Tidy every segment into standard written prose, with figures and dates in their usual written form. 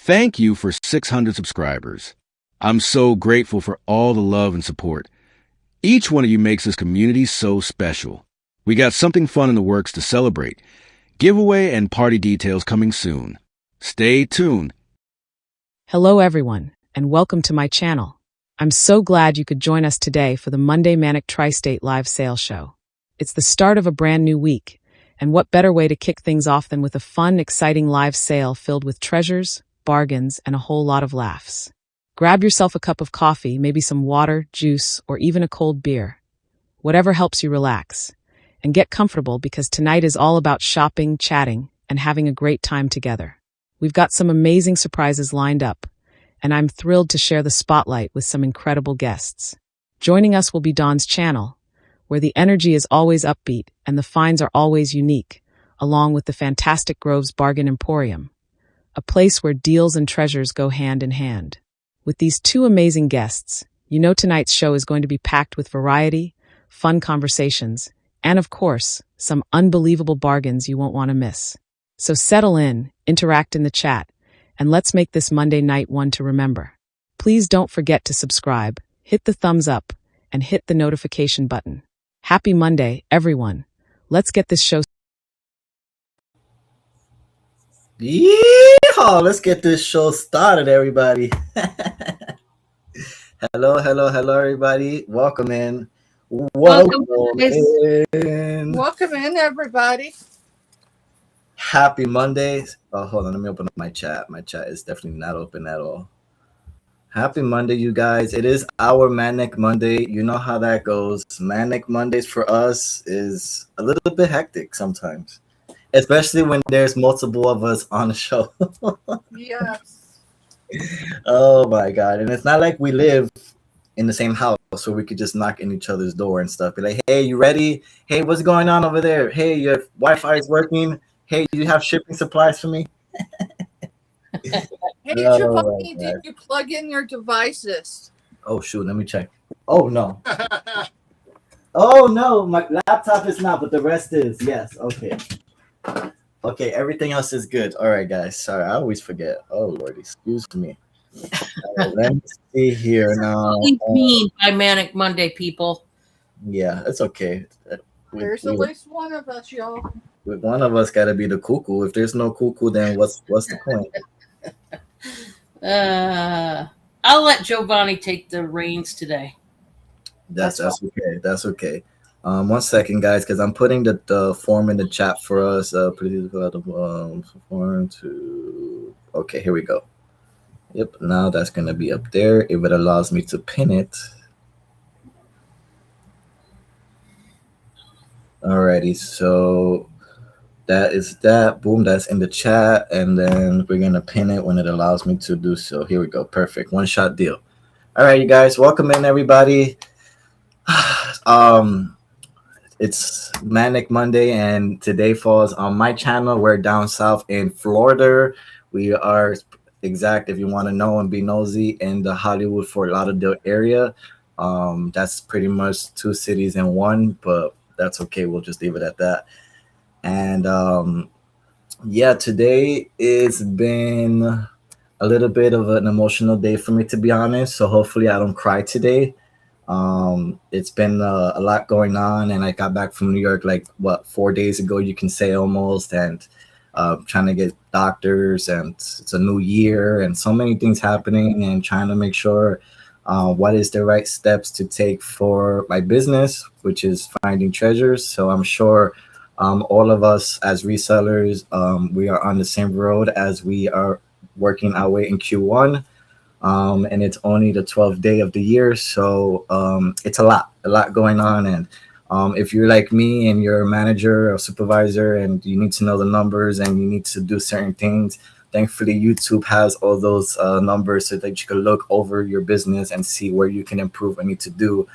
Thank you for 600 subscribers. I'm so grateful for all the love and support. Each one of you makes this community so special. We got something fun in the works to celebrate. Giveaway and party details coming soon. Stay tuned. Hello everyone, and welcome to my channel. I'm so glad you could join us today for the Monday Manic Tri-State Live Sale Show. It's the start of a brand new week, and what better way to kick things off than with a fun, exciting live sale filled with treasures, bargains, and a whole lot of laughs. Grab yourself a cup of coffee, maybe some water, juice, or even a cold beer. Whatever helps you relax. And get comfortable because tonight is all about shopping, chatting, and having a great time together. We've got some amazing surprises lined up, and I'm thrilled to share the spotlight with some incredible guests. Joining us will be Dawn's channel, where the energy is always upbeat and the finds are always unique, along with the Fantastic Groves Bargain Emporium, a place where deals and treasures go hand in hand. With these two amazing guests, you know tonight's show is going to be packed with variety, fun conversations, and of course, some unbelievable bargains you won't want to miss. So settle in, interact in the chat, and let's make this Monday night one to remember. Please don't forget to subscribe, hit the thumbs up, and hit the notification button. Happy Monday, everyone. Let's get this show. Yeehaw! Let's get this show started, everybody. Hello, everybody. Welcome in. Welcome in. Welcome in, everybody. Happy Monday. Oh, hold on. Let me open up my chat. My chat is definitely not open at all. Happy Monday, you guys. It is our Manic Monday. You know how that goes. Manic Mondays for us is a little bit hectic sometimes, especially when there's multiple of us on the show. Yes. Oh, my God. And it's not like we live in the same house, so we could just knock in each other's door and stuff. Be like, hey, you ready? Hey, what's going on over there? Hey, your Wi-Fi is working. Hey, you have shipping supplies for me? Hey, Giovanni, did you plug in your devices? Oh, shoot. Let me check. Oh, no. Oh, no. My laptop is not, but the rest is. Yes. Okay. Okay. Everything else is good. All right, guys. Sorry. I always forget. Oh, Lord. Excuse me. Let me see here now. What we mean by Manic Monday, people. Yeah, it's okay. There's at least one of us, y'all. With one of us got to be the cuckoo. If there's no cuckoo, then what's the point? I'll let Giovanni take the reins today. That's okay. That's okay. 1 second, guys, because I'm putting the form in the chat for us. Please go to form to. Okay, here we go. Yep. Now that's gonna be up there if it allows me to pin it. Alrighty. So that is that. Boom. That's in the chat, and then we're gonna pin it when it allows me to do so. Here we go. Perfect. One shot deal. All right, you guys. Welcome in, everybody. It's Manic Monday, and today falls on my channel. We're down south in Florida. We are exact, if you want to know and be nosy, in the Hollywood Fort Lauderdale area. That's pretty much two cities in one, but that's okay. We'll just leave it at that. And yeah, today it's been a little bit of an emotional day for me, to be honest. So hopefully I don't cry today. It's been a lot going on, and I got back from New York 4 days ago, you can say, almost, and trying to get doctors, and it's a new year and so many things happening, and trying to make sure what is the right steps to take for my business, which is finding treasures. So I'm sure all of us as resellers, we are on the same road as we are working our way in Q1. And it's only the 12th day of the year, so it's a lot going on. And if you're like me and you're a manager or supervisor and you need to know the numbers and you need to do certain things, thankfully YouTube has all those numbers so that you can look over your business and see where you can improve and need to do,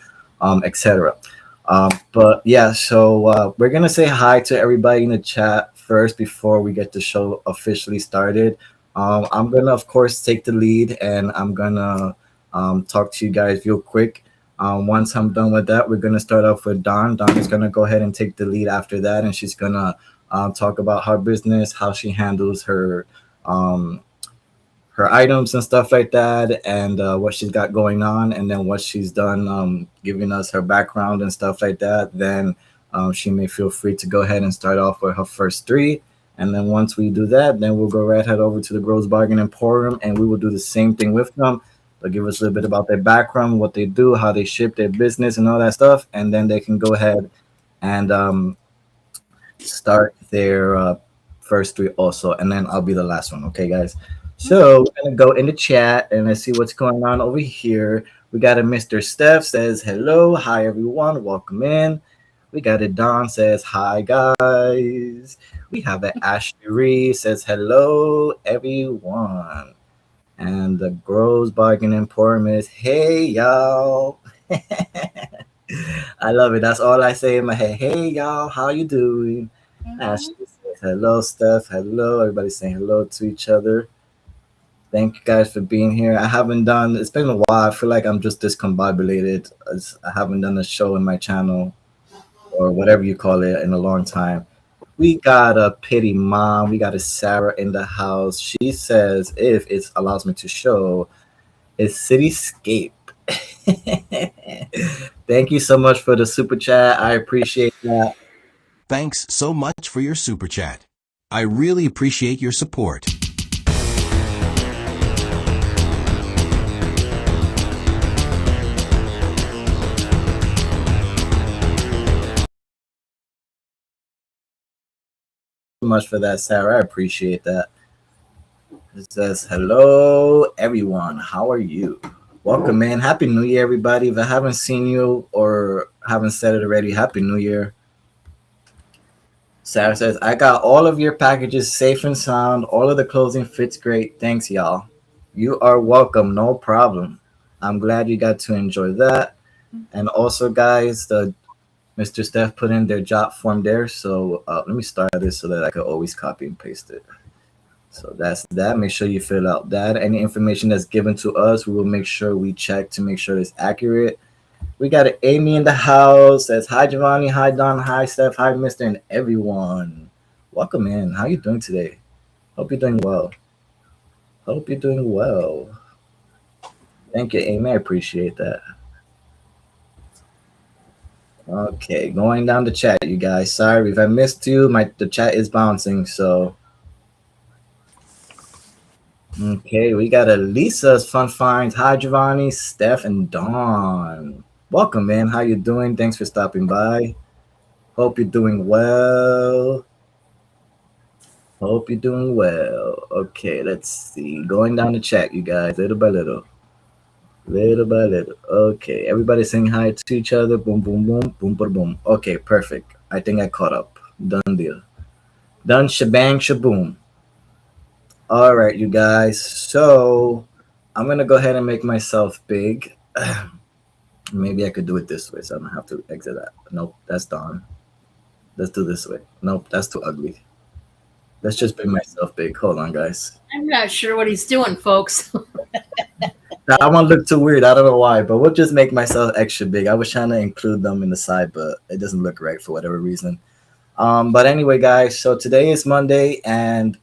etc. But yeah, so we're gonna say hi to everybody in the chat first before we get the show officially started. I'm gonna, of course, take the lead, and I'm gonna talk to you guys real quick. Once I'm done with that, we're gonna start off with Dawn. Dawn is gonna go ahead and take the lead after that, and she's gonna talk about her business, how she handles her her items and stuff like that, and what she's got going on, and then what she's done, giving us her background and stuff like that, then she may feel free to go ahead and start off with her first three. And then once we do that, then we'll go right head over to the Gross Bargain Emporium, and we will do the same thing with them. They'll give us a little bit about their background, what they do, how they ship their business, and all that stuff, and then they can go ahead and start their first three also, and then I'll be the last one. Okay, guys. So we're gonna go in the chat and let's see what's going on over here. We got a Mr. Steph says hello, hi everyone, welcome in. We got a Don says hi guys. We have an Ashley Reed says hello everyone, and the Grows Bargain Emporium is hey y'all. I love it. That's all I say in my head. Hey y'all, how you doing? Ashley says hello, Steph. Hello. Everybody's saying hello to each other. Thank you guys for being here. I haven't done, it's been a while. I feel like I'm just discombobulated. I haven't done a show in my channel or whatever you call it in a long time. We got a Pity Mom. We got a Sarah in the house. She says, if it allows me to show, it's Cityscape. Thank you so much for the super chat. I appreciate that. Thanks so much for your super chat. I really appreciate your support. Much for that, Sarah. I appreciate that. It says, hello, everyone. How are you? Welcome, man. Happy New Year, everybody. If I haven't seen you or haven't said it already, Happy New Year. Sarah says, I got all of your packages safe and sound. All of the clothing fits great. Thanks, y'all. You are welcome. No problem. I'm glad you got to enjoy that. And also, guys, the Mr. Steph put in their job form there. So let me start this so that I can always copy and paste it. So that's that. Make sure you fill out that. Any information that's given to us, we will make sure we check to make sure it's accurate. We got an Amy in the house. Says hi Giovanni, hi Don, hi Steph, hi Mister, and everyone. Welcome in. How you doing today? Hope you're doing well. Hope you're doing well. Thank you, Amy. I appreciate that. Okay, going down the chat, you guys. Sorry if I missed you. The chat is bouncing, so okay, we got a Lisa's Fun Finds. Hi Giovanni, Steph, and Dawn. Welcome, man. How you doing? Thanks for stopping by. Hope you're doing well. Hope you're doing well. Okay, let's see. Going down the chat, you guys, little by little. Little by little. Okay, everybody saying hi to each other. Boom, boom, boom, boom, boom, boom. Okay, perfect. I think I caught up. Done deal. Done shebang shaboom. All right, you guys. So I'm gonna go ahead and make myself big. Maybe I could do it this way, so I don't have to exit that. Nope, that's done. Let's do this way. Nope, that's too ugly. Let's just make myself big. Hold on, guys. I'm not sure what he's doing, folks. That one look too weird. I don't know why, but we'll just make myself extra big. I was trying to include them in the side, but it doesn't look right for whatever reason. But anyway, guys, so today is Monday, and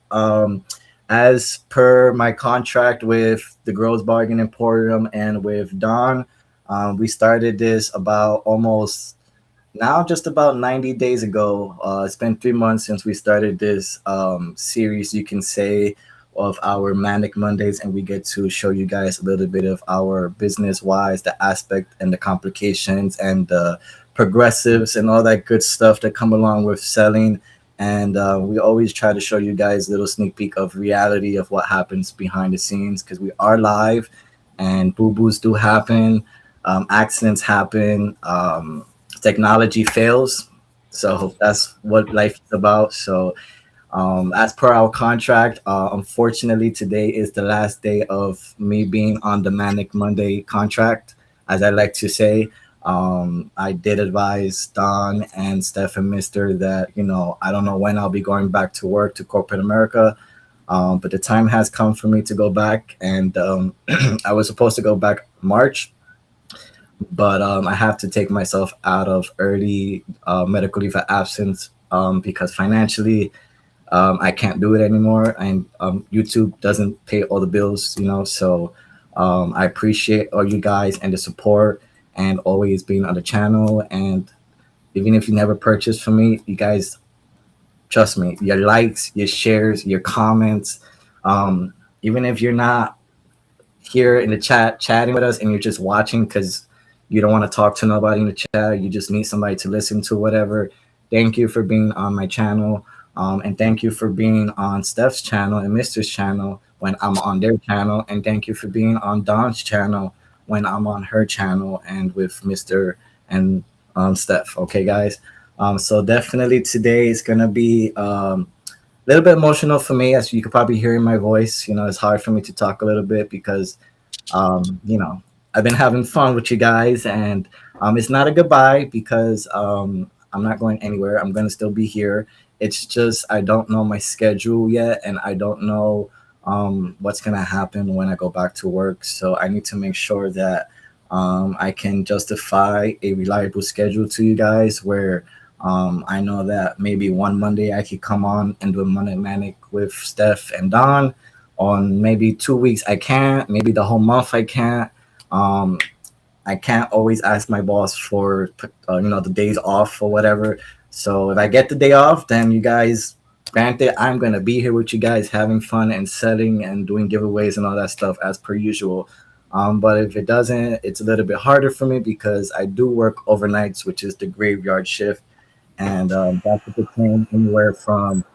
as per my contract with the Grows Bargain Emporium and with Don, we started this about almost now just about 90 days ago. It's been 3 months since we started this series, you can say, of our Manic Mondays, and we get to show you guys a little bit of our business wise, the aspect and the complications and the progressives and all that good stuff that come along with selling. And we always try to show you guys a little sneak peek of reality of what happens behind the scenes, because we are live and boo-boos do happen, accidents happen, technology fails. So that's what life is about. So as per our contract, unfortunately, today is the last day of me being on the Manic Monday contract, as I like to say. I did advise Don and Steph and Mister that, I don't know when I'll be going back to work to corporate America, but the time has come for me to go back. And I was supposed to go back March, but I have to take myself out of early medical leave of absence because financially, I can't do it anymore, and YouTube doesn't pay all the bills, So I appreciate all you guys and the support and always being on the channel. And even if you never purchased from me, you guys, trust me, your likes, your shares, your comments, um, even if you're not here in the chat chatting with us and you're just watching because you don't want to talk to nobody in the chat, you just need somebody to listen to, whatever. Thank you for being on my channel. And thank you for being on Steph's channel and Mr's channel when I'm on their channel. And thank you for being on Dawn's channel when I'm on her channel and with Mr. and Steph. Okay, guys. So definitely today is going to be little bit emotional for me, as you could probably hear in my voice. It's hard for me to talk a little bit because, I've been having fun with you guys, and it's not a goodbye because I'm not going anywhere. I'm going to still be here. It's just I don't know my schedule yet, and I don't know what's going to happen when I go back to work. So I need to make sure that I can justify a reliable schedule to you guys where I know that maybe one Monday I could come on and do a Monday Manic with Steph and Don. On maybe 2 weeks I can't. Maybe the whole month I can't. Um, I can't always ask my boss for the days off or whatever. So if I get the day off, then you guys, granted, I'm gonna be here with you guys having fun and selling and doing giveaways and all that stuff as per usual. But if it doesn't, it's a little bit harder for me because I do work overnights, which is the graveyard shift, and that could between anywhere from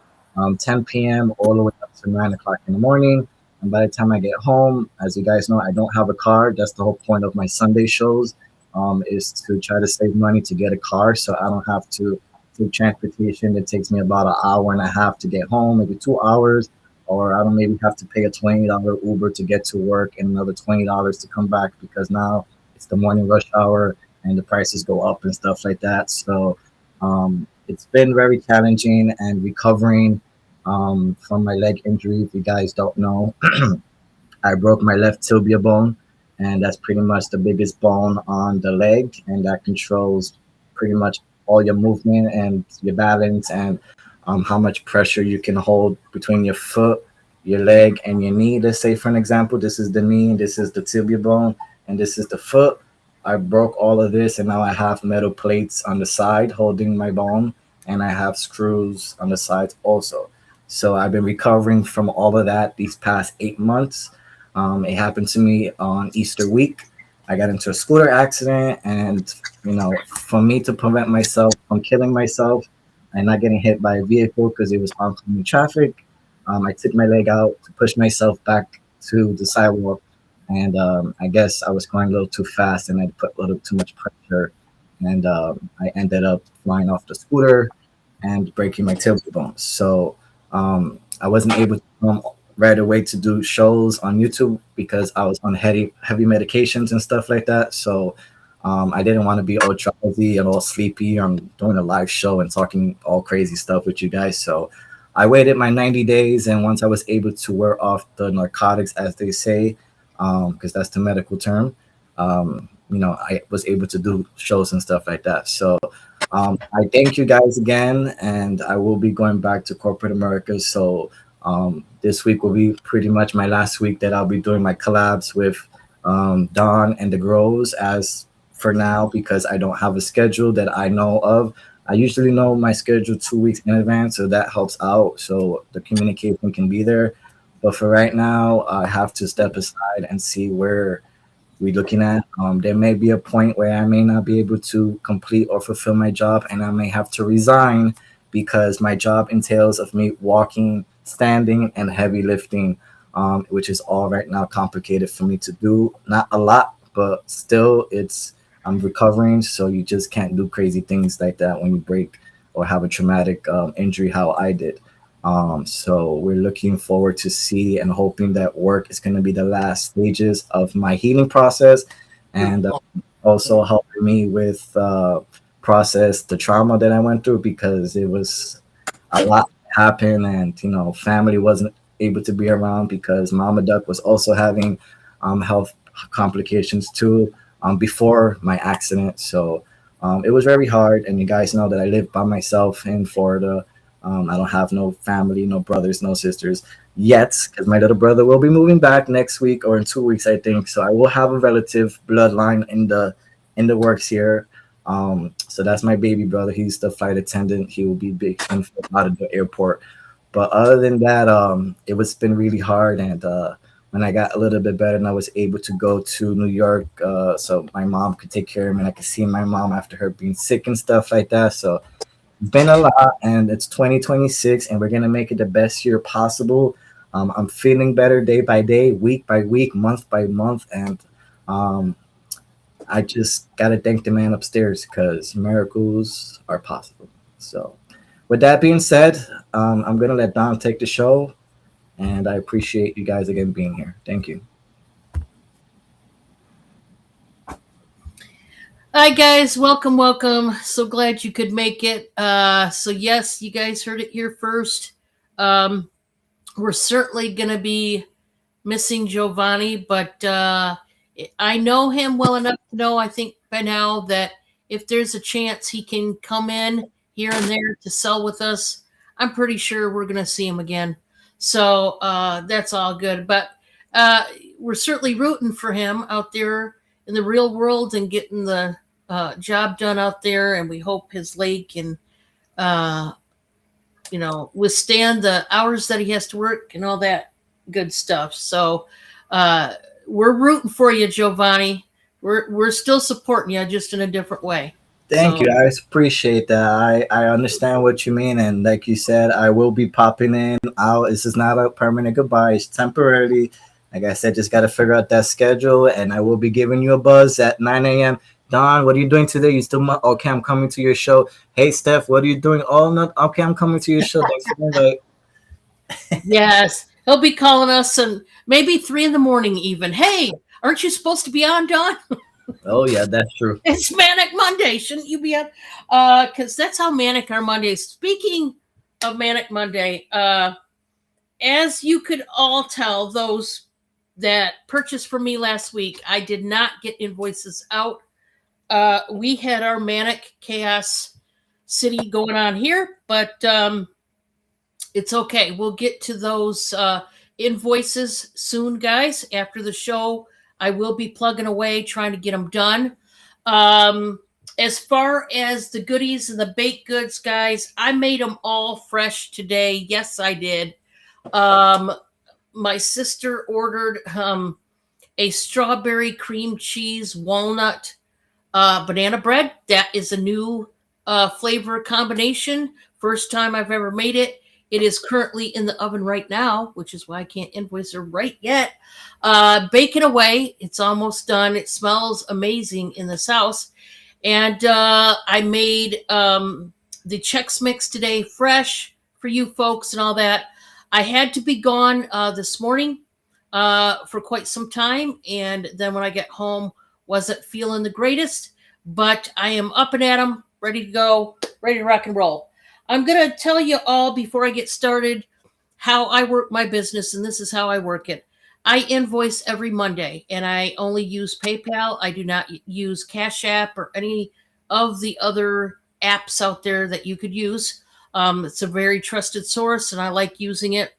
10 p.m. all the way up to 9 o'clock in the morning. And by the time I get home, as you guys know, I don't have a car. That's the whole point of my Sunday shows, is to try to save money to get a car, so I don't have to take transportation. It takes me about an hour and a half to get home, maybe 2 hours, or I don't maybe have to pay a $20 Uber to get to work and another $20 to come back because now it's the morning rush hour and the prices go up and stuff like that. So it's been very challenging and recovering from my leg injury. If you guys don't know, I broke my left tibia bone, and that's pretty much the biggest bone on the leg, and that controls pretty much all your movement and your balance and how much pressure you can hold between your foot, your leg, and your knee. Let's say, for an example, this is the knee, this is the tibia bone, and this is the foot. I broke all of this, and now I have metal plates on the side holding my bone, and I have screws on the sides also. So I've been recovering from all of that these past 8 months. It happened to me on Easter week. I got into a scooter accident, and for me to prevent myself from killing myself and not getting hit by a vehicle because it was oncoming traffic, I took my leg out to push myself back to the sidewalk, and I guess I was going a little too fast, and I put a little too much pressure, and I ended up flying off the scooter and breaking my tailbone. So I wasn't able to come right away to do shows on YouTube because I was on heavy medications and stuff like that. So I didn't want to be all drowsy and all sleepy. I'm doing a live show and talking all crazy stuff with you guys. So I waited my 90 days, and once I was able to wear off the narcotics, as they say, because that's the medical term, I was able to do shows and stuff like that. So I thank you guys again, and I will be going back to corporate America. So this week will be pretty much my last week that I'll be doing my collabs with Don and the Grows as for now, because I don't have a schedule that I know of. I usually know my schedule 2 weeks in advance, so that helps out. So the communication can be there. But for right now, I have to step aside and see where we're looking at. There may be a point where I may not be able to complete or fulfill my job, and I may have to resign because my job entails of me walking, standing, and heavy lifting, which is all right now complicated for me to do. Not a lot, but still, I'm recovering, so you just can't do crazy things like that when you break or have a traumatic injury, how I did. So we're looking forward to see and hoping that work is going to be the last stages of my healing process, and also helping me with process the trauma that I went through, because it was a lot happened, and family wasn't able to be around because Mama Duck was also having health complications too before my accident. So it was very hard, and you guys know that I live by myself in Florida. I don't have no family, no brothers, no sisters yet, because my little brother will be moving back next week or in 2 weeks, I think. So I will have a relative bloodline in the works here. So that's my baby brother. He's the flight attendant. He will be big out of the airport. But other than that, it was been really hard. And when I got a little bit better and I was able to go to New York, so my mom could take care of me and I could see my mom after her being sick and stuff like that. So been a lot, and it's 2026, and we're gonna make it the best year possible. I'm feeling better day by day, week by week, month by month, and um, I just gotta thank the man upstairs because miracles are possible. So, with that being said, I'm gonna let Don take the show, and I appreciate you guys again being here. Thank you. Hi guys, welcome. So glad you could make it. So yes, you guys heard it here first. We're certainly gonna be missing Giovanni, but I know him well enough to know, I think by now, that if there's a chance he can come in here and there to sell with us, I'm pretty sure we're gonna see him again. So that's all good. But we're certainly rooting for him out there in the real world and getting the job done out there, and we hope his leg can uh, withstand the hours that he has to work and all that good stuff. So we're rooting for you, Giovanni. We're still supporting you, just in a different way. Thank you. I appreciate that. I understand what you mean. And like you said, I will be popping in out. This is not a permanent goodbye. It's temporarily. Like I said, just got to figure out that schedule. And I will be giving you a buzz at 9 a.m. Don, what are you doing today? You still, okay, I'm coming to your show. Hey, Steph, what are you doing? Oh, no, okay, I'm coming to your show. Thanks for the invite. Yes, he'll be calling us, and maybe 3 a.m. even. Hey, aren't you supposed to be on, Don? Oh, yeah, that's true. It's Manic Monday. Shouldn't you be on? Because that's how manic our Mondays. Speaking of Manic Monday, as you could all tell, those that purchased from me last week, I did not get invoices out. We had our Manic Chaos City going on here, but it's okay. We'll get to those invoices soon, guys. After the show, I will be plugging away, trying to get them done. As far as the goodies and the baked goods, guys, I made them all fresh today. Yes, I did. My sister ordered a strawberry cream cheese walnut banana bread. That is a new flavor combination. First time I've ever made it. It is currently in the oven right now, which is why I can't invoice her right yet. Baking away. It's almost done. It smells amazing in this house. And I made the Chex Mix today fresh for you folks and all that. I had to be gone this morning for quite some time. And then when I get home, wasn't feeling the greatest. But I am up and at 'em, ready to go, ready to rock and roll. I'm going to tell you all before I get started how I work my business, and this is how I work it. I invoice every Monday, and I only use PayPal. I do not use Cash App or any of the other apps out there that you could use. It's a very trusted source, and I like using it.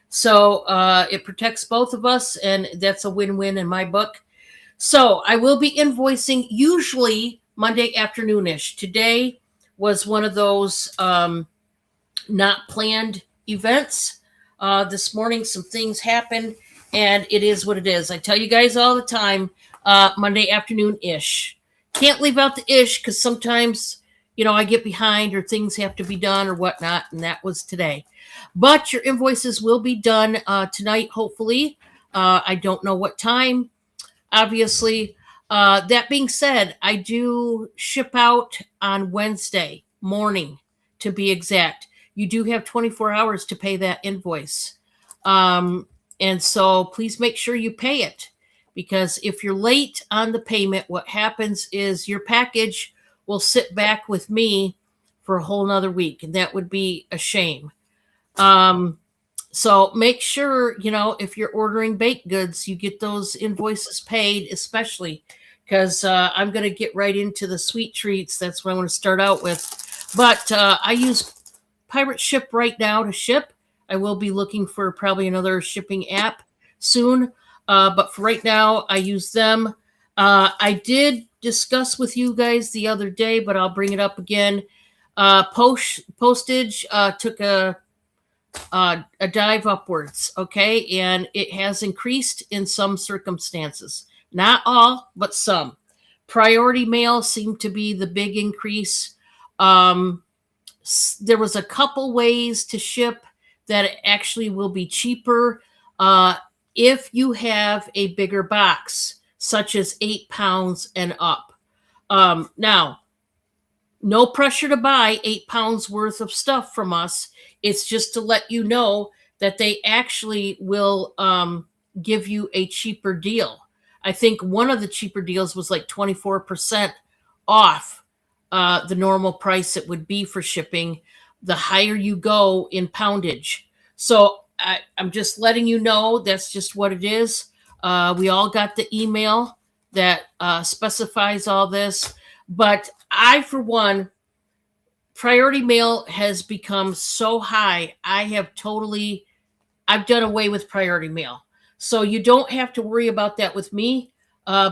So it protects both of us, and that's a win-win in my book. So I will be invoicing usually Monday afternoonish. Today was one of those not planned events. This morning, some things happened, and it is what it is. I tell you guys all the time, Monday afternoon-ish. Can't leave out the ish because sometimes, I get behind or things have to be done or whatnot, and that was today. But your invoices will be done tonight, hopefully. I don't know what time, obviously. That being said, I do ship out on Wednesday morning, to be exact. You do have 24 hours to pay that invoice. And so please make sure you pay it, because if you're late on the payment, what happens is your package will sit back with me for a whole nother week, and that would be a shame. So make sure, if you're ordering baked goods, you get those invoices paid, especially because I'm going to get right into the sweet treats. That's what I want to start out with. But I use Pirate Ship right now to ship. I will be looking for probably another shipping app soon. But for right now, I use them. I did discuss with you guys the other day, but I'll bring it up again. Postage took a dive upwards, okay? And it has increased in some circumstances. Not all, but some. Priority mail seemed to be the big increase. There was a couple ways to ship that actually will be cheaper if you have a bigger box, such as 8 pounds and up. Now, no pressure to buy 8 pounds worth of stuff from us. It's just to let you know that they actually will give you a cheaper deal. I think one of the cheaper deals was like 24% off the normal price it would be for shipping, the higher you go in poundage. So I'm just letting you know that's just what it is. We all got the email that specifies all this. But I, for one, priority mail has become so high. I've done away with priority mail. So you don't have to worry about that with me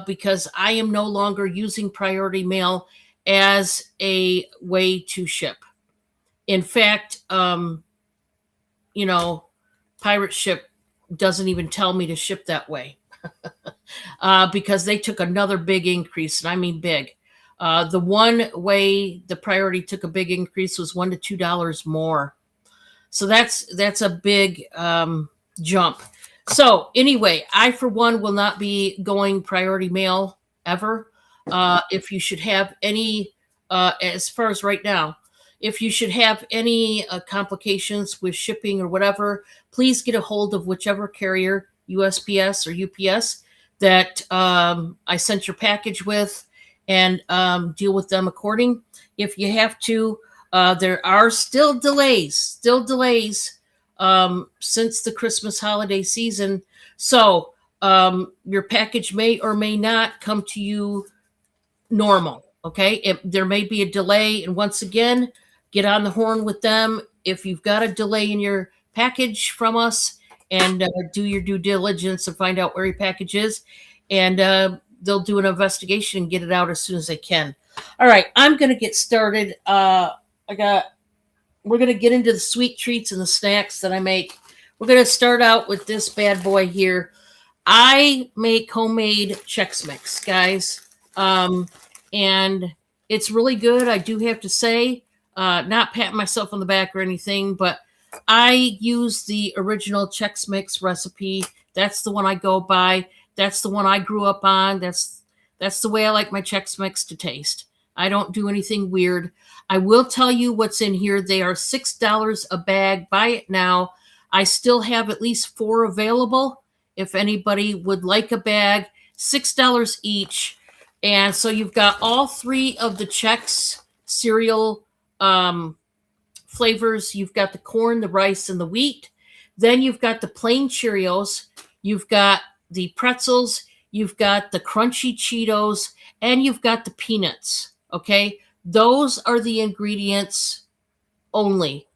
because I am no longer using priority mail as a way to ship. In fact, Pirate Ship doesn't even tell me to ship that way because they took another big increase, and I mean big. The one way the priority took a big increase was $1 to $2 more. So that's a big jump. So anyway, I, for one, will not be going priority mail ever. If you should have any, as far as right now, if you should have any complications with shipping or whatever, please get a hold of whichever carrier, USPS or UPS, that I sent your package with, and deal with them according. If you have to, there are still delays since the Christmas holiday season. So your package may or may not come to you normal. Okay. There may be a delay. And once again, get on the horn with them. If you've got a delay in your package from us, and do your due diligence and find out where your package is. And they'll do an investigation and get it out as soon as they can. All right. I'm going to get started. We're going to get into the sweet treats and the snacks that I make. We're going to start out with this bad boy here. I make homemade Chex Mix, guys. And it's really good. I do have to say, not patting myself on the back or anything, but I use the original Chex Mix recipe. That's the one I go by. That's the one I grew up on. That's the way I like my Chex Mix to taste. I don't do anything weird. I will tell you what's in here. They are $6 a bag. Buy it now. I still have at least 4 available. If anybody would like a bag, $6 each. And so you've got all 3 of the Chex cereal flavors. You've got the corn, the rice, and the wheat. Then you've got the plain Cheerios. You've got the pretzels. You've got the crunchy Cheetos, and you've got the peanuts. Okay. Those are the ingredients only.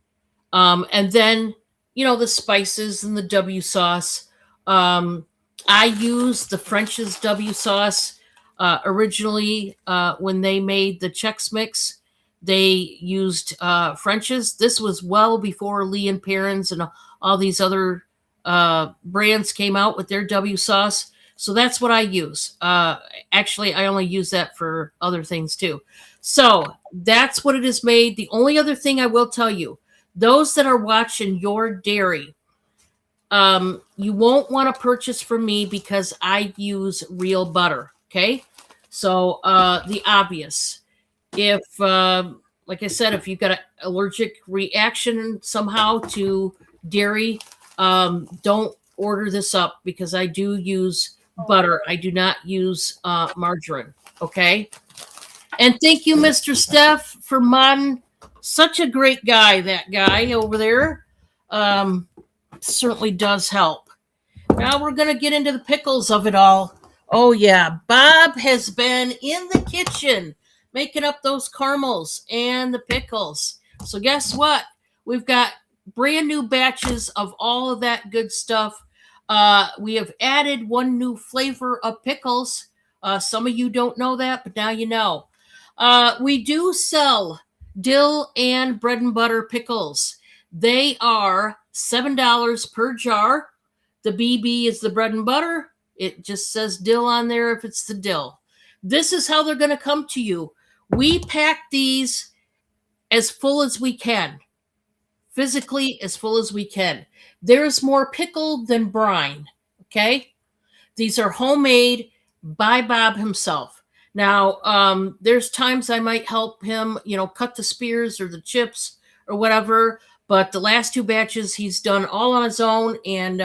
And then, the spices and the W sauce. I use the French's W sauce. Originally, when they made the Chex Mix, they used French's. This was well before Lee and Perrins and all these other brands came out with their W sauce. So that's what I use. Actually, I only use that for other things too. So that's what it is made. The only other thing I will tell you, those that are watching Your Dairy, you won't want to purchase from me because I use real butter. Okay. So the obvious. If, like I said, if you've got an allergic reaction somehow to dairy, don't order this up because I do use butter. I do not use margarine. Okay. And thank you, Mr. Steph, for modding. Such a great guy, that guy over there. Certainly does help. Now we're going to get into the pickles of it all. Oh, yeah. Bob has been in the kitchen making up those caramels and the pickles. So guess what? we've got brand new batches of all of that good stuff. We have added one new flavor of pickles. Some of you don't know that, but now you know. We do sell dill and bread and butter pickles. They are $7 per jar. The BB is the bread and butter. It just says dill on there if it's the dill. This is how they're going to come to you. We pack these as full as we can, physically as full as we can. There's more pickle than brine, okay? These are homemade by Bob himself. Now, there's times I might help him, cut the spears or the chips or whatever, but the last two batches he's done all on his own, and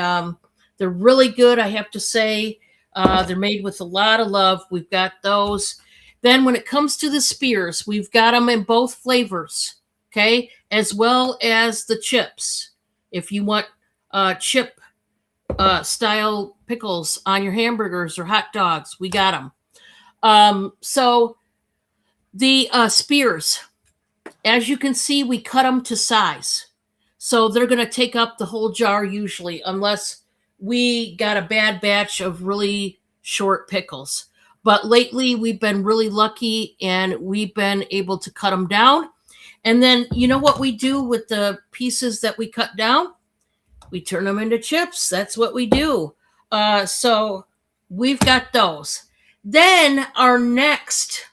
they're really good, I have to say. They're made with a lot of love. We've got those. Then when it comes to the spears, we've got them in both flavors, okay, as well as the chips. If you want chip style pickles on your hamburgers or hot dogs, we got them. So the spears, as you can see, we cut them to size. So they're going to take up the whole jar usually, unless we got a bad batch of really short pickles. But lately we've been really lucky and we've been able to cut them down. And then you know what we do with the pieces that we cut down? We turn them into chips. That's what we do. So we've got those. Then our next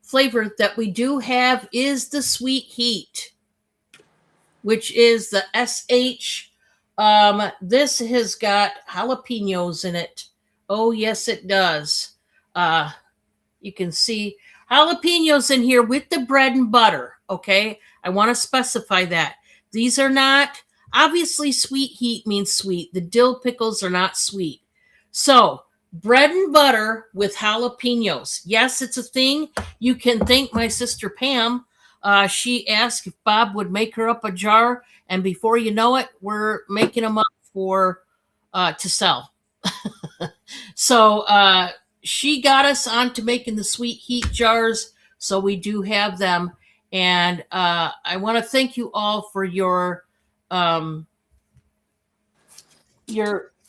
flavor that we do have is the sweet heat, which is the SH. This has got jalapenos in it. Oh, yes, it does. You can see jalapenos in here with the bread and butter, okay? I want to specify that. These are not, obviously sweet heat means sweet. The dill pickles are not sweet. So bread and butter with jalapenos. Yes, it's a thing. You can thank my sister Pam. She asked if Bob would make her up a jar, and before you know it, we're making them up to sell. So she got us onto making the sweet heat jars, so we do have them. And I want to thank you all for your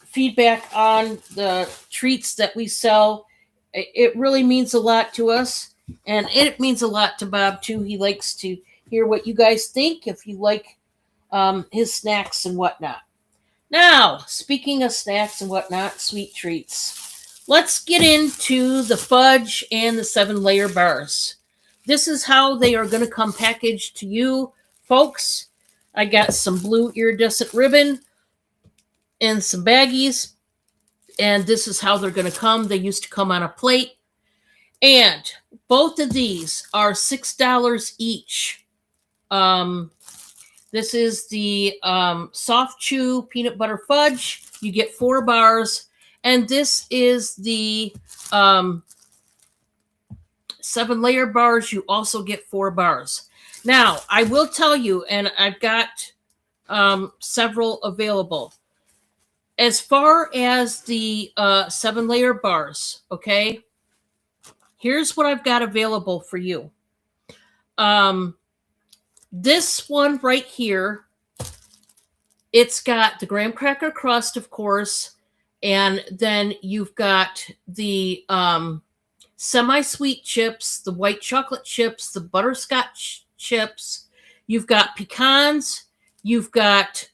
feedback on the treats that we sell. It really means a lot to us, and it means a lot to Bob too. He likes to hear what you guys think, if you like his snacks and whatnot. Now, speaking of snacks and whatnot, sweet treats, let's get into the fudge and the 7-layer bars. This is how they are going to come packaged to you, folks. I got some blue iridescent ribbon and some baggies, and this is how they're going to come. They used to come on a plate, and both of these are $6 each. This is the soft chew peanut butter fudge. You get 4 bars, and this is the 7-layer bars. You also get 4 bars. Now, I will tell you, and I've got several available. As far as the 7-layer bars, okay, here's what I've got available for you. This one right here, it's got the graham cracker crust, of course, and then you've got the semi-sweet chips, the white chocolate chips, the butterscotch chips. You've got pecans, you've got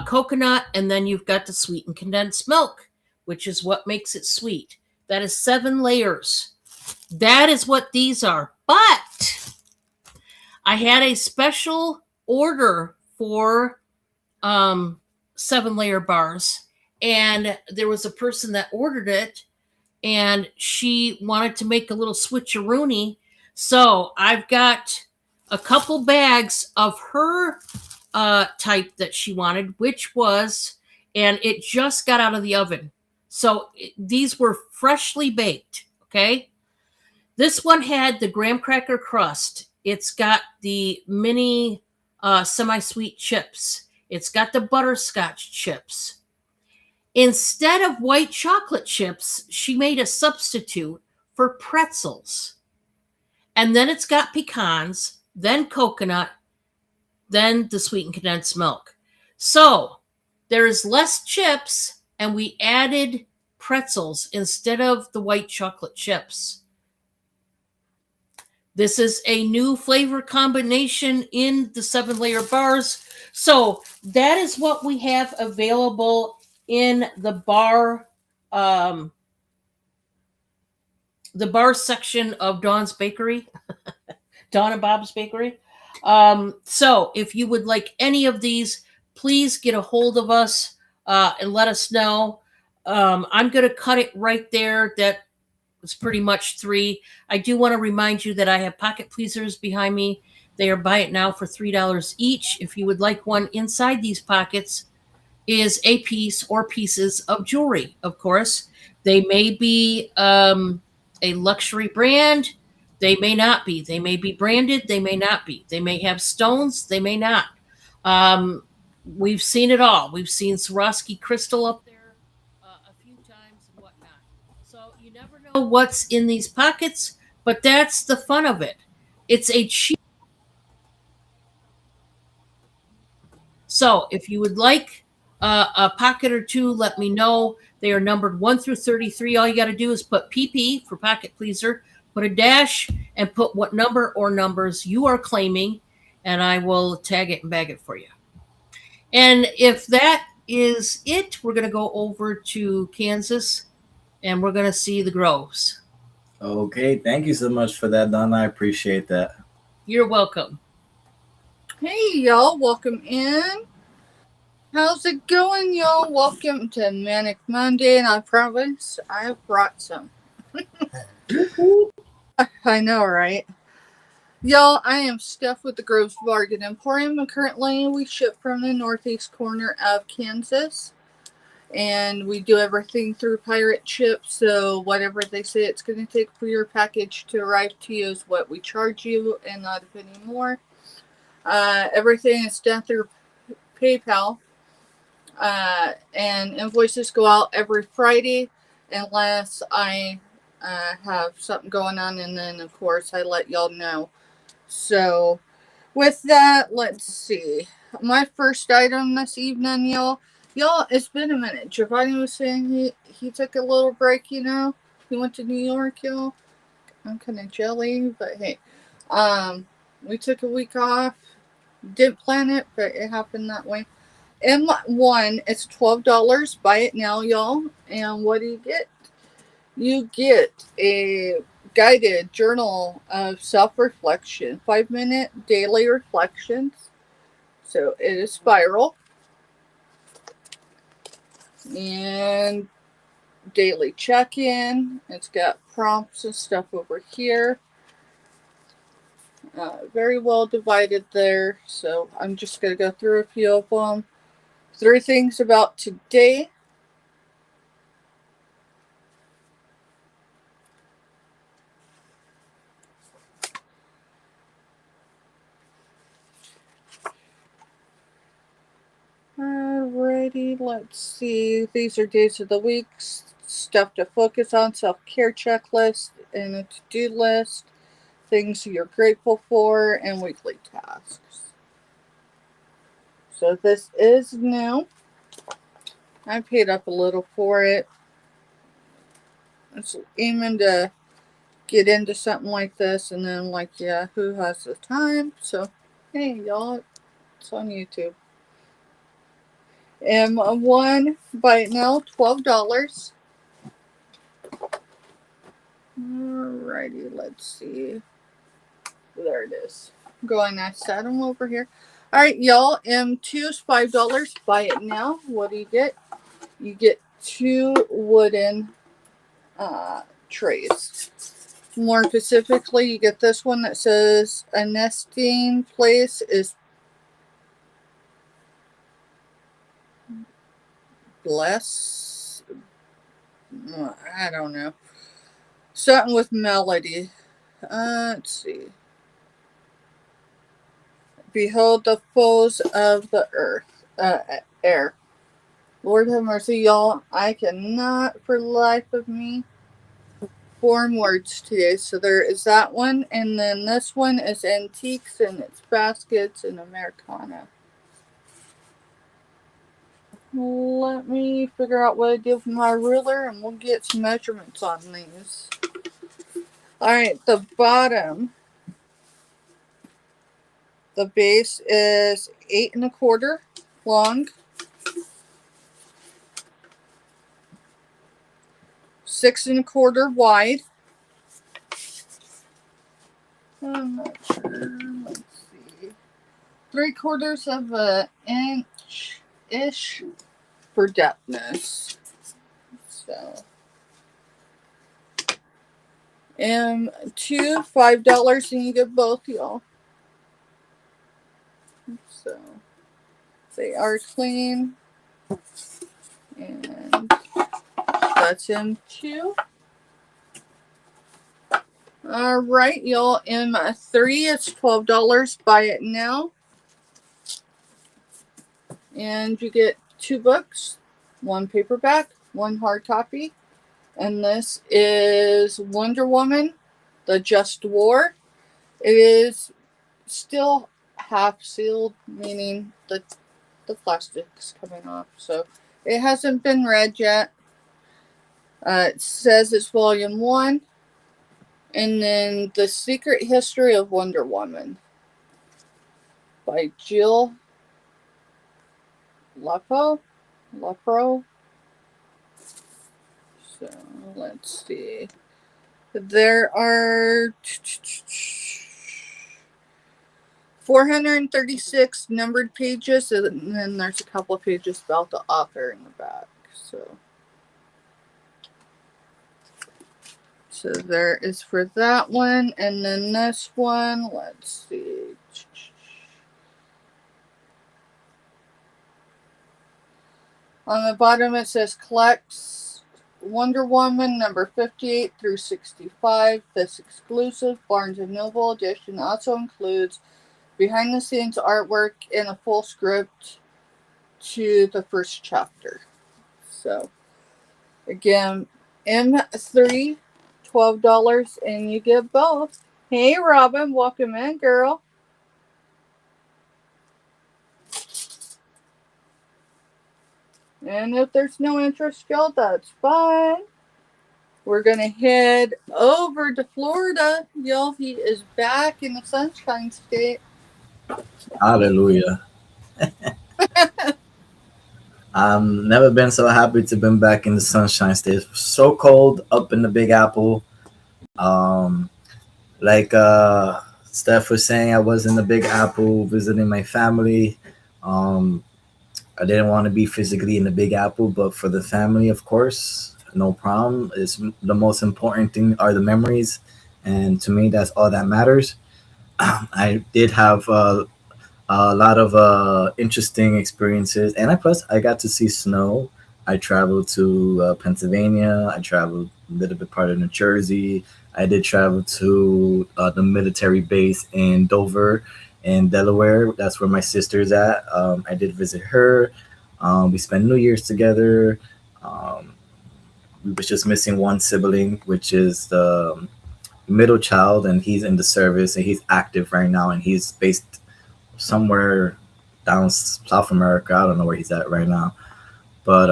coconut, and then you've got the sweetened condensed milk, which is what makes it sweet. That is 7 layers. That is what these are. But I had a special order for 7-layer bars, and there was a person that ordered it, and she wanted to make a little switcheroony. So I've got a couple bags of her type that she wanted, which was, and it just got out of the oven. So these were freshly baked, okay? This one had the graham cracker crust. It's got the mini semi-sweet chips. It's got the butterscotch chips. Instead of white chocolate chips, she made a substitute for pretzels. And then it's got pecans, then coconut, than the sweetened condensed milk. So there's less chips, and we added pretzels instead of the white chocolate chips. This is a new flavor combination in the 7-layer bars. So that is what we have available in the bar section of Dawn's Bakery, Dawn and Bob's Bakery. So if you would like any of these, please get a hold of us and let us know. I'm going to cut it right there. That was pretty much 3. I do want to remind you that I have pocket pleasers behind me. They are buy it now for $3 each. If you would like one, inside these pockets is a piece or pieces of jewelry, of course. They may be a luxury brand. They may not be. They may be branded. They may not be. They may have stones. They may not. We've seen it all. We've seen Swarovski crystal up there a few times and whatnot. So you never know what's in these pockets, but that's the fun of it. It's a cheap. So if you would like a pocket or two, let me know. They are numbered 1 through 33. All you got to do is put PP for pocket pleaser, put a dash, and put what number or numbers you are claiming, and I will tag it and bag it for you. And if that is it, we're going to go over to Kansas, and we're going to see the groves. Okay, thank you so much for that, Donna. I appreciate that. You're welcome. Hey, y'all. Welcome in. How's it going, y'all? Welcome to Manic Monday, and I promise I've brought some. I know, right? Y'all, I am stuffed with the Groves Bargain Emporium, and currently we ship from the northeast corner of Kansas. And we do everything through pirate ship, so whatever they say it's going to take for your package to arrive to you is what we charge you, and not a penny more. Everything is done through PayPal, and invoices go out every Friday unless I have something going on, and then of course I let y'all know. So with that, let's see. My first item this evening, y'all, it's been a minute. Giovanni was saying he took a little break, you know. He went to New York, y'all. I'm kind of jelly, but hey. We took a week off. Didn't plan it, but it happened that way. M1, it's $12. Buy it now, y'all. And what do you get? You get a guided journal of self-reflection, 5-minute daily reflections. So it is spiral. And daily check-in. It's got prompts and stuff over here. Very well divided there. So I'm just going to go through a few of them. 3 things about today. Alrighty, let's see. These are days of the week, stuff to focus on, self-care checklist, and a to-do list, things you're grateful for, and weekly tasks. So this is new. I paid up a little for it. It's aiming to get into something like this, and then yeah, who has the time? So, hey, y'all, it's on YouTube. M1, buy it now, $12. Alrighty, let's see. There it is. Going, I set them over here. Alright, y'all, M2 is $5. Buy it now. What do you get? You get 2 wooden trays. More specifically, you get this one that says a nesting place is bless. I don't know. Something with melody. Let's see. Behold the foes of the earth, air. Lord have mercy, y'all. I cannot, for the life of me, foreign words today. So there is that one, and then this one is antiques and it's baskets and Americana. Let me figure out what I did with my ruler and we'll get some measurements on these. Alright, the bottom. The base is 8 1/4 long, 6 1/4 wide. I'm not sure. Let's see. 3/4 of an inch ish for depthness. So, two $5 and you get both, y'all. So they are clean, and that's M2. All right, y'all. M3 is $12. Buy it now, and you get 2 books, 1 paperback, 1 hard copy, and this is Wonder Woman: The Just War. It is still half sealed, meaning the plastic's coming off, so it hasn't been read yet. It says it's volume 1, and then The Secret History of Wonder Woman by Jill Lepro. So let's see. There are 436 numbered pages, and then there's a couple of pages about the author in the back. So there is for that one, and then this one, let's see. On the bottom it says collects Wonder Woman number 58 through 65. This exclusive Barnes & Noble edition also includes behind the scenes artwork and a full script to the first chapter. So again, M3, $12, and you get both. Hey Robin, welcome in, girl. And if there's no interest, y'all, that's fine. We're going to head over to Florida. Y'all, he is back in the Sunshine State. Hallelujah. Never been so happy to been back in the Sunshine State. It's so cold up in the Big Apple. Like Steph was saying, I was in the Big Apple visiting my family. I didn't want to be physically in the Big Apple, but for the family, of course, no problem. It's the most important thing are the memories, and to me, that's all that matters. I did have a lot of interesting experiences, and I got to see snow. I traveled to Pennsylvania. I traveled a little bit part of New Jersey. I did travel to the military base in Dover, in Delaware. That's where my sister's at. I did visit her. We spent New Year's together. We was just missing one sibling, which is the middle child, and he's in the service and he's active right now, and he's based somewhere down South America. I don't know where he's at right now, but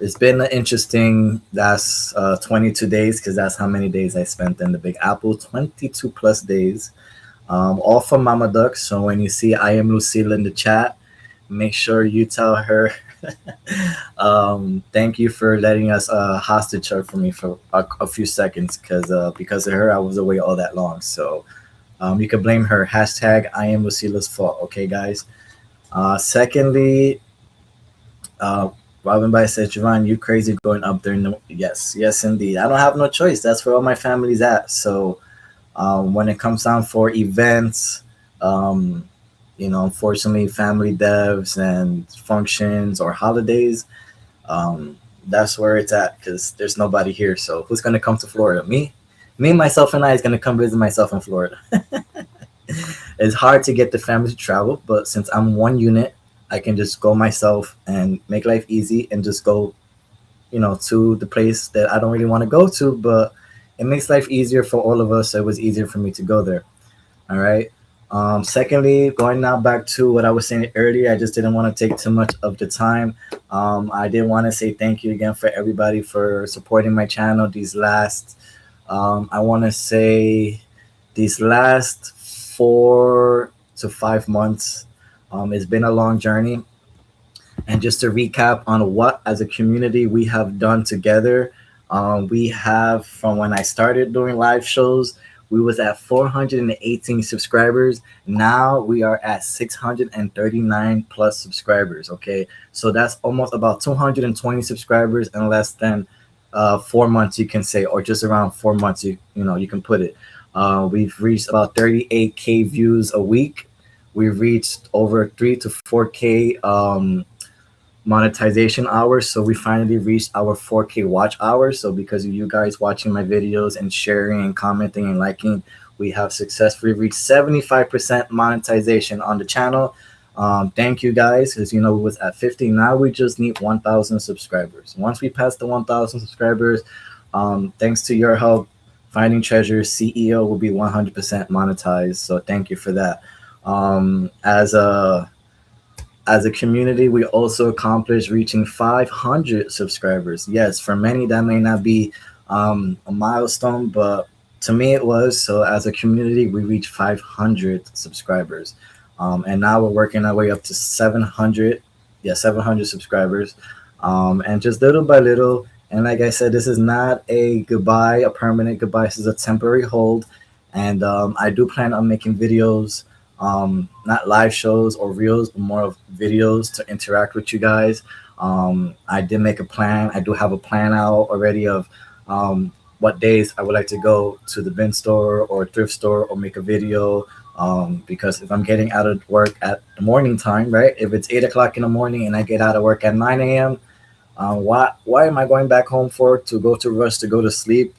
it's been an interesting last 22 days because that's how many days I spent in the Big Apple. 22 plus days, all from Mama Duck. So when you see I am Lucille in the chat, make sure you tell her thank you for letting us hostage her for me for a few seconds because of her I was away all that long. So you can blame her. Hashtag I am Lucila's fault. Okay, guys. Secondly, Robin By said, Javon, you crazy going up there. No, yes, indeed. I don't have no choice. That's where all my family's at. So when it comes down for events, unfortunately, family devs and functions or holidays, that's where it's at because there's nobody here. So who's going to come to Florida? Me, myself, and I is going to come visit myself in Florida. It's hard to get the family to travel, but since I'm one unit, I can just go myself and make life easy and just go, to the place that I don't really want to go to, but it makes life easier for all of us. So it was easier for me to go there. All right. Secondly, going now back to what I was saying earlier, I just didn't want to take too much of the time. I did want to say thank you again for everybody for supporting my channel these last, I want to say, these last 4 to 5 months. It's been a long journey. And just to recap on what, as a community, we have done together, we have, from when I started doing live shows, we was at 418 subscribers. Now we are at 639 plus subscribers. Okay, so that's almost about 220 subscribers in less than 4 months, you can say, or just around 4 months. You can put it. We've reached about 38K views a week. We've reached over 3 to 4K monetization hours. So we finally reached our 4K watch hours. So because of you guys watching my videos and sharing and commenting and liking, we have successfully reached 75% monetization on the channel. Thank you guys, because we was at 50. Now we just need 1,000 subscribers. Once we pass the 1,000 subscribers, thanks to your help, Finding Treasures CEO will be 100% monetized. So thank you for that. As a community, we also accomplished reaching 500 subscribers. Yes, for many that may not be a milestone, but to me it was. So as a community, we reached 500 subscribers, and now we're working our way up to 700. Yeah, 700 subscribers, and just little by little. And like I said, this is not a goodbye, a permanent goodbye. This is a temporary hold, and I do plan on making videos, not live shows or reels, but more of videos to interact with you guys. I did make a plan. I do have a plan out already of what days I would like to go to the bin store or thrift store or make a video. Because if I'm getting out of work at the morning time, right? If it's 8 o'clock in the morning and I get out of work at 9 a.m., why am I going back home for, to go to rush to go to sleep?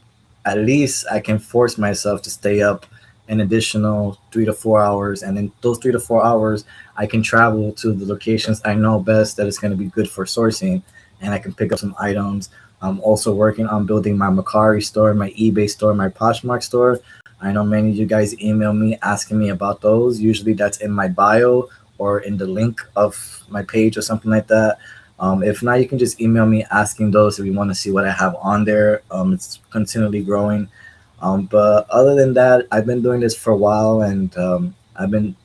At least I can force myself to stay up an additional 3 to 4 hours, and in those 3 to 4 hours I can travel to the locations I know best that is going to be good for sourcing, and I can pick up some items. I'm also working on building my Macari store, my eBay store, my Poshmark store. I know many of you guys email me asking me about those. Usually that's in my bio or in the link of my page or something like that. If not, you can just email me asking those if you want to see what I have on there. It's continually growing. But other than that, I've been doing this for a while, and I've been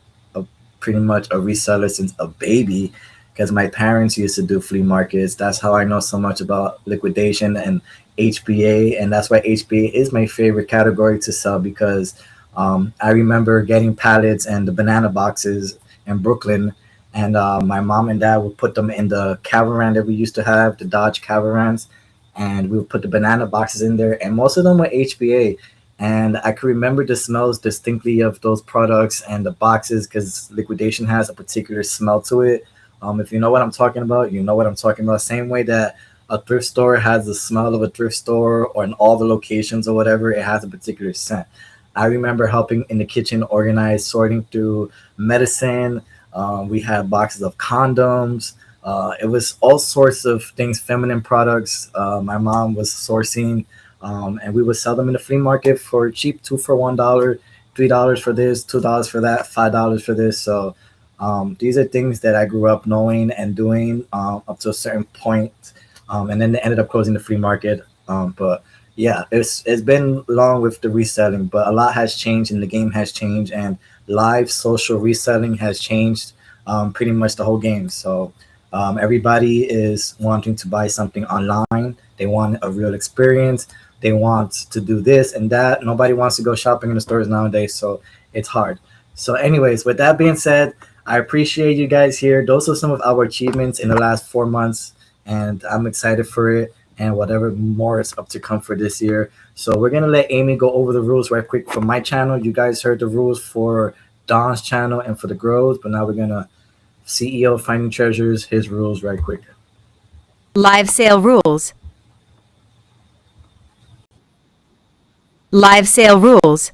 pretty much a reseller since a baby, because my parents used to do flea markets. That's how I know so much about liquidation and HBA, and that's why HBA is my favorite category to sell, because I remember getting pallets and the banana boxes in Brooklyn, and my mom and dad would put them in the caravan that we used to have, the Dodge caravans, and we would put the banana boxes in there, and most of them were HBA. And I can remember the smells distinctly of those products and the boxes, because liquidation has a particular smell to it. If you know what I'm talking about, you know what I'm talking about. Same way that a thrift store has the smell of a thrift store, or in all the locations or whatever, it has a particular scent. I remember helping in the kitchen, organize, sorting through medicine. We had boxes of condoms. It was all sorts of things, feminine products. My mom was sourcing, and we would sell them in the flea market for cheap, 2 for $1, $3 for this, $2 for that, $5 for this. So these are things that I grew up knowing and doing up to a certain point, and then they ended up closing the flea market. But yeah, it's been long with the reselling, but a lot has changed and the game has changed, and live social reselling has changed pretty much the whole game. So everybody is wanting to buy something online. They want a real experience. They want to do this and that. Nobody wants to go shopping in the stores nowadays, so it's hard. So anyways, with that being said, I appreciate you guys here. Those are some of our achievements in the last 4 months, and I'm excited for it and whatever more is up to come for this year. So we're going to let Amy go over the rules right quick for my channel. You guys heard the rules for Don's channel and for the girls, but now we're going to CEO Finding Treasures, his rules right quick. Live sale rules. Live sale rules.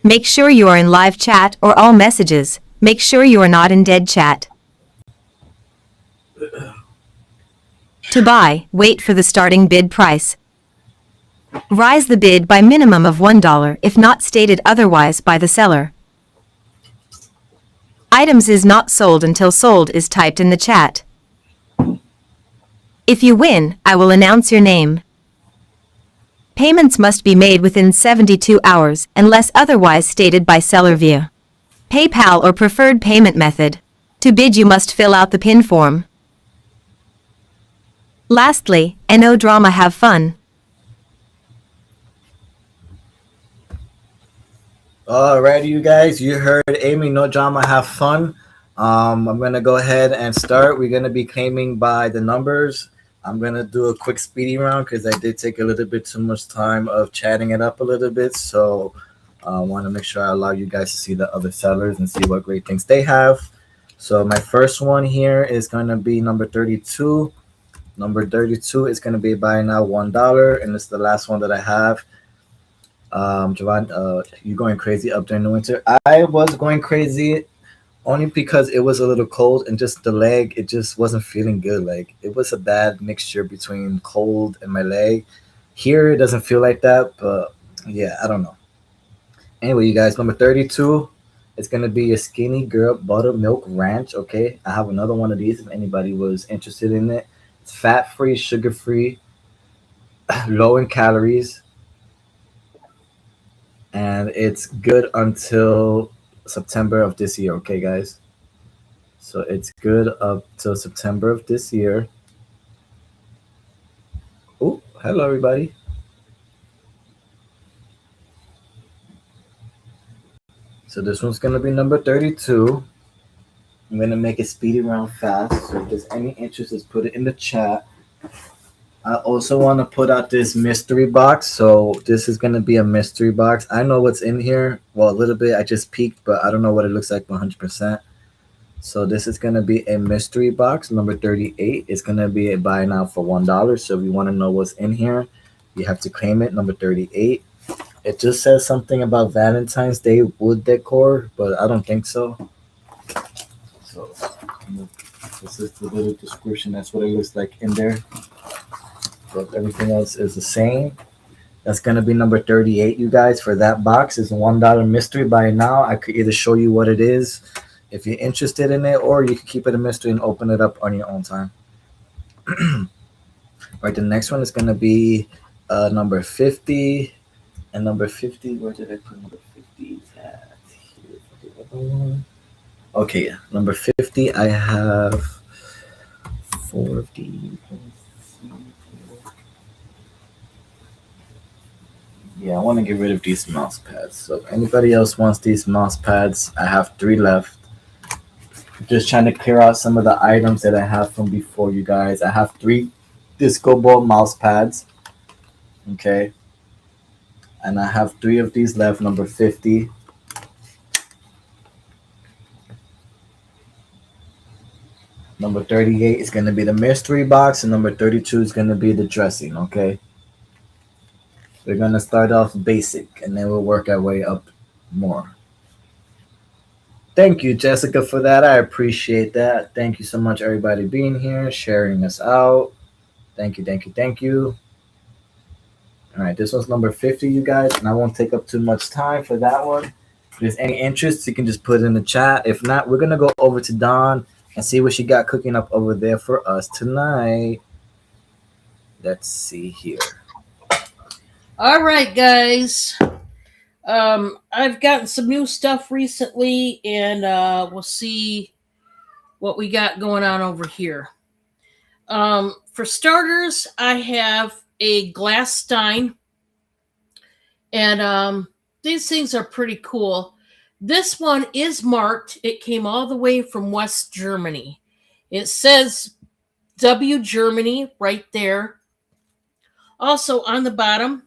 Make sure you are in live chat or all messages. Make sure you are not in dead chat. To buy, wait for the starting bid price. Rise the bid by minimum of $1 if not stated otherwise by the seller. Items is not sold until sold is typed in the chat. If you win, I will announce your name. Payments must be made within 72 hours unless otherwise stated by seller via PayPal or preferred payment method. To bid, you must fill out the PIN form. Lastly, no drama, have fun. Alrighty, you guys, you heard Amy. No drama, have fun. I'm gonna go ahead and start. We're gonna be claiming by the numbers. I'm gonna do a quick speedy round because I did take a little bit too much time of chatting it up a little bit. So I want to make sure I allow you guys to see the other sellers and see what great things they have. So my first one here is gonna be number 32. Number 32 is gonna be buy now $1, and it's the last one that I have. Javon, you going crazy up during the winter? I was going crazy only because it was a little cold and just the leg, it just wasn't feeling good. Like it was a bad mixture between cold and my leg. Here it doesn't feel like that, but yeah, I don't know. Anyway, you guys, number 32, it's gonna be a skinny girl buttermilk ranch. Okay, I have another one of these if anybody was interested in it. It's fat free, sugar free, low in calories, and it's good until September of this year. Okay, guys. So it's good up till September of this year. Oh, hello, everybody. So this one's going to be number 32. I'm going to make it speedy round fast. So if there's any interest, just put it in the chat. I also want to put out this mystery box. So this is going to be a mystery box. I know what's in here. Well, a little bit. I just peeked, but I don't know what it looks like 100%. So this is going to be a mystery box. Number 38 is going to be a buy now for $1. So if you want to know what's in here, you have to claim it. Number 38. It just says something about Valentine's Day wood decor, but I don't think so. So this is the little description. That's what it looks like in there. But everything else is the same. That's going to be number 38, you guys, for that box. It's a $1 mystery buy now. I could either show you what it is if you're interested in it, or you can keep it a mystery and open it up on your own time. Right, the next one is going to be number 50. And number 50, where did I put number 50 at? Here, the other one. Okay, number 50, I have 4 of these. Yeah, I want to get rid of these mouse pads. So if anybody else wants these mouse pads, I have 3 left. Just trying to clear out some of the items that I have from before, you guys. I have 3 disco ball mouse pads. Okay. And I have 3 of these left, number 50. Number 38 is going to be the mystery box, and number 32 is going to be the dressing, okay? We're going to start off basic, and then we'll work our way up more. Thank you, Jessica, for that. I appreciate that. Thank you so much, everybody being here, sharing us out. Thank you, thank you, thank you. All right, this one's number 50, you guys, and I won't take up too much time for that one. If there's any interest, you can just put it in the chat. If not, we're going to go over to Dawn and see what she got cooking up over there for us tonight. Let's see here. All right, guys. I've gotten some new stuff recently, and we'll see what we got going on over here. For starters, I have a glass stein, and these things are pretty cool. This one is marked. It came all the way from West Germany. It says W Germany right there. Also on the bottom,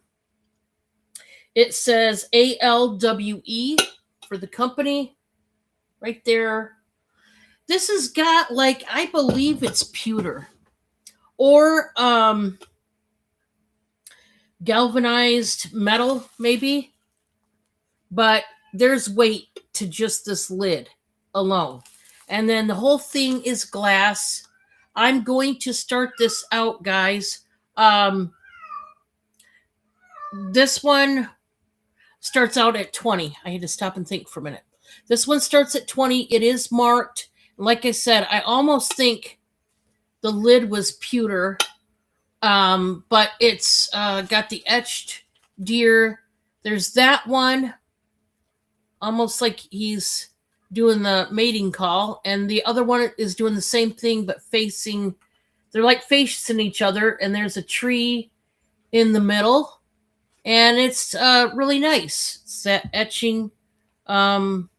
it says ALWE for the company right there. This has got, like, I believe it's pewter or galvanized metal, maybe. But there's weight to just this lid alone. And then the whole thing is glass. I'm going to start this out, guys. This one starts out at 20. I had to stop and think for a minute. This one starts at 20. It is marked. Like I said, I almost think the lid was pewter, but it's got the etched deer. There's that one, almost like he's doing the mating call, and the other one is doing the same thing, but facing, they're like facing each other, and there's a tree in the middle, and it's really nice. It's that etching. And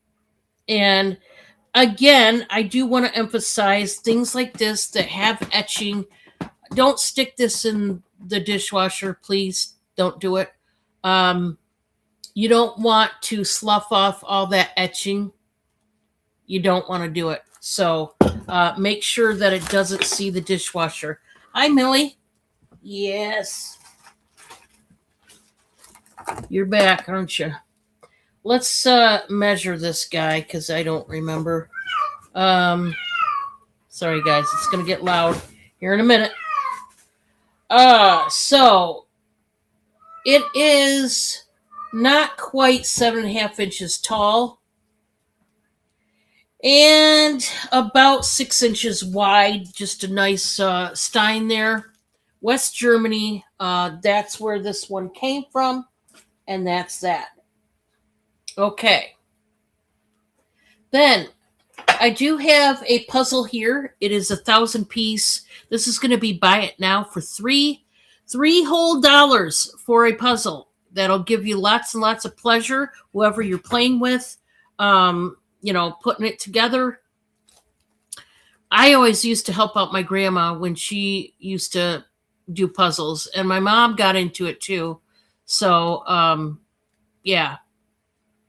again, I do want to emphasize things like this that have etching. Don't stick this in the dishwasher, please. Don't do it. You don't want to slough off all that etching. You don't want to do it. So make sure that it doesn't see the dishwasher. Hi, Millie. Yes. You're back, aren't you? Let's measure this guy because I don't remember. Sorry, guys. It's going to get loud here in a minute. So it is not quite 7.5 inches tall and about 6 inches wide. Just a nice stein there. West Germany. That's where this one came from, and that's that. Okay. Then I do have a puzzle here. It is 1,000 piece. This is going to be buy it now for $3 whole for a puzzle. That'll give you lots and lots of pleasure. Whoever you're playing with, putting it together. I always used to help out my grandma when she used to do puzzles, and my mom got into it too. So, yeah.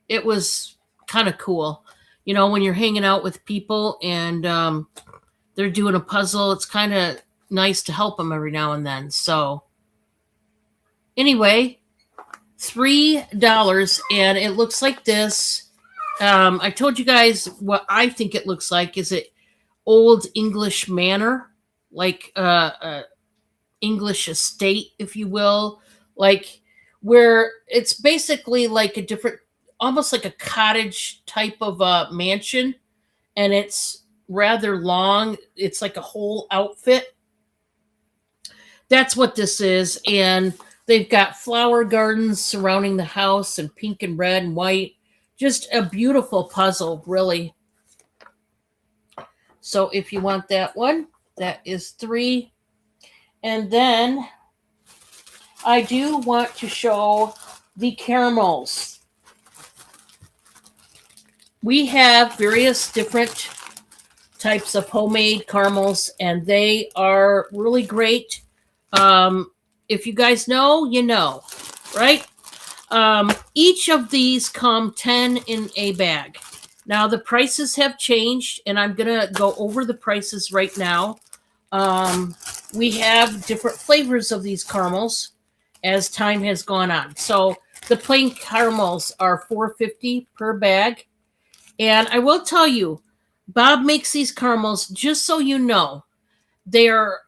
It was kind of cool. When you're hanging out with people and they're doing a puzzle, it's kind of nice to help them every now and then. So anyway, $3, and it looks like this. I told you guys what I think it looks like. Is it old English manor, like English estate, if you will, like where it's basically like a different, almost like a cottage type of mansion, and it's rather long. It's like a whole outfit. That's what this is. And they've got flower gardens surrounding the house and pink and red and white. Just a beautiful puzzle, really. So if you want that one, that is $3. And then I do want to show the caramels. We have various different types of homemade caramels, and they are really great. If you guys know, you know, right? Each of these come 10 in a bag. Now, the prices have changed, and I'm going to go over the prices right now. We have different flavors of these caramels as time has gone on. So the plain caramels are $4.50 per bag. And I will tell you, Bob makes these caramels, just so you know, they're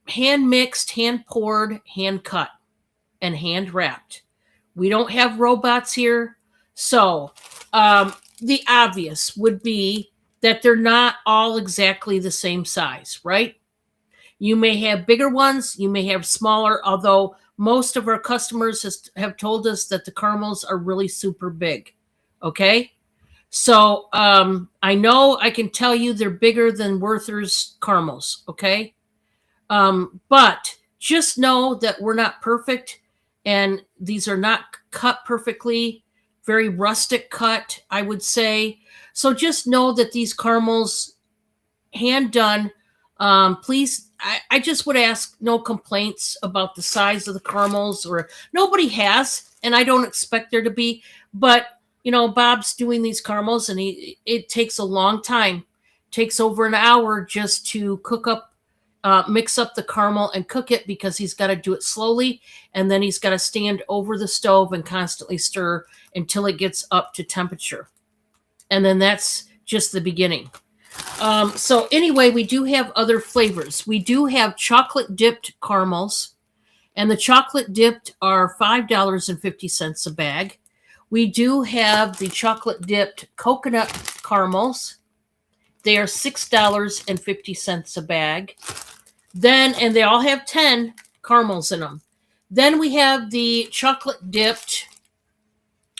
hand mixed, hand poured, hand cut, and hand wrapped. We don't have robots here. So the obvious would be that they're not all exactly the same size, right? You may have bigger ones, you may have smaller, although most of our customers have told us that the caramels are really super big. Okay, so I know I can tell you they're bigger than Werther's caramels. Okay, but just know that we're not perfect, and these are not cut perfectly. Very rustic cut, I would say. So just know that these caramels, hand done. Please, I just would ask no complaints about the size of the caramels, or nobody has, and I don't expect there to be, but you know, Bob's doing these caramels, and it takes a long time. It takes over an hour just to cook up, mix up the caramel and cook it, because he's got to do it slowly, and then he's got to stand over the stove and constantly stir until it gets up to temperature. And then that's just the beginning. So anyway, we do have other flavors. We do have chocolate dipped caramels, and the chocolate dipped are $5.50 a bag. We do have the chocolate dipped coconut caramels. They are $6.50 a bag. Then, and they all have 10 caramels in them. Then we have the chocolate dipped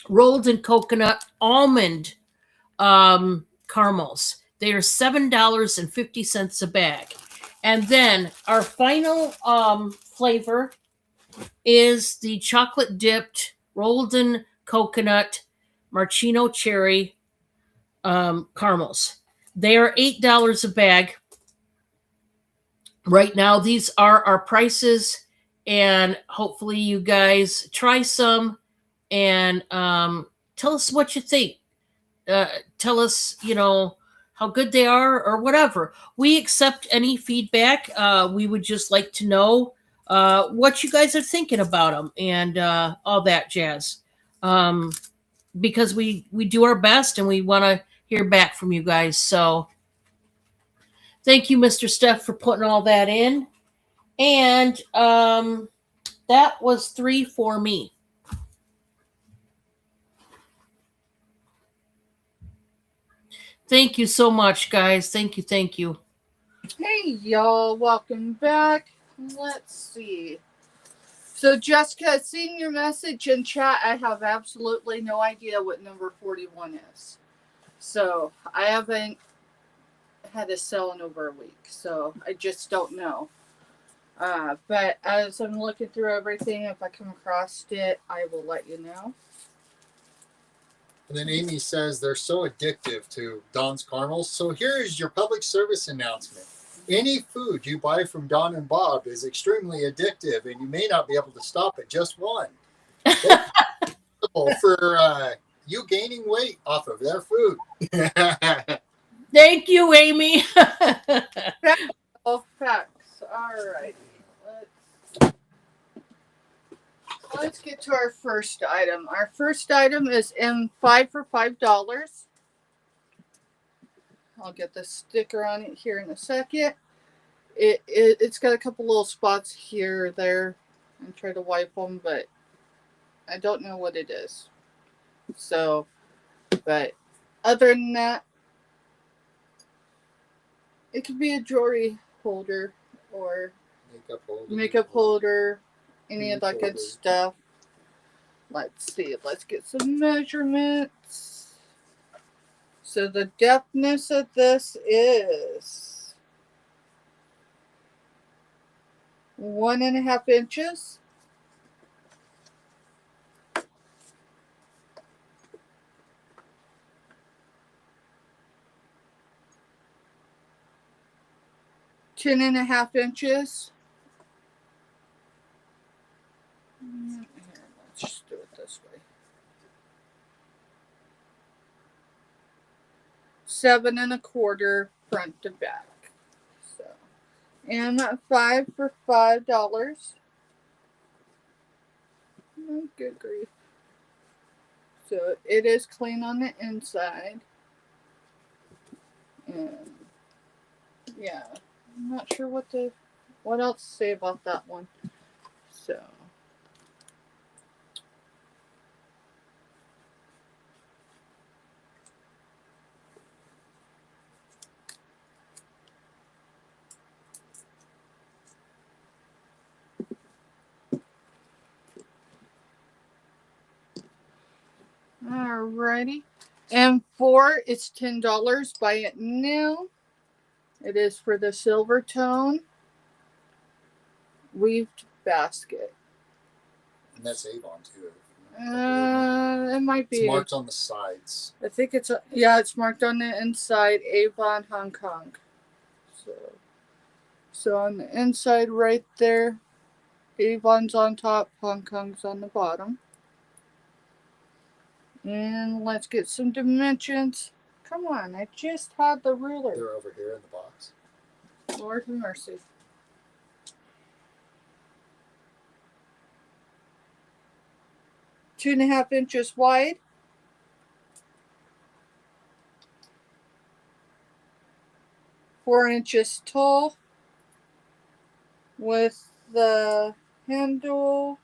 rolled in coconut almond caramels. They are $7.50 a bag. And then our final flavor is the chocolate dipped rolled in coconut maraschino cherry caramels. They are $8 a bag. Right now, these are our prices, and hopefully you guys try some and tell us what you think. Tell us, how good they are or whatever. We accept any feedback. We would just like to know what you guys are thinking about them and all that jazz. Because we do our best and we want to hear back from you guys. So thank you, Mr. Steph, for putting all that in. And that was 3 for me. Thank you so much, guys. Thank you. Thank you. Hey, y'all. Welcome back. Let's see. So, Jessica, seeing your message in chat, I have absolutely no idea what number 41 is. So, I haven't had a sale in over a week. So, I just don't know. But as I'm looking through everything, if I come across it, I will let you know. And then Amy says they're so addictive to Don's caramels. So here is your public service announcement. Any food you buy from Don and Bob is extremely addictive, and you may not be able to stop at just one. For you gaining weight off of their food. Thank you, Amy. All facts. All right. Let's get to our first item. Our first item is M5 for $5. I'll get the sticker on it here in a second. It's got a couple little spots here or there. I try to wipe them, but I don't know what it is. So, but other than that, it could be a jewelry holder or makeup holder, any of that good stuff. Let's see. Let's get some measurements. So the depthness of this is 1.5 inches. Ten and a half inches. Here, let's just do it this way. 7 1/4 front to back. So, and that 5 for $5. Oh, good grief. So it is clean on the inside. And yeah, I'm not sure what else to say about that one. So alrighty. And 4, it's $10. Buy it now. It is for the silver tone weaved basket. And that's Avon too. It might be. It's marked on the sides. I think it's marked on the inside, Avon, Hong Kong. So on the inside right there, Avon's on top, Hong Kong's on the bottom. And let's get some dimensions. Come on, I just had the ruler. They're over here in the box. Lord have mercy. Two and a half inches wide. 4 inches tall with the handle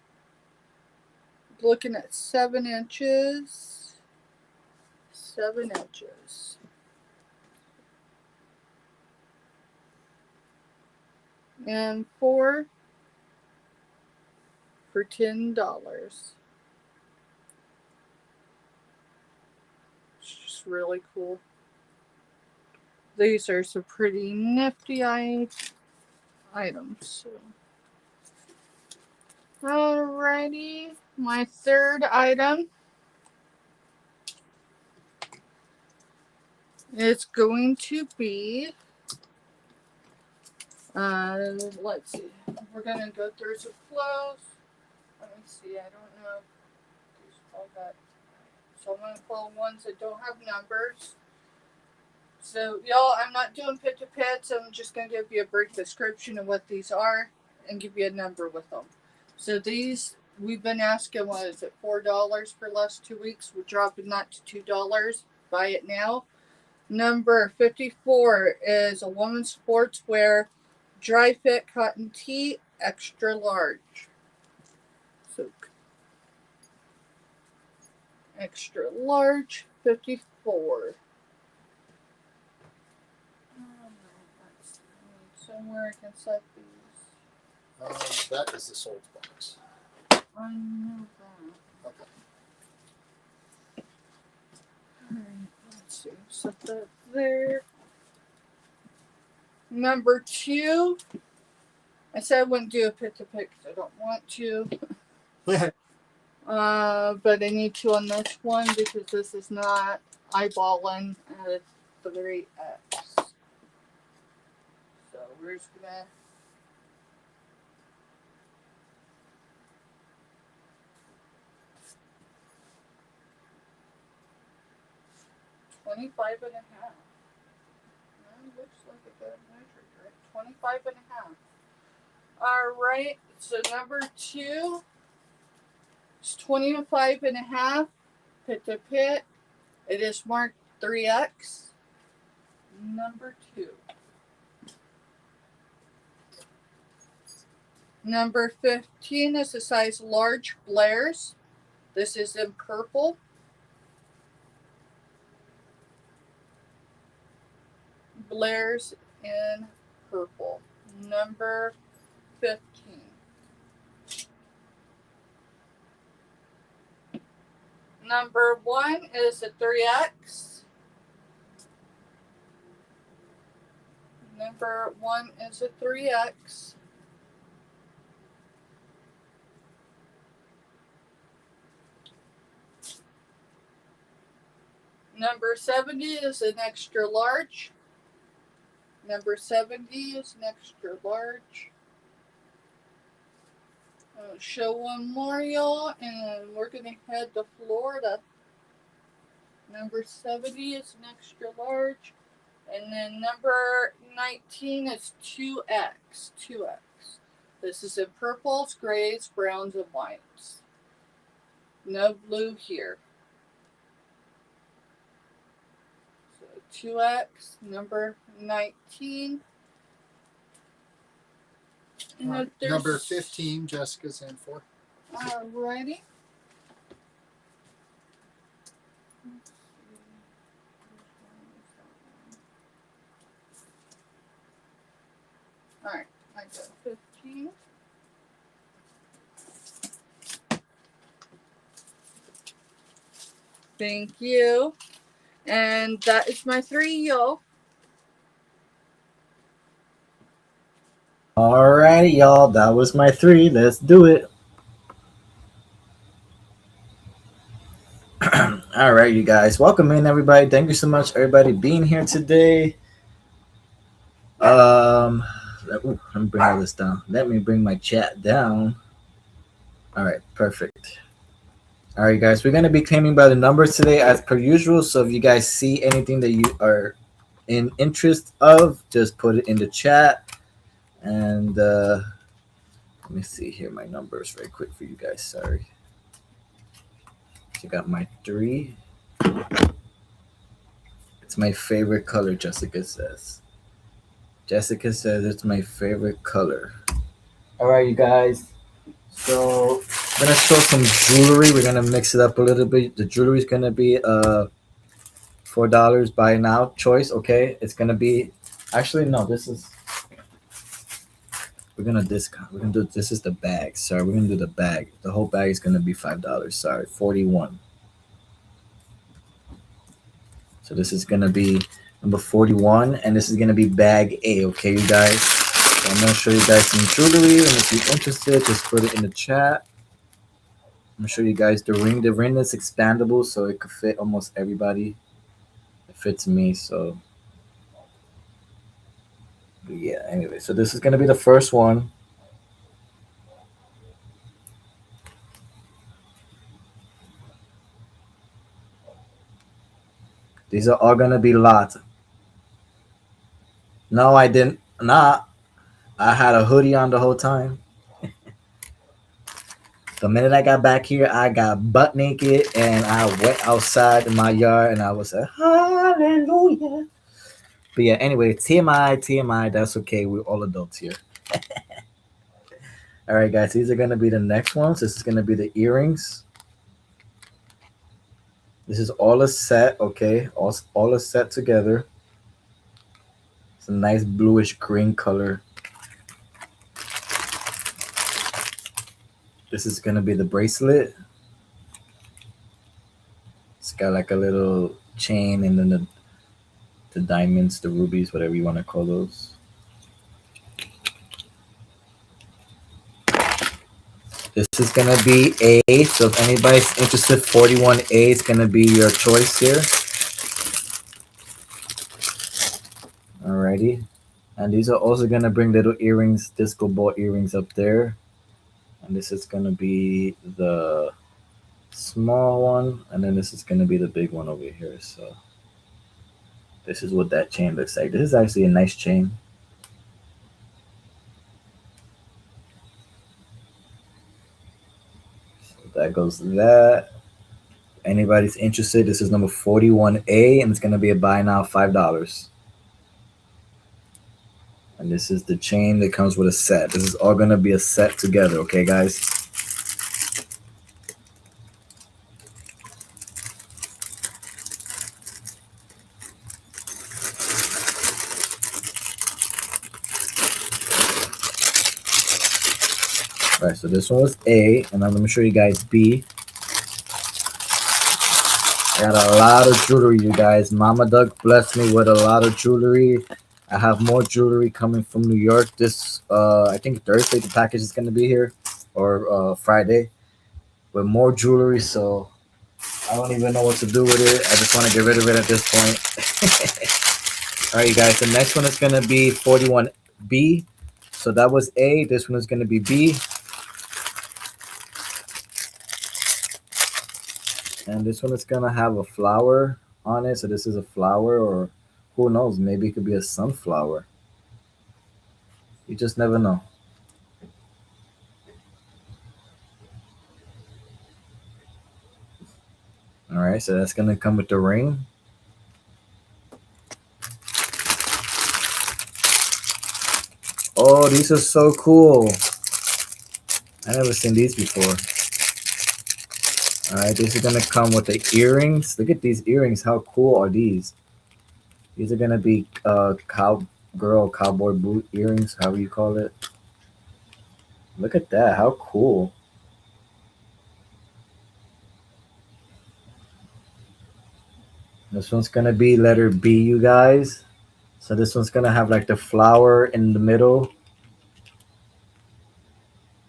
looking at 7 inches. 7 inches. And 4 for $10. It's just really cool. These are some pretty nifty items. So. Alrighty, my third item is going to be, let's see, we're going to go through some clothes. Let me see, I don't know if these all got, so I'm going to pull ones that don't have numbers. So y'all, I'm not doing pit to pits, I'm just going to give you a brief description of what these are and give you a number with them. So these, we've been asking, what is it, $4 for the last 2 weeks? We're dropping that to $2. Buy it now. Number 54 is a woman's sportswear dry fit cotton tee, extra large. So extra large, 54. Somewhere I can set these. That is the sold box. I know that. Okay. Alright, let's see. Set that there. Number 2. I said I wouldn't do a pit to pit because I don't want to. But I need to on this one because this is not eyeballing at a 3X. So we're just gonna $25.50. Looks like it got measured, right? $25.50. Alright, so number 2 is $25.50. Pit to pit. It is marked 3X. Number 2. Number 15 is a size large Blair's. This is in purple. Blair's in purple. Number 15. Number 1 is a 3X. Number 1 is a 3X. Number 70 is an extra large. Number 70 is an extra large. I'll show one more, y'all, and we're going to head to Florida. Number 70 is an extra large. And then number 19 is 2X. 2X. This is in purples, grays, browns, and whites. No blue here. So 2X, number 19. Right. Number 15, Jessica's in for. Alrighty. Alright, I got 15. Thank you. And that is my 3, y'all. Alrighty, y'all. That was my 3. Let's do it. All right, you guys. Welcome in, everybody. Thank you so much, everybody, being here today. Let me bring all this down. Let me bring my chat down. All right, perfect. All right, guys. We're gonna be claiming by the numbers today, as per usual. So if you guys see anything that you are in interest of, just put it in the chat. And let me see here my numbers right quick for you guys. Sorry. You got my 3. It's my favorite color, Jessica says. Jessica says it's my favorite color. All right, you guys. So I'm gonna show some jewelry. We're gonna mix it up a little bit. The jewelry is gonna be $4 buy now choice. Okay, it's gonna be actually no. This is we're gonna discount. We're gonna do this is the bag. Sorry, we're gonna do the bag. The whole bag is gonna be $5. Sorry, 41. So this is gonna be number 41, and this is gonna be bag A. Okay, you guys. So I'm gonna show you guys some jewelry, and if you're interested, just put it in the chat. I'm gonna show you guys the ring. The ring is expandable, so it could fit almost everybody. It fits me, so yeah. Anyway, so this is gonna be the first one. These are all gonna be lots. No, I didn't. Nah, I had a hoodie on the whole time. The minute I got back here, I got butt naked and I went outside in my yard and I was like, hallelujah. But yeah, anyway, TMI, TMI, that's okay. We're all adults here. All right, guys, these are going to be the next ones. This is going to be the earrings. This is all a set, okay? All a set together. It's a nice bluish green color. This is going to be the bracelet. It's got like a little chain and then the diamonds, the rubies, whatever you want to call those. This is going to be A. So if anybody's interested, 41A is going to be your choice here. Alrighty. And these are also going to bring little earrings, disco ball earrings up there. And this is going to be the small one. And then this is going to be the big one over here. So this is what that chain looks like. This is actually a nice chain. So that goes to that. If anybody's interested, this is number 41A. And it's going to be a buy now $5. And this is the chain that comes with a set. This is all going to be a set together. Okay, guys? All right, so this one was A. And I'm going to show you guys B. I got a lot of jewelry, you guys. Mama Doug blessed me with a lot of jewelry. I have more jewelry coming from New York. This, I think Thursday the package is going to be here, or Friday, with more jewelry. So I don't even know what to do with it. I just want to get rid of it at this point. All right, you guys. The next one is going to be 41B. So that was A. This one is going to be B. And this one is going to have a flower on it. So this is a flower, or who knows? Maybe it could be a sunflower. You just never know. All right, so that's going to come with the ring. Oh, these are so cool. I never seen these before. All right, these are going to come with the earrings. Look at these earrings. How cool are these? These are going to be cowboy boot earrings, however you call it. Look at that. How cool. This one's going to be letter B, you guys. So this one's going to have like the flower in the middle.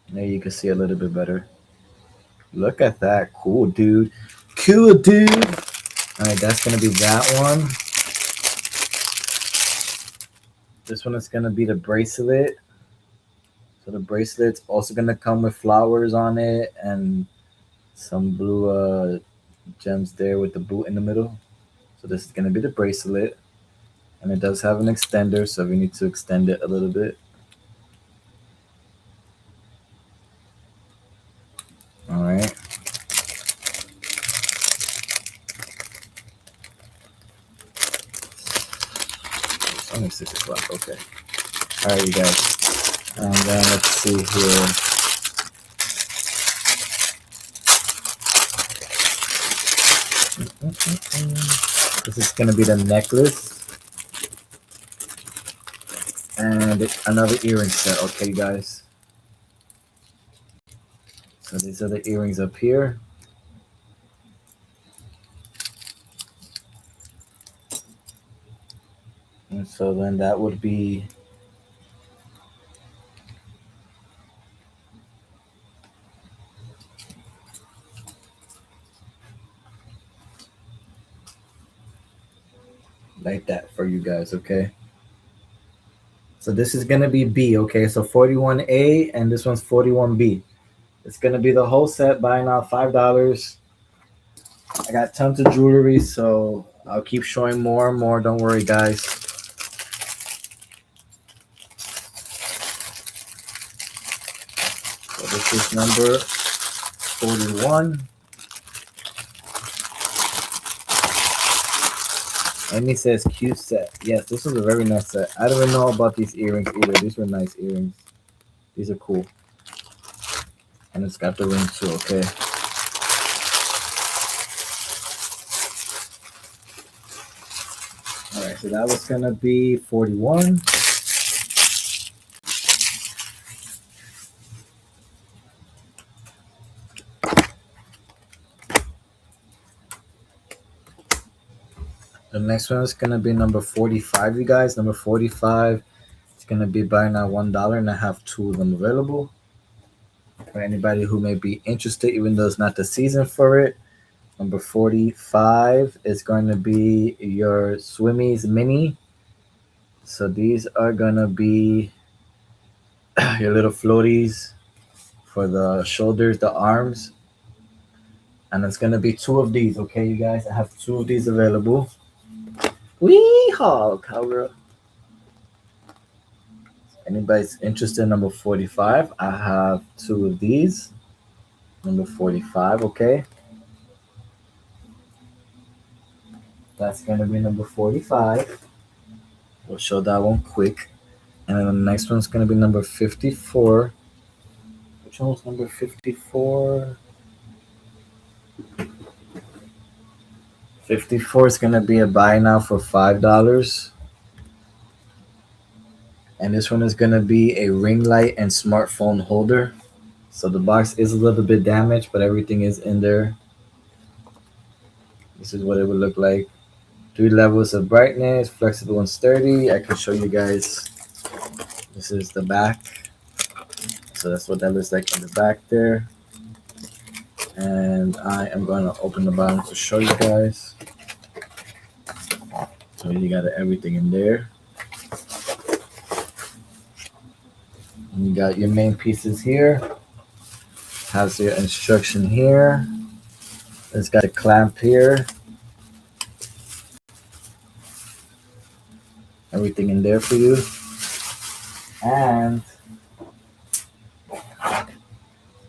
There you can see a little bit better. Look at that. Cool, dude. Cool, dude. All right, that's going to be that one. This one is going to be the bracelet. So the bracelet's also going to come with flowers on it and some blue gems there with the boot in the middle. So this is going to be the bracelet. And it does have an extender, so we need to extend it a little bit. All right. It's only 6 o'clock. Okay. All right, you guys. And then let's see here. This is gonna be the necklace and another earring set. Okay, guys. So these are the earrings up here. And so then that would be like that for you guys, okay? So this is gonna be B, okay? So 41A and this one's 41B. It's gonna be the whole set. Buy now $5. I got tons of jewelry, so I'll keep showing more and more. Don't worry, guys. So this is number 41. Amy says cute set. Yes, this was a very nice set. I don't even know about these earrings either. These were nice earrings. These are cool. And it's got the ring too, okay? Alright, so that was gonna be 41. The next one is gonna be number 45, you guys. Number 45. It's gonna be buy now $1, and I have 2 of them available. For anybody who may be interested, even though it's not the season for it. Number 45 is going to be your Swimmies Mini. So these are gonna be your little floaties for the shoulders, the arms. And it's gonna be 2 of these, okay, you guys? I have 2 of these available. Wee-haw, cowgirl. Anybody's interested in number 45, I have 2 of these. Number 45, okay? That's going to be number 45. We'll show that one quick. And then the next one's going to be number 54. Which one was number 54? 54 is going to be a buy now for $5. And this one is going to be a ring light and smartphone holder. So the box is a little bit damaged, but everything is in there. This is what it would look like. 3 levels of brightness, flexible and sturdy. I can show you guys. This is the back. So that's what that looks like in the back there. And I am going to open the bottom to show you guys. So you got everything in there. And you got your main pieces here. Has your instruction here. It's got a clamp here. Everything in there for you. And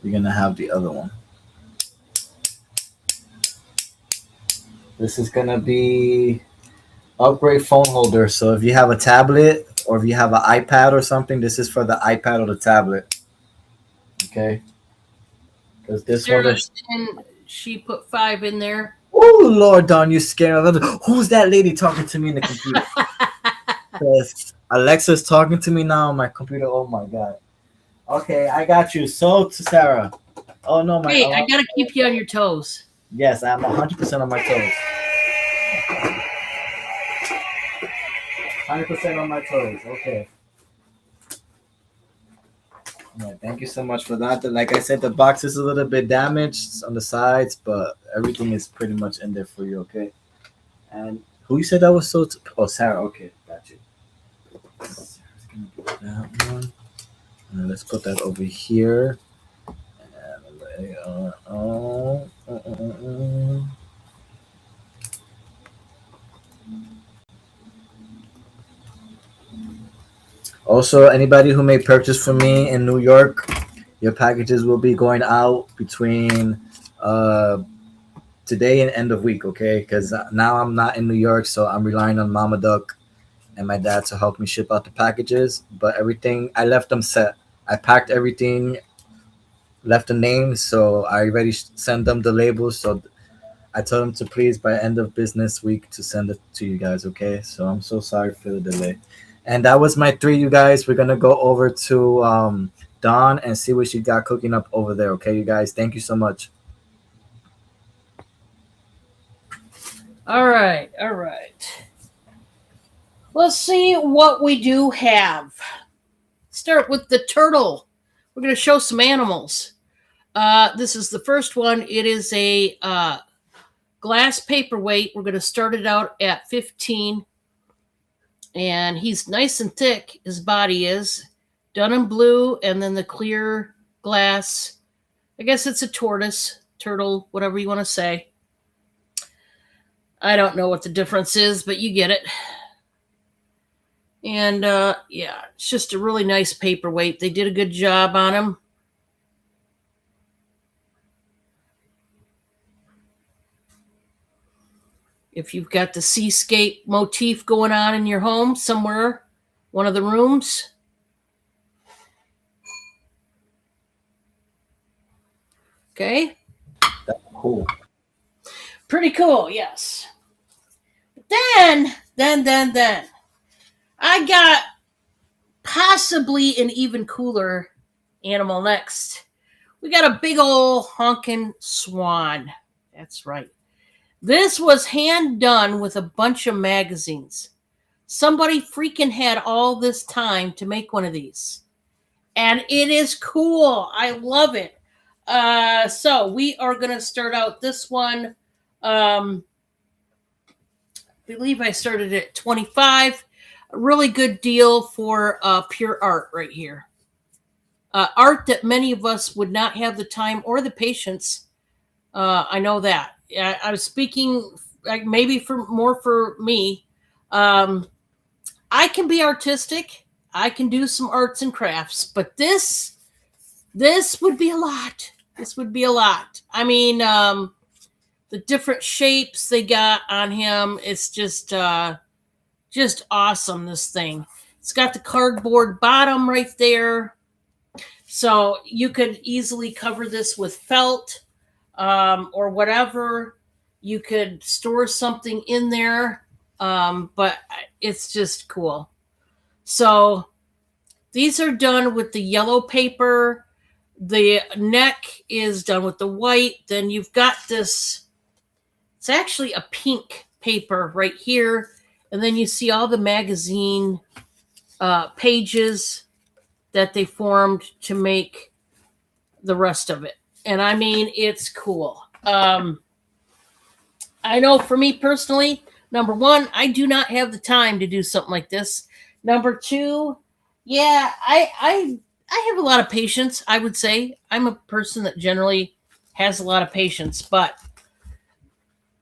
you're gonna have the other one. This is gonna be upgrade phone holder. So if you have a tablet or if you have an iPad or something, this is for the iPad or the tablet. Okay. Because this Sarah, one. and she put 5 in there. Oh Lord, Don, you scared. Who's that lady talking to me in the computer? Because Alexa's talking to me now on my computer. Oh my God. Okay, I got you. So to Sarah. Oh no, my. Hey, I gotta keep you on your toes. Yes, I'm 100% on my toes. 100% on my toes. Okay. All right, thank you so much for that. Like I said, the box is a little bit damaged on the sides, but everything is pretty much in there for you. Okay. And who you said that was so? Oh, Sarah. Okay, got you. Sarah's gonna get that one. And let's put that over here. Also, anybody who may purchase from me in New York, your packages will be going out between today and end of week, okay? Because now I'm not in New York, so I'm relying on Mama Duck and my dad to help me ship out the packages. But everything, I left them set. I packed everything, left the names, so I already sent them the labels. So I told them to please by end of business week to send it to you guys. Okay, so I'm so sorry for the delay. And that was my three, you guys. We're gonna go over to Dawn and see what she got cooking up over there. Okay, you guys. Thank you so much. All right, all right. Let's see what we do have. Start with the turtle. We're going to show some animals. This is the first one. It is a glass paperweight. We're going to start it out at 15. And he's nice and thick, his body is. Done in blue, and then the clear glass. I guess it's a tortoise, turtle, whatever you want to say. I don't know what the difference is, but you get it. And yeah, it's just a really nice paperweight. They did a good job on him. If you've got the seascape motif going on in your home somewhere, one of the rooms. Okay. That's cool. Pretty cool, yes. Then, I got possibly an even cooler animal next. We got a big old honkin' swan. That's right. This was hand done with a bunch of magazines. Somebody freaking had all this time to make one of these. And it is cool. I love it. So we are going to start out this one. I believe I started at 25. A really good deal for pure art right here. Art that many of us would not have the time or the patience. I know that. I was speaking like maybe for me. I can be artistic. I can do some arts and crafts, but this would be a lot. This would be a lot. I mean, the different shapes they got on him, it's just awesome, this thing. It's got the cardboard bottom right there. So you could easily cover this with felt or whatever. You could store something in there, but it's just cool. So these are done with the yellow paper. The neck is done with the white. Then you've got this, it's actually a pink paper right here. And then you see all the magazine pages that they formed to make the rest of it. And I mean, it's cool. I know for me personally, number one, I do not have the time to do something like this. Number two, yeah, I have a lot of patience, I would say. I'm a person that generally has a lot of patience, but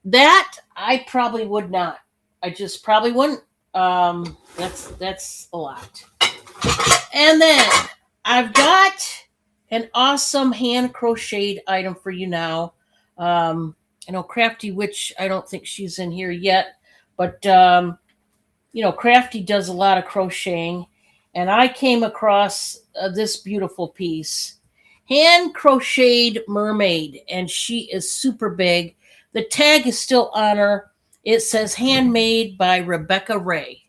that I probably would not. I just probably wouldn't. That's a lot. And then I've got an awesome hand crocheted item for you now. I know Crafty Witch, I don't think she's in here yet, but Crafty does a lot of crocheting, and I came across this beautiful piece, hand crocheted mermaid, and she is super big. The tag is still on her. It says handmade by Rebecca Ray.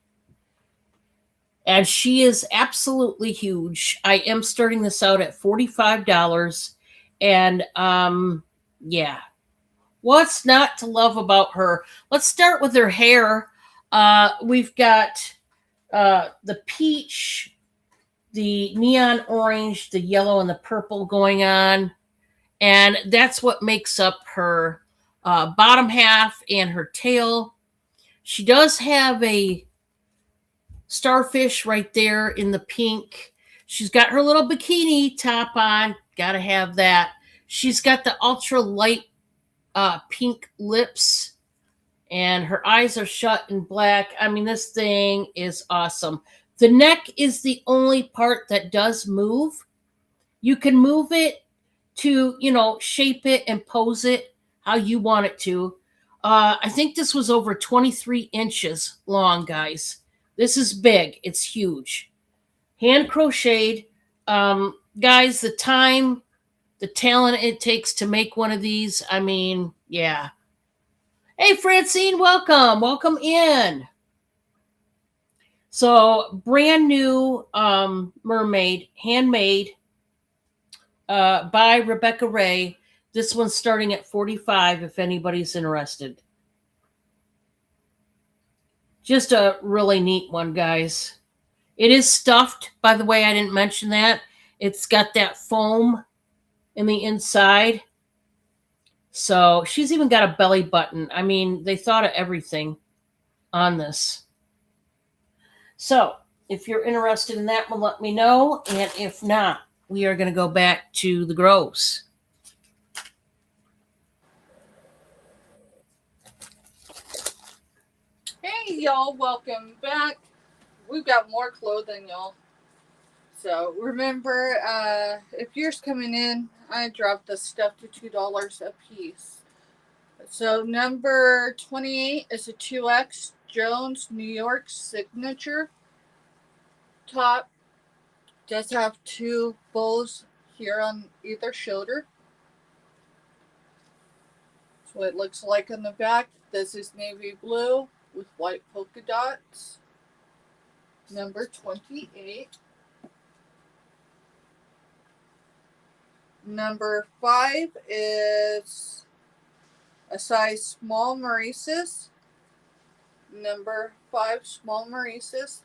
And she is absolutely huge. I am starting this out at $45. And yeah. What's not to love about her? Let's start with her hair. We've got the peach, the neon orange, the yellow, and the purple going on. And that's what makes up her bottom half and her tail. She does have a starfish right there in the pink. She's got her little bikini top on. Gotta have that. She's got the ultra light pink lips, and her eyes are shut in black. I mean, this thing is awesome. The neck is the only part that does move. You can move it to, shape it and pose it how you want it to. I think this was over 23 inches long, guys. This is big. It's huge. Hand crocheted. Guys, the time, the talent it takes to make one of these, I mean, yeah. Hey, Francine, welcome. Welcome in. So, brand new mermaid, handmade by Rebecca Ray. This one's starting at $45 if anybody's interested. Just a really neat one, guys. It is stuffed, by the way, I didn't mention that. It's got that foam in the inside. So she's even got a belly button. I mean, they thought of everything on this. So if you're interested in that one, let me know. And if not, we are going to go back to the grows. Hey, y'all, welcome back. We've got more clothing, y'all. So remember, if yours coming in, I dropped the stuff to $2 a piece. So number 28 is a 2X Jones New York signature top. Does have two bows here on either shoulder. That's what it looks like on the back. This is navy blue with white polka dots. Number 28. Number 5 is a size small Maurices. Number 5 small Maurices.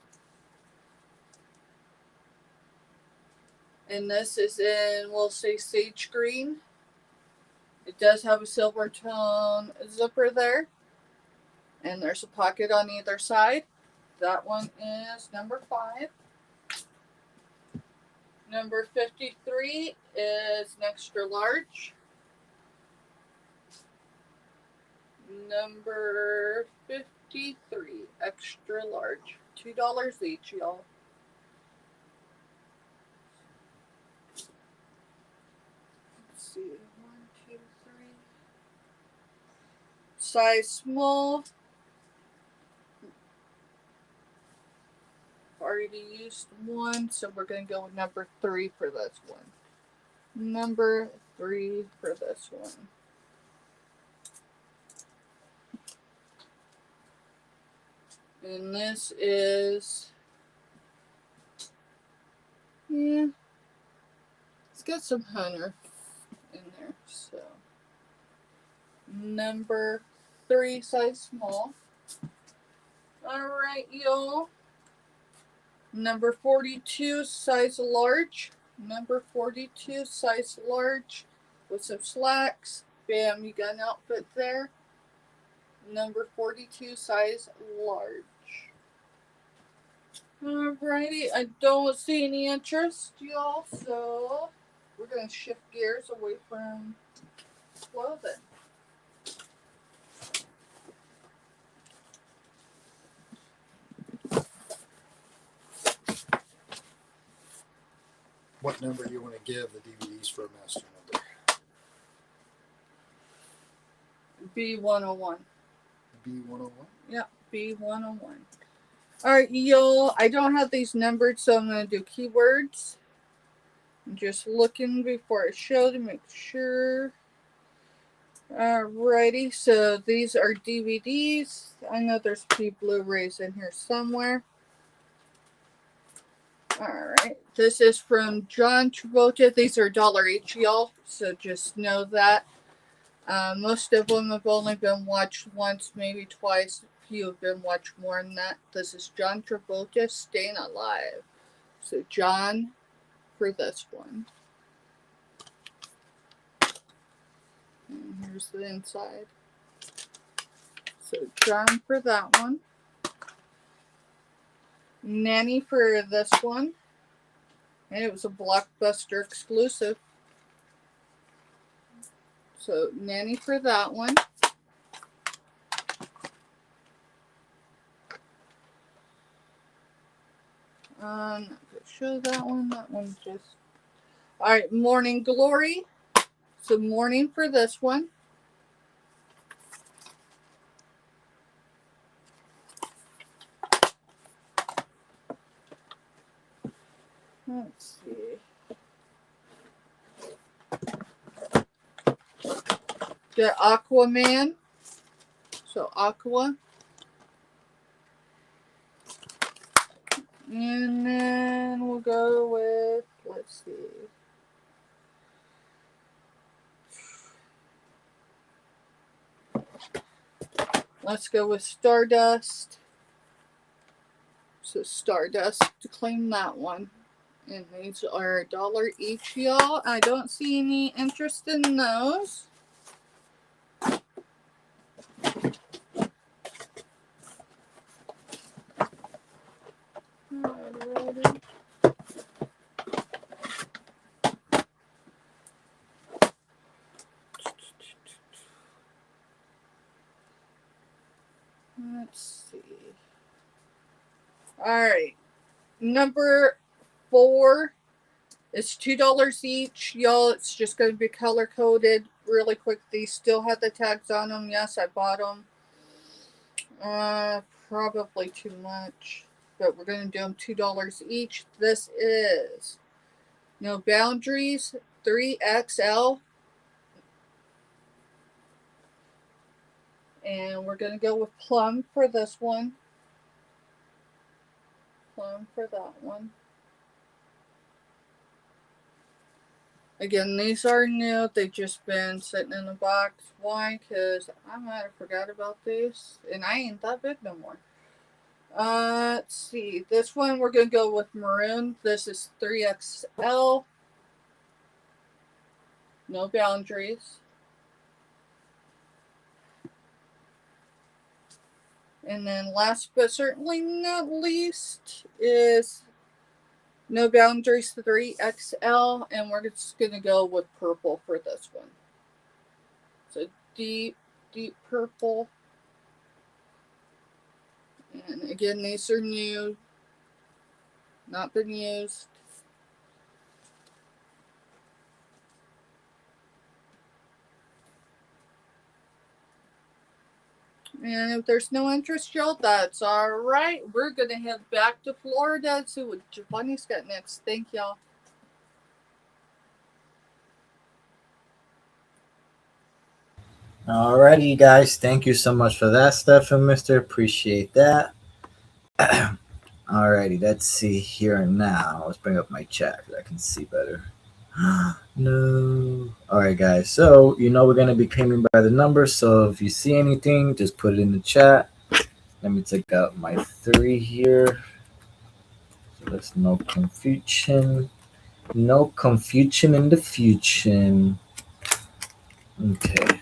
And this is in, we'll say, sage green. It does have a silver tone zipper there. And there's a pocket on either side. That one is number 5. Number 53 is an extra large. Number 53, extra large. $2 each, y'all. Let's see. 1, 2, 3. Size small. Already used one, so we're going to go with number 3 for this one. Number 3 for this one. And this is, yeah, it's got some hunter in there, so. Number 3, size small. Alright, y'all. Number 42, size large. Number 42, size large with some slacks. Bam, you got an outfit there. Number 42, size large. Alrighty, I don't see any interest, y'all, so we're going to shift gears away from clothing. What number do you want to give the DVDs for a master number? B101. B101? Yep, B101. Alright, y'all, I don't have these numbered, so I'm going to do keywords. I'm just looking before I show to make sure. Alrighty, so these are DVDs. I know there's a few Blu-rays in here somewhere. Alright, this is from John Travolta. These are $1 each, y'all, so just know that. Most of them have only been watched once, maybe twice. A few have been watched more than that. This is John Travolta, Staying Alive. So John for this one. And here's the inside. So John for that one. Nanny for this one. And it was a Blockbuster exclusive. So Nanny for that one. I'm not going to show that one. That one just... Alright, Morning Glory. So Morning for this one. Let's see. The Aquaman. So Aqua. And then we'll go with, let's see. Let's go with Stardust. So Stardust to claim that one. And these are $1 each, y'all. I don't see any interest in those. Alrighty. Let's see. Alright. Number 4 is $2 each. Y'all, it's just going to be color coded really quick. These still have the tags on them. Yes, I bought them. Probably too much. But we're going to do them $2 each. This is No Boundaries 3XL. And we're going to go with Plum for this one. Plum for that one. Again, these are new. They've just been sitting in the box. Why? Because I might have forgot about these. And I ain't that big no more. Let's see. This one we're going to go with Maroon. This is 3XL. No Boundaries. And then last but certainly not least is No Boundaries 3XL. And we're just going to go with purple for this one. So deep, deep purple. And again, these are new. Not been used. And if there's no interest, y'all, that's all right. We're going to head back to Florida and see what Giovanni's got next. Thank y'all. Alrighty, guys. Thank you so much for that, Stephen, mister. Appreciate that. Alrighty, let's see here now. Let's bring up my chat so I can see better. No. Alright, guys. So, we're going to be paying by the number. So, if you see anything, just put it in the chat. Let me take out my 3 here. So, there's no confusion. No confusion in the future. Okay.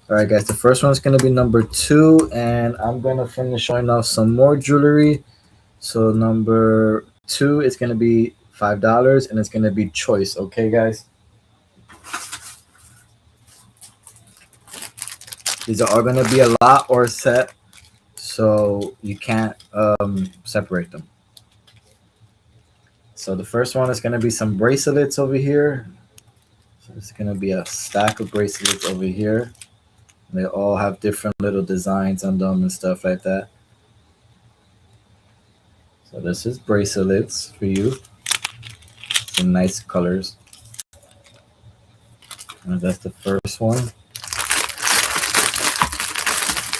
All right, guys. The first one is going to be number 2, and I'm going to finish showing off some more jewelry. So number 2 is going to be $5, and it's going to be choice. Okay, guys. These are going to be a lot or set, so you can't separate them. So the first one is going to be some bracelets over here. So it's going to be a stack of bracelets over here. They all have different little designs on them and stuff like that. So this is bracelets for you. Some nice colors. And that's the first one.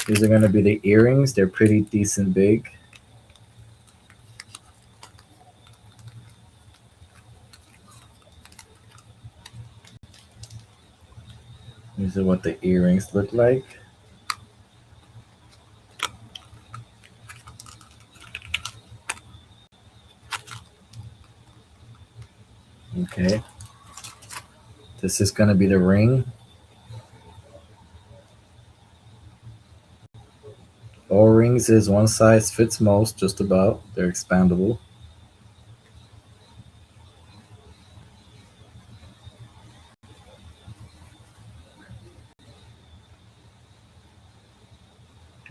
These are going to be the earrings. They're pretty decent big. These are what the earrings look like. Okay. This is going to be the ring. All rings is one size fits most, just about. They're expandable.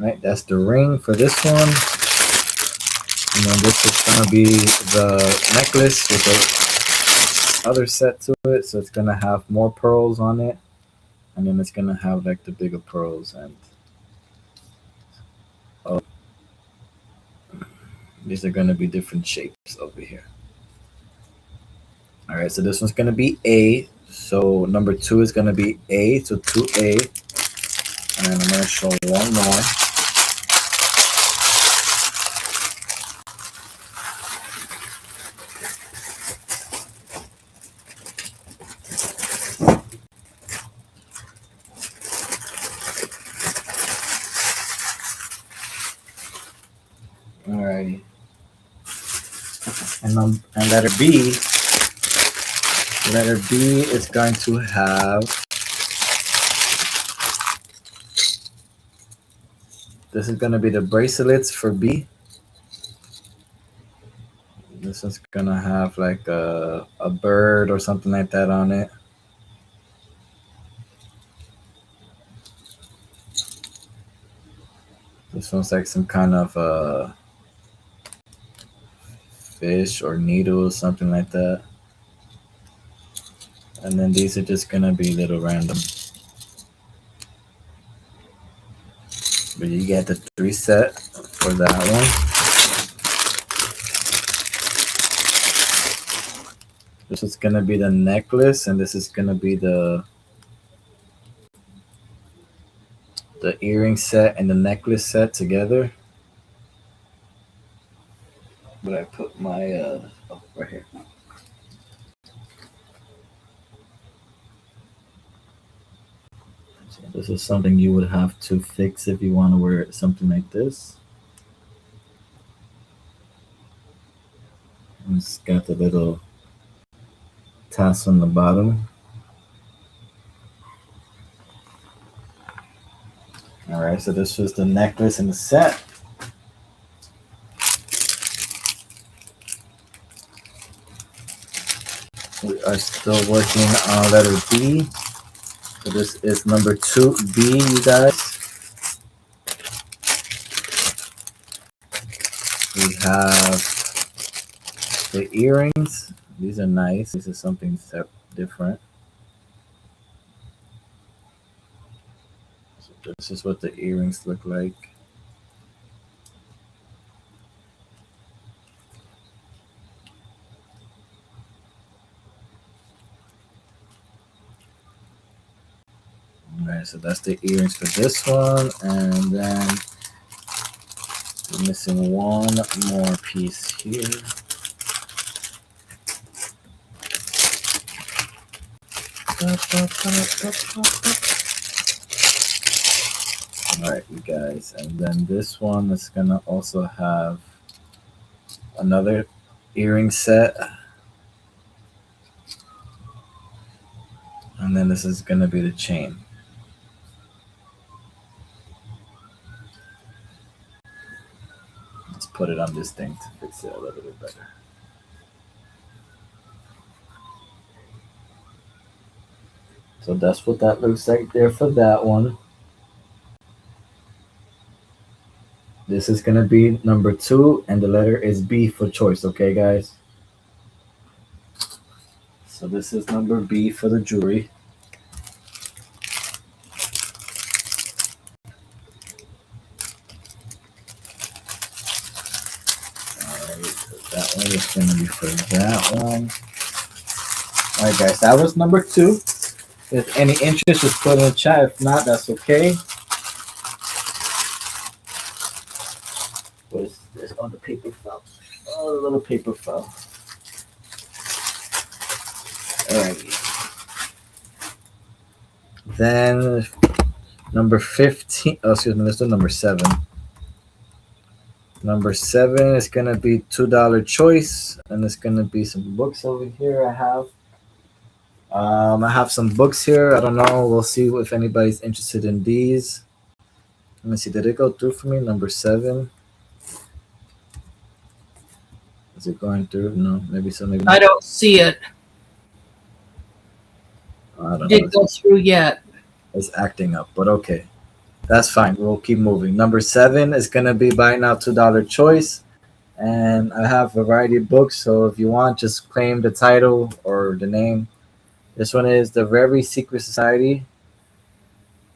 Right, that's the ring for this one. And then this is going to be the necklace with the other set to it. So it's going to have more pearls on it. And then it's going to have like the bigger pearls. And These are going to be different shapes over here. All right, so this one's going to be A. So number 2 is going to be A, so 2A. And I'm going to show one more. Alrighty. And letter B is going to have, this is going to be the bracelets for B. This is going to have like a bird or something like that on it. This one's like some kind of fish or needle, something like that. And then these are just gonna be little random. But you get the 3 set for that one. This is gonna be the necklace, and this is gonna be the earring set and the necklace set together. But I put my right here. So this is something you would have to fix if you want to wear something like this. And it's got the little tassel on the bottom. All right, so this was the necklace and the set. We are still working on letter B. So this is number 2B, you guys. We have the earrings. These are nice. This is something different. So this is what the earrings look like. Alright, so that's the earrings for this one. And then we're missing one more piece here. Alright, you guys. And then this one is going to also have another earring set. And then this is going to be the chain. Let's put it on this thing to fix it a little bit better. So that's what that looks like there for that one. This is going to be number 2, and the letter is B for choice, okay, guys? So this is number B for the jewelry. Alright, that one is going to be for that one. Alright, guys, that was number 2. If any interest, just put in the chat. If not, that's okay. What is this? Oh, the paper fell. Oh, the little paper fell. Alright. Then number 15. Oh, excuse me. Let's do number 7. Number 7 is gonna be $2 choice, and it's gonna be some books over here. I have some books here. I don't know. We'll see if anybody's interested in these. Let me see. Did it go through for me? Number 7. Is it going through? No, maybe so. Maybe not. I don't see it. I don't know. Didn't go through yet. It's acting up, but okay. That's fine. We'll keep moving. Number 7 is going to be buy now $2 choice. And I have a variety of books. So if you want, just claim the title or the name. This one is The Very Secret Society.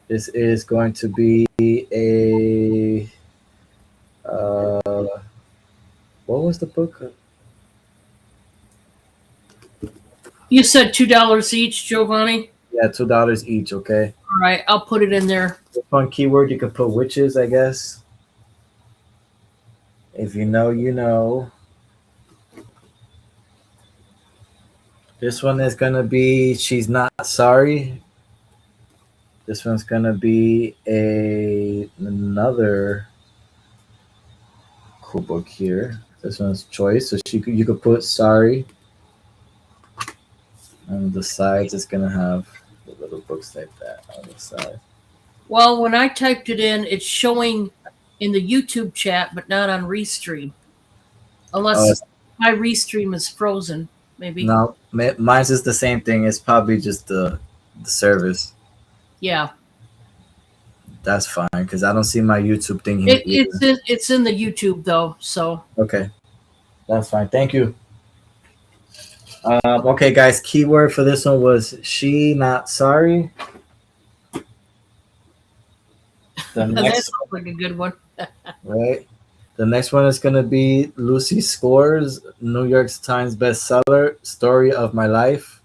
This is going to be a was the book? You said $2 each, Giovanni? Yeah, $2 each. Okay. All right, I'll put it in there. Fun keyword. You can put witches, I guess. If you know, you know. This one is gonna be She's Not Sorry. This one's gonna be another cool book here. This one's choice. So you could put sorry. On the sides, it's gonna have the little books like that on the side. Well, when I typed it in, it's showing in the YouTube chat, but not on Restream. Unless my Restream is frozen, maybe. No, mine's is the same thing. It's probably just the service. Yeah. That's fine, because I don't see my YouTube thing here. It's in the YouTube, though, so. Okay. That's fine. Thank you. Okay, guys, keyword for this one was She Not Sorry. The That next, sounds like a good one. right? The next one is going to be Lucy Score's New York Times bestseller, Story of My Life.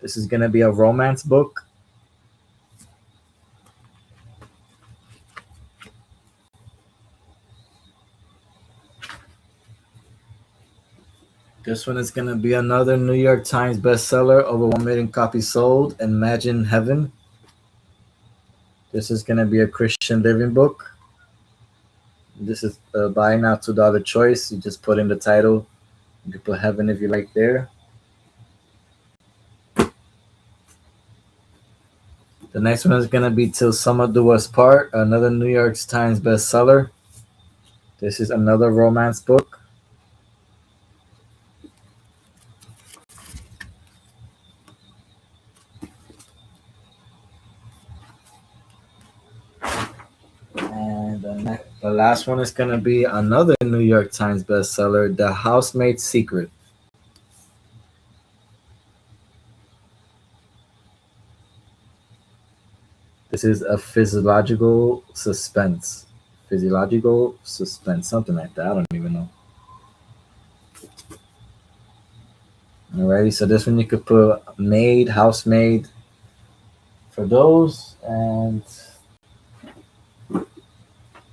This is going to be a romance book. This one is going to be another New York Times bestseller, over 1 million copies sold, Imagine Heaven. This is going to be a Christian living book. This is buy now $2 choice. You just put in the title. You can put heaven if you like there. The next one is going to be Till Summer Do Us Part, another New York Times bestseller. This is another romance book. And the last one is going to be another New York Times bestseller, The Housemaid's Secret. This is a physiological suspense, something like that. I don't even know. Alrighty, so this one you could put maid, housemaid for those, and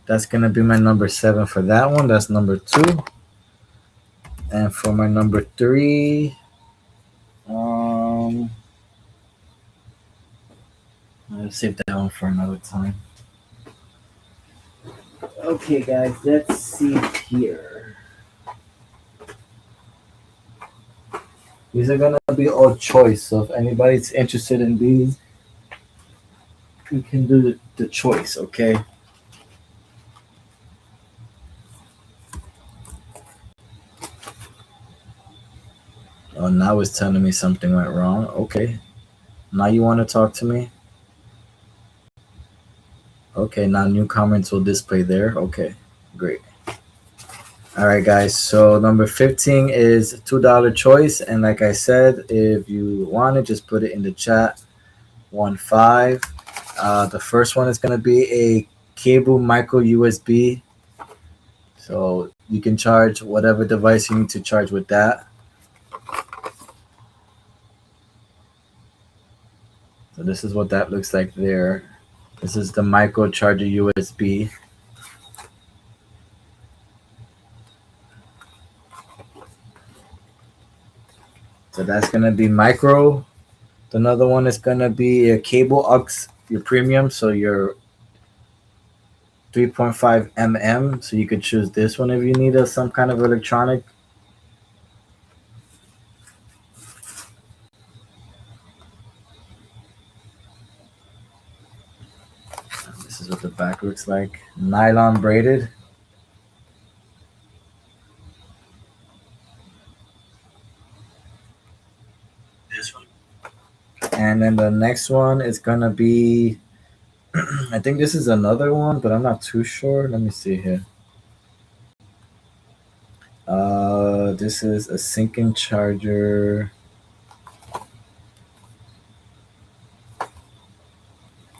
that's gonna be my number 7 for that one. That's number 2. And for my number 3, I'll save that one for another time. Okay, guys, let's see here. These are gonna be all choice, so if anybody's interested in these, you can do the choice, okay? Oh, now it's telling me something went wrong. Okay. Now you want to talk to me? Okay, now new comments will display there. Okay, great. All right, guys. So number 15 is $2 choice. And like I said, if you want it, just put it in the chat. 1-5. The first one is going to be a cable micro USB. So you can charge whatever device you need to charge with that. So this is what that looks like there. This is the micro charger USB. So that's going to be micro. Another one is going to be a cable aux, your premium. So your 3.5 mm. So you could choose this one if you need some kind of electronic. This is what the back looks like. Nylon braided. This one. And then the next one is gonna be, I think this is another one, but I'm not too sure. Let me see here. This is a sinking charger.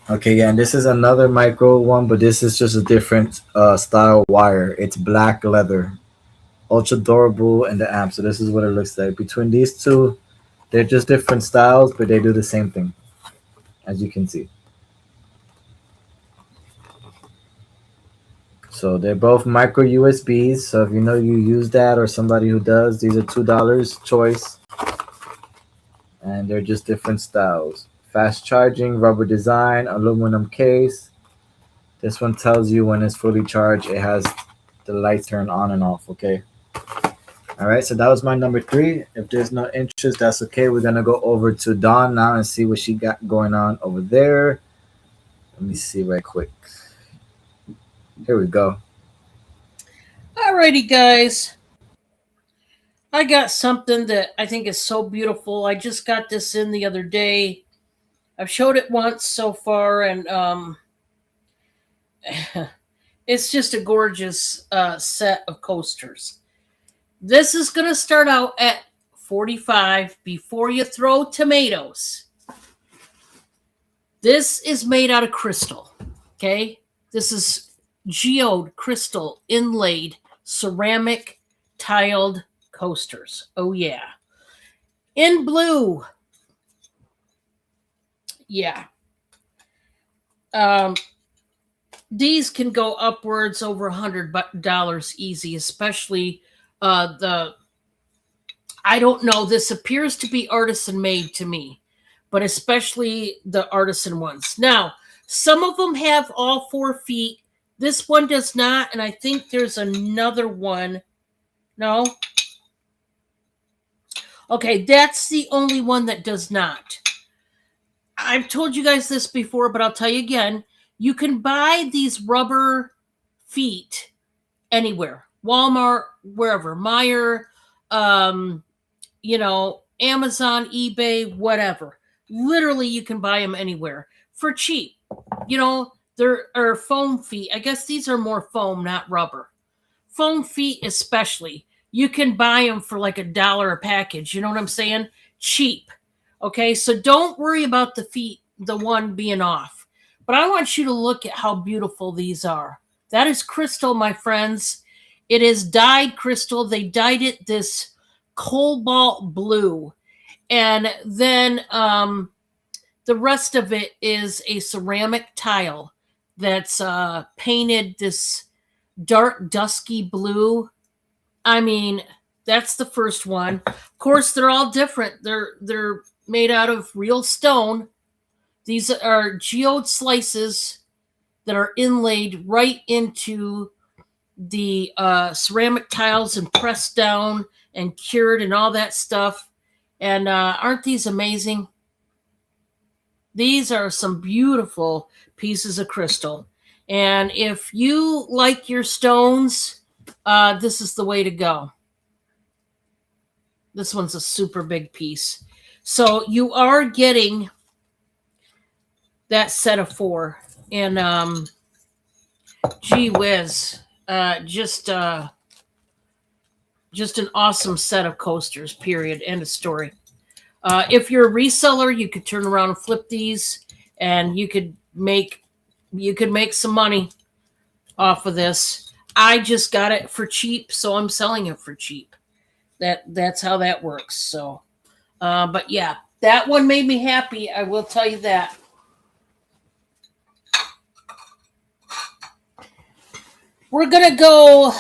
Okay, yeah, and this is another micro one, but this is just a different style wire. It's black leather. ultra durable, and the amp. So this is what it looks like. Between these two, they're just different styles, but they do the same thing, as you can see. So they're both micro USBs. So if you know you use that or somebody who does, these are $2 choice. And they're just different styles. Fast charging, rubber design, aluminum case. This one tells you when it's fully charged, it has the lights turn on and off, okay? All right, so that was my number 3. If there's no interest, that's okay. We're gonna go over to Dawn now and see what she got going on over there. Let me see right quick. Here we go. Alrighty, guys. I got something that I think is so beautiful. I just got this in the other day. I've showed it once so far, and it's just a gorgeous set of coasters. This is going to start out at $45 before you throw tomatoes. This is made out of crystal, okay? This is geode crystal inlaid ceramic tiled coasters. Oh, yeah. In blue. Yeah. These can go upwards over $100 easy, especially I don't know, this appears to be artisan made to me, but especially the artisan ones. Now, some of them have all 4 feet. This one does not, and I think there's another one. No? Okay, that's the only one that does not. I've told you guys this before, but I'll tell you again. You can buy these rubber feet anywhere. Walmart, wherever. Meijer, Amazon, eBay, whatever. Literally, you can buy them anywhere for cheap. There are foam feet. I guess these are more foam, not rubber. Foam feet especially. You can buy them for like $1 a package. You know what I'm saying? Cheap. Okay, so don't worry about the feet, the one being off. But I want you to look at how beautiful these are. That is crystal, my friends. It is dyed crystal. They dyed it this cobalt blue. And then the rest of it is a ceramic tile that's painted this dark, dusky blue. I mean, that's the first one. Of course, they're all different. They're made out of real stone. These are geode slices that are inlaid right into the ceramic tiles and pressed down and cured and all that stuff. And aren't these amazing? These are some beautiful pieces of crystal. And if you like your stones, this is the way to go. This one's a super big piece. So you are getting that set of 4. And gee whiz, just an awesome set of coasters, period. End of story. If you're a reseller, you could turn around and flip these, and you could make some money off of this. I just got it for cheap, so I'm selling it for cheap. That's how that works. So, but yeah, that one made me happy. I will tell you that. We're gonna go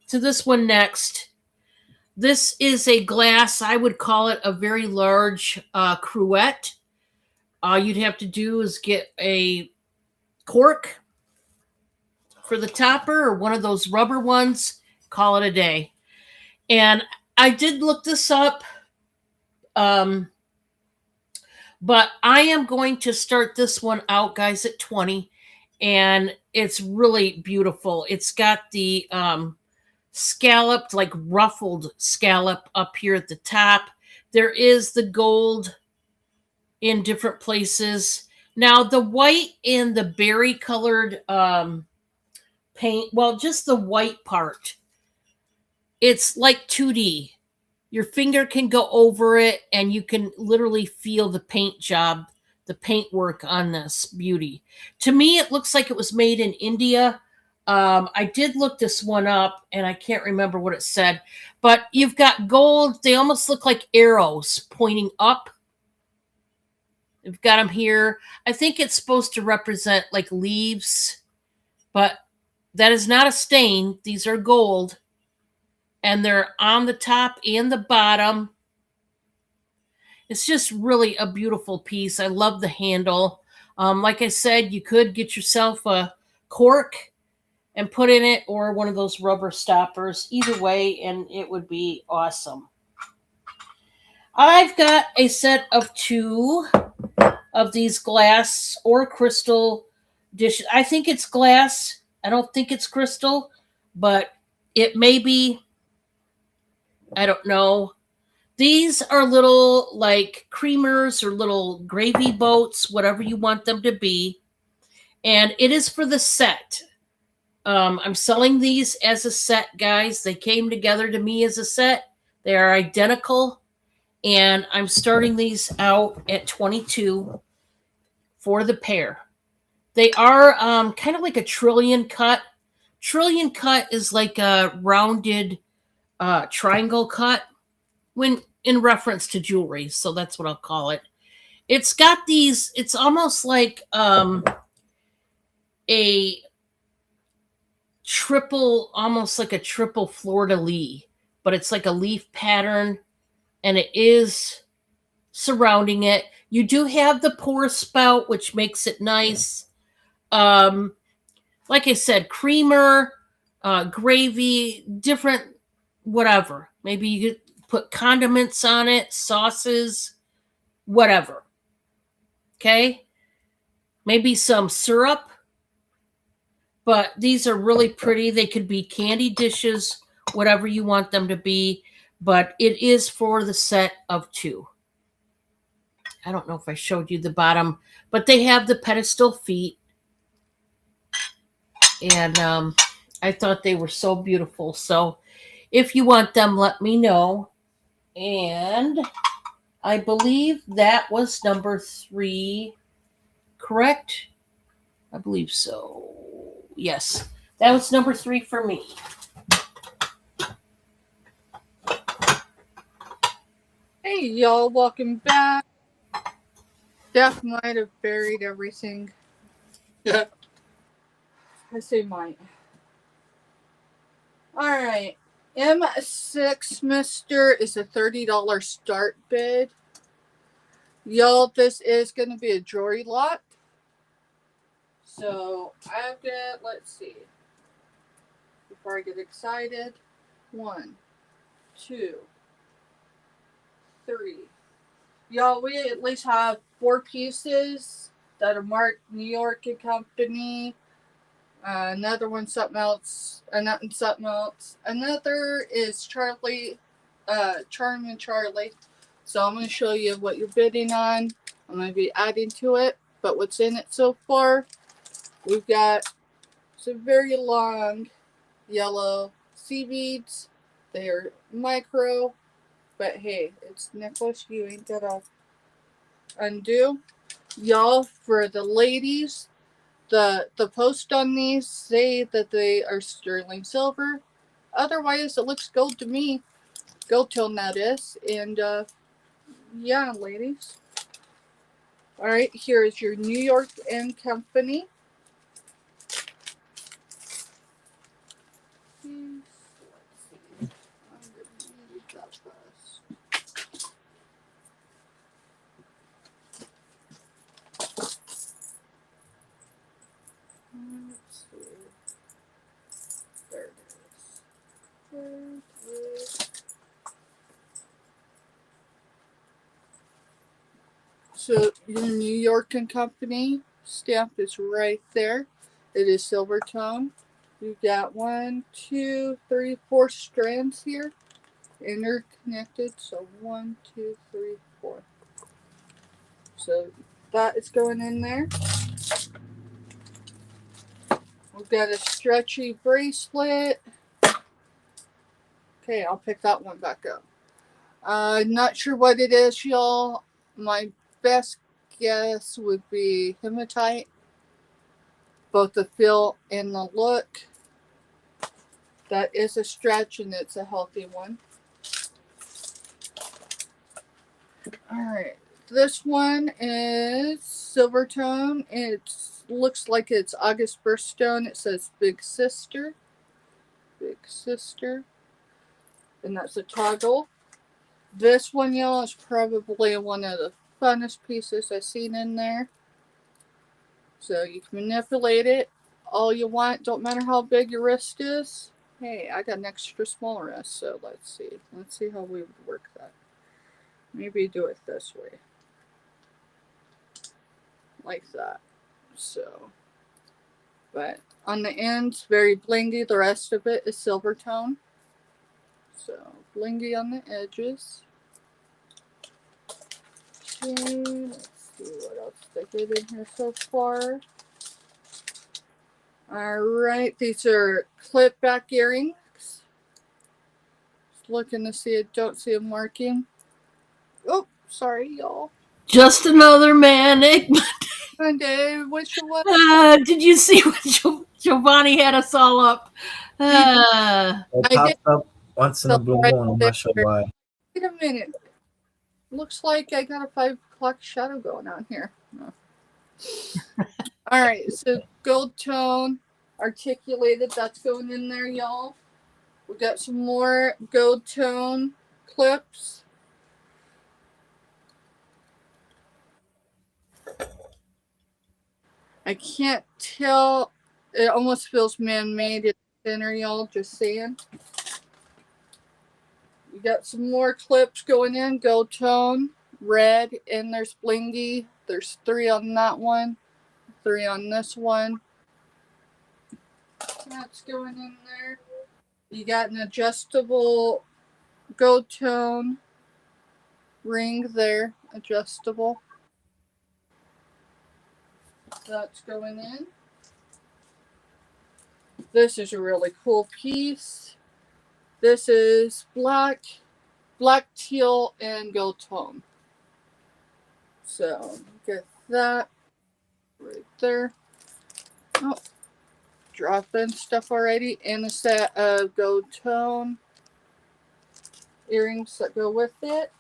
to this one next. This is a glass. I would call it a very large cruet. All you'd have to do is get a cork for the topper or one of those rubber ones. Call it a day. And I did look this up, but I am going to start this one out, guys, at 20, and it's really beautiful. It's got the scalloped, like ruffled scallop up here at the top. There is the gold in different places. Now, the white and the berry colored paint, well, just the white part, it's like 2D. Your finger can go over it and you can literally feel the paint job, the paint work on this beauty. To me, it looks like it was made in India. I did look this one up, and I can't remember what it said, but you've got gold. They almost look like arrows pointing up. You've got them here. I think it's supposed to represent like leaves, but that is not a stain. These are gold, and they're on the top and the bottom. It's just really a beautiful piece. I love the handle. Like I said, you could get yourself a cork and put in it, or one of those rubber stoppers. Either way, and it would be awesome. I've got a set of 2 of these glass or crystal dishes. I think it's glass. I don't think it's crystal, but it may be. I don't know. These are little like creamers or little gravy boats, whatever you want them to be. And it is for the set. I'm selling these as a set, guys. They came together to me as a set. They are identical. And I'm starting these out at $22 for the pair. They are kind of like a trillion cut. Trillion cut is like a rounded triangle cut when in reference to jewelry. So that's what I'll call it. It's got these, it's almost like a triple, almost like a triple fleur-de-lis, but it's like a leaf pattern, and it is surrounding it. You do have the pour spout, which makes it nice. Like I said, creamer, gravy, different whatever. Maybe you could put condiments on it, sauces, whatever. Okay? Maybe some syrup. But these are really pretty. They could be candy dishes, whatever you want them to be. But it is for the set of 2. I don't know if I showed you the bottom, but they have the pedestal feet. And I thought they were so beautiful. So if you want them, let me know. And I believe that was number 3, correct? I believe so. Yes, that was number 3 for me. Hey, y'all, welcome back. Death might have buried everything. Yeah. I say might. Alright. M6 Mister is a $30 start bid. Y'all, this is going to be a jewelry lot. So, I've got, let's see. Before I get excited. 1, 2, 3. Y'all, we at least have 4 pieces that are marked New York and Company. Another one something else. Another something else. Another is Charlie, Charming Charlie. So I'm going to show you what you're bidding on. I'm going to be adding to it. But what's in it so far, we've got some very long yellow sea beads. They are micro. But hey, it's necklace. You ain't got to undo. Y'all, for the ladies, the post on these say that they are sterling silver. Otherwise, it looks gold to me. Gold tone, that is. And yeah, ladies. All right, here is your New York and Company. Let's see. There it is. So your New York and Company stamp is right there. It is silver tone. You've got 1, 2, 3, 4 strands here, interconnected. So 1, 2, 3, 4. So that is going in there. We've got a stretchy bracelet. Okay, I'll pick that one back up. Not sure what it is, y'all. My best guess would be hematite. Both the feel and the look. That is a stretch and it's a healthy one. Alright. This one is Silvertone. It looks like it's August birthstone. It says Big Sister. Big Sister. And that's a toggle. This one, y'all, is probably one of the funnest pieces I've seen in there. So you can manipulate it all you want. Don't matter how big your wrist is. Hey, I got an extra small wrist, so let's see. Let's see how we would work that. Maybe do it this way. Like that. So, but on the ends, very blingy. The rest of it is Silvertone. So, blingy on the edges. Okay, let's see what else they get in here so far. Alright, these are clip back earrings. Just looking to see it, don't see a marking. Oh, sorry, y'all. Just another Manic Monday, which one? Did you see what Giovanni had us all up? It I did pops up once in a blue right moon. I'm there. not sure why. Wait a minute. Looks like I got a 5 o'clock shadow going on here. No. Alright, so gold tone, articulated, that's going in there, y'all. We got some more gold tone clips. I can't tell. It almost feels man-made. It's thinner, y'all. Just saying. You got some more clips going in. Gold tone, red, and there's blingy. There's 3 on that one, 3 on this one. That's going in there. You got an adjustable gold tone ring there, adjustable. That's going in. This is a really cool piece. This is black, teal, and gold tone. So get that right there. Oh, drop in stuff already, and a set of gold tone earrings that go with it.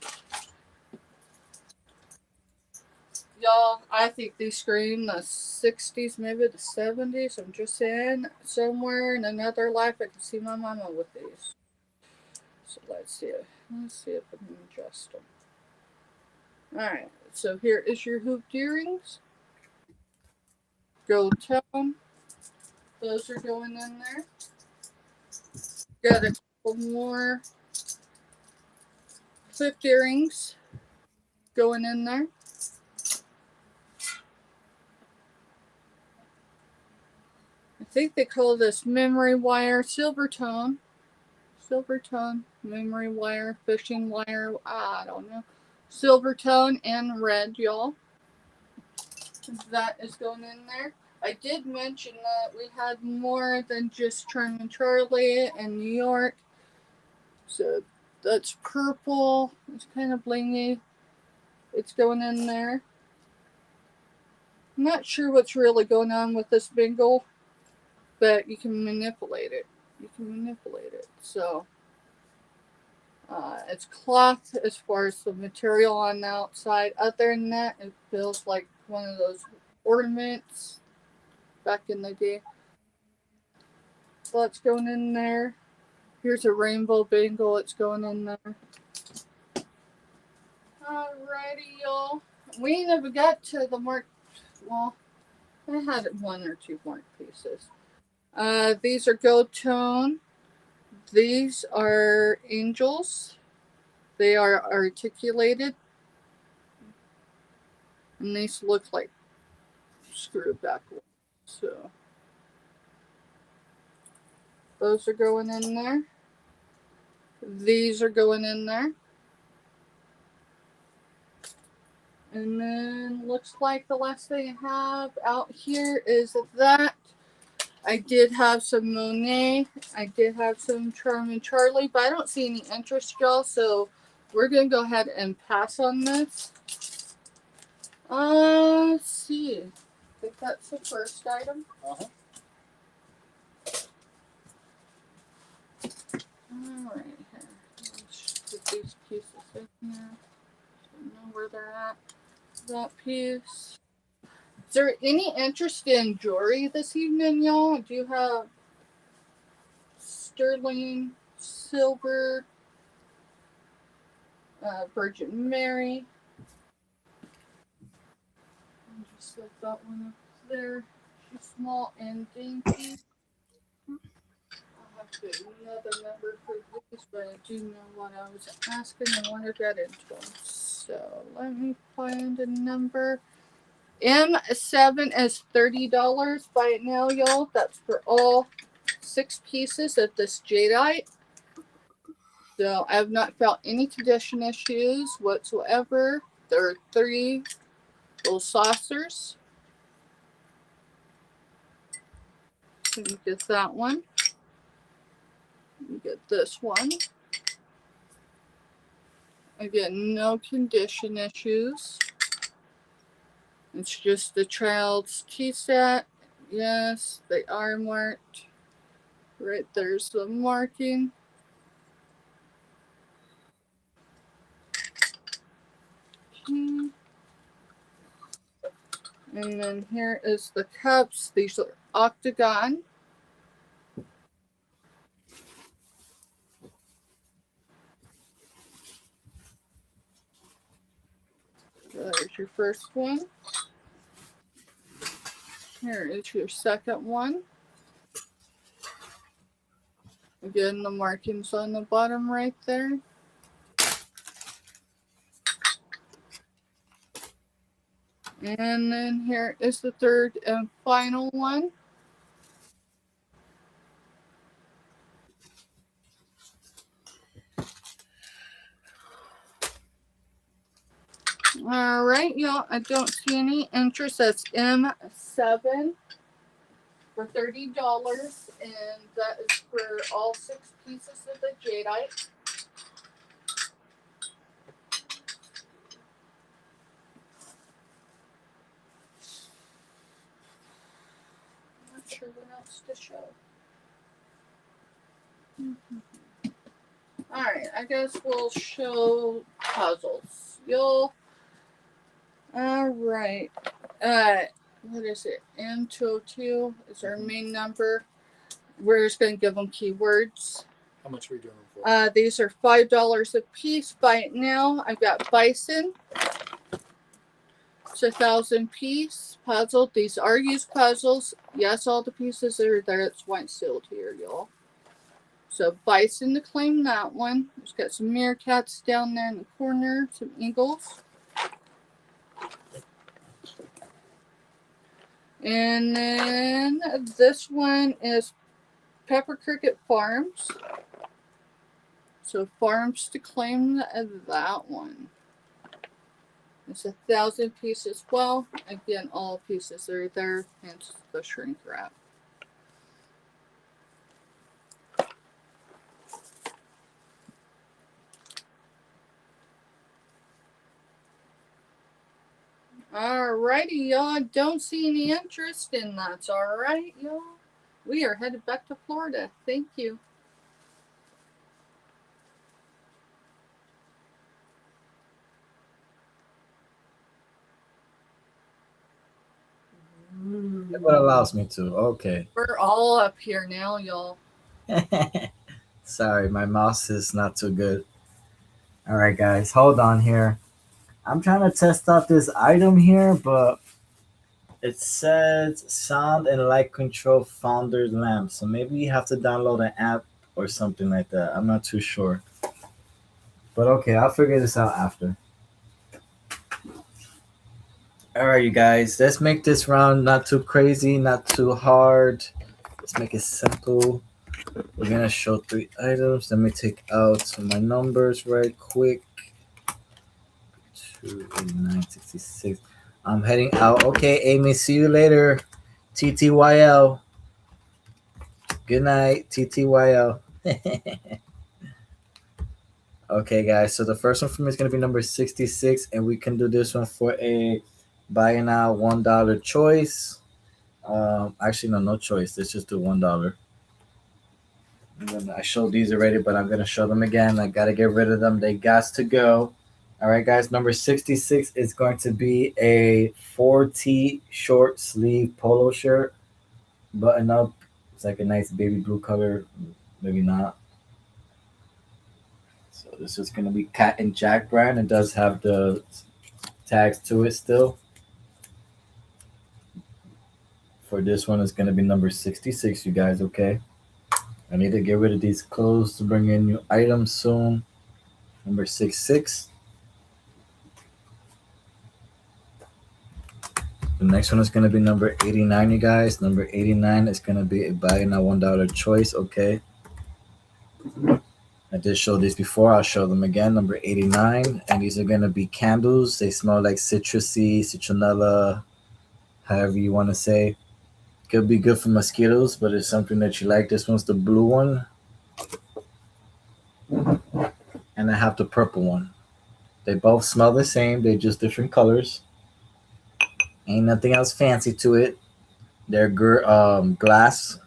Y'all, I think these scream the 60s, maybe the 70s. I'm just saying, somewhere in another life, I can see my mama with these. So let's see if I can adjust them. Alright, so here is your hooped earrings. Gold tone. Those are going in there. Got a couple more clipped earrings going in there. I think they call this memory wire Silvertone. Silvertone, memory wire, fishing wire, I don't know. Silvertone and red, y'all. That is going in there. I did mention that we had more than just Charming Charlie in New York. So that's purple. It's kind of blingy. It's going in there. I'm not sure what's really going on with this bingle, but you can manipulate it. So it's cloth as far as the material on the outside. Other than that, it feels like one of those ornaments back in the day. So it's going in there. Here's a rainbow bangle. It's going in there. Alrighty, y'all. We never got to the mark. Well, I had 1 or 2 mark pieces. These are gold tone. These are angels. They are articulated. And these look like screwed backwards. So those are going in there. These are going in there. And then looks like the last thing I have out here is that. I did have some Monet. I did have some Charming Charlie, but I don't see any interest, y'all. So we're going to go ahead and pass on this. Let's see. I think that's the first item. where they're at. That piece. Is there any interest in jewelry this evening, y'all? Do you have sterling, silver, Virgin Mary? Just like that one up there. She's small and dainty. I'll have to get another number for these, but I do know what I was asking and want to get into them. So let me find a number. M7 is $30 by now, y'all. That's for all 6 pieces of this jadeite. So I have not felt any condition issues whatsoever. There are 3 little saucers. So you get that one. You get this one. Again, no condition issues. It's just the child's tea set. Yes, they are marked. Right there's the marking. And then here is the cups. These are octagon. There's your first one. Here is your second one. Again, the markings on the bottom right there. And then here is the third and final one. All right, y'all. I don't see any interest. That's M7 for $30, and that is for all 6 pieces of the jadeite. I'm not sure what else to show. All right, I guess we'll show puzzles. All right. What is it? M202 is our main number. We're just going to give them keywords. How much are we doing them for? These are $5 a piece. By now, I've got bison. It's 1,000 piece puzzle. These are used puzzles. Yes, all the pieces are there. It's white sealed here, y'all. So bison to claim that one. There's got some meerkats down there in the corner. Some eagles. And then this one is Pepper Cricket Farms. So farms to claim that one. It's 1,000 pieces. Well, again, all pieces are there, hence the shrink wrap. Alrighty, y'all. Don't see any interest in that's alright, y'all. We are headed back to Florida. Thank you. What allows me to. Okay. We're all up here now, y'all. Sorry, my mouse is not too good. All right, guys, hold on here. I'm trying to test out this item here, but it says sound and light control founder lamp. So maybe you have to download an app or something like that. I'm not too sure. But okay, I'll figure this out after. All right, you guys, let's make this round not too crazy, not too hard. Let's make it simple. We're gonna show 3 items. Let me take out my numbers right quick. 28966. I'm heading out. Okay, Amy, see you later. TTYL. Good night, TTYL. Okay, guys. So the first one for me is gonna be number 66, and we can do this one for a buy now $1 choice. Actually, no choice. Let's just do $1. I showed these already, but I'm gonna show them again. I gotta get rid of them. They got to go. All right, guys. Number 66 is going to be a 4T short sleeve polo shirt, button up. It's like a nice baby blue color. Maybe not. So this is going to be Cat and Jack brand. It does have the tags to it still. For this one, it's going to be number 66, you guys, okay? I need to get rid of these clothes to bring in new items soon. Number 66. The next one is going to be number 89, you guys. Number 89 is going to be a buy now $1 choice, okay? I did show these before. I'll show them again. Number 89. And these are going to be candles. They smell like citrusy, citronella, however you want to say. Could be good for mosquitoes, but it's something that you like. This one's the blue one. And I have the purple one. They both smell the same. They're just different colors. Ain't nothing else fancy to it. They're glass,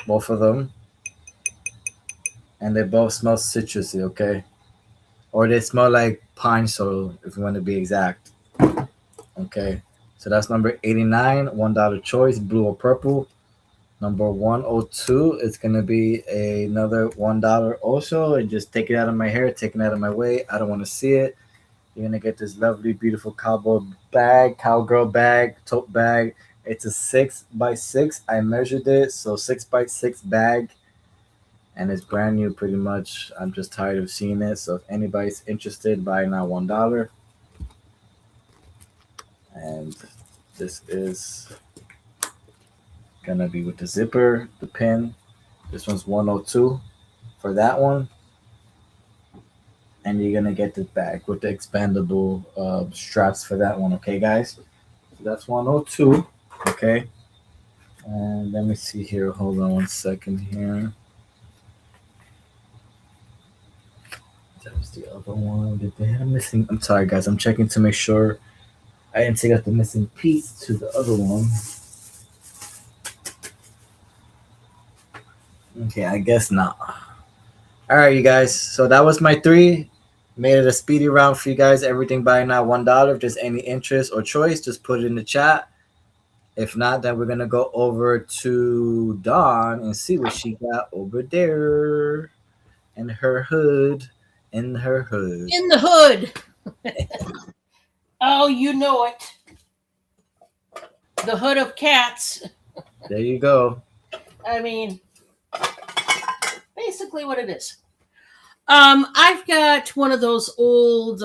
both of them. And they both smell citrusy, okay? Or they smell like pine sol, if you want to be exact. Okay. So that's number 89, $1 choice, blue or purple. Number 102 is going to be another $1 also. And just take it out of my hair, take it out of my way. I don't want to see it. You're going to get this lovely, beautiful cowgirl bag, tote bag. It's a 6x6. I measured it. So 6x6 bag. And it's brand new pretty much. I'm just tired of seeing it. So if anybody's interested, buy now $1. And this is gonna be with the zipper, the pin. This one's 102 for that one. And you're gonna get the bag with the expandable straps for that one, okay, guys? So that's 102, okay? And let me see here. Hold on one second here. That was the other one. Did they have missing? I'm sorry, guys. I'm checking to make sure I didn't take out the missing piece to the other one. Okay, I guess not. All right, you guys. So that was my 3. Made it a speedy round for you guys. Everything by now $1. If there's any interest or choice, just put it in the chat. If not, then we're gonna go over to Dawn and see what she got over there in her hood. In her hood. In the hood. Oh, you know it. The hood of cats. There you go. I mean, basically what it is. I've got one of those old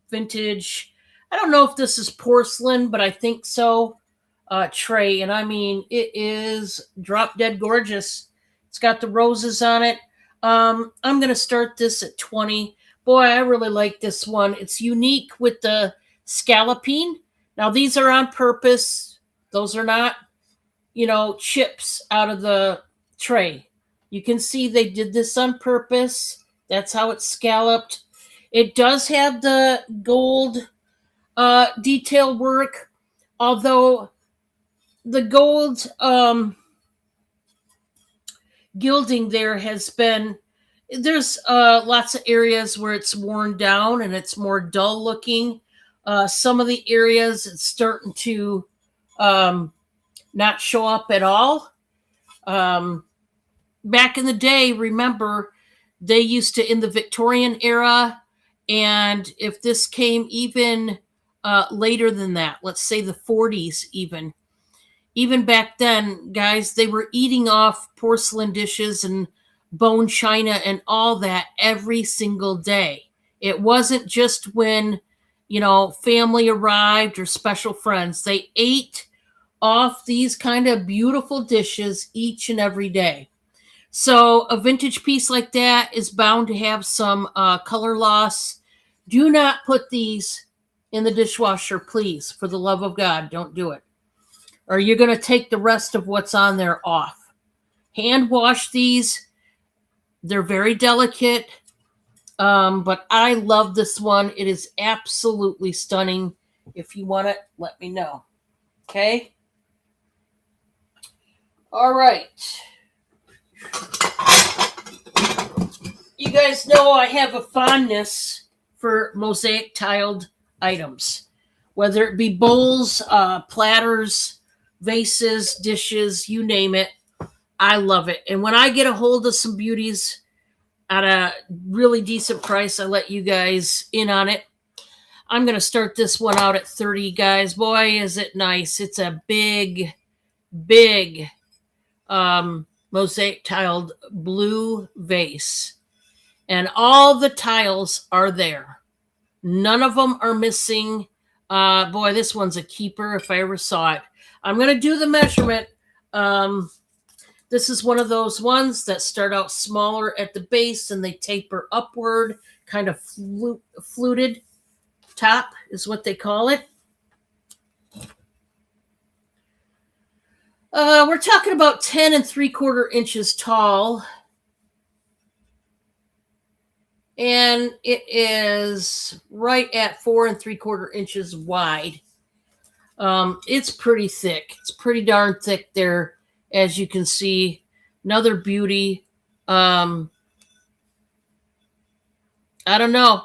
vintage, I don't know if this is porcelain, but I think so, tray. And I mean, it is drop dead gorgeous. It's got the roses on it. I'm going to start this at 20. Boy, I really like this one. It's unique with the scalloping. Now, these are on purpose. Those are not, chips out of the tray. You can see they did this on purpose. That's how it's scalloped. It does have the gold detail work, although the gold gilding there has been, there's lots of areas where it's worn down and it's more dull looking. Some of the areas it's starting to not show up at all. Back in the day, remember, they used to, in the Victorian era, and if this came even later than that, let's say the 40s even back then, guys, they were eating off porcelain dishes and bone china and all that every single day. It wasn't just when, family arrived or special friends. They ate off these kind of beautiful dishes each and every day. So a vintage piece like that is bound to have some color loss. Do not put these in the dishwasher, please. For the love of God, don't do it. Or you're going to take the rest of what's on there off. Hand wash these. They're very delicate. But I love this one. It is absolutely stunning. If you want it, let me know. Okay? All right. You guys know I have a fondness for mosaic tiled items, whether it be bowls, platters, vases, dishes, you name it. I love it. And when I get a hold of some beauties at a really decent price, I let you guys in on it. I'm going to start this one out at 30, guys. Boy, is it nice. It's a big, big mosaic tiled blue vase. And all the tiles are there. None of them are missing. Boy, this one's a keeper if I ever saw it. I'm going to do the measurement. This is one of those ones that start out smaller at the base and they taper upward, kind of fluted top is what they call it. We're talking about 10 3/4 inches tall. And it is right at 4 3/4 inches wide. It's pretty thick. It's pretty darn thick there, as you can see. Another beauty. I don't know.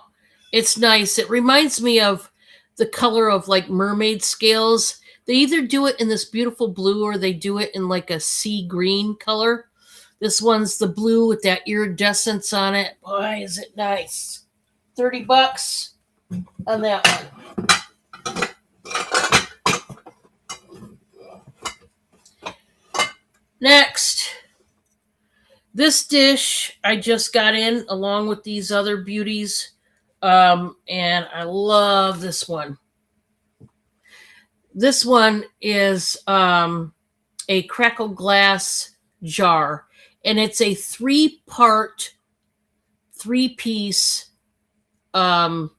It's nice. It reminds me of the color of like mermaid scales. They either do it in this beautiful blue or they do it in like a sea green color. This one's the blue with that iridescence on it. Boy, is it nice. $30 on that one. Next, this dish I just got in along with these other beauties. And I love this one. This one is a crackle glass jar, and it's a 3-part, 3-piece urn,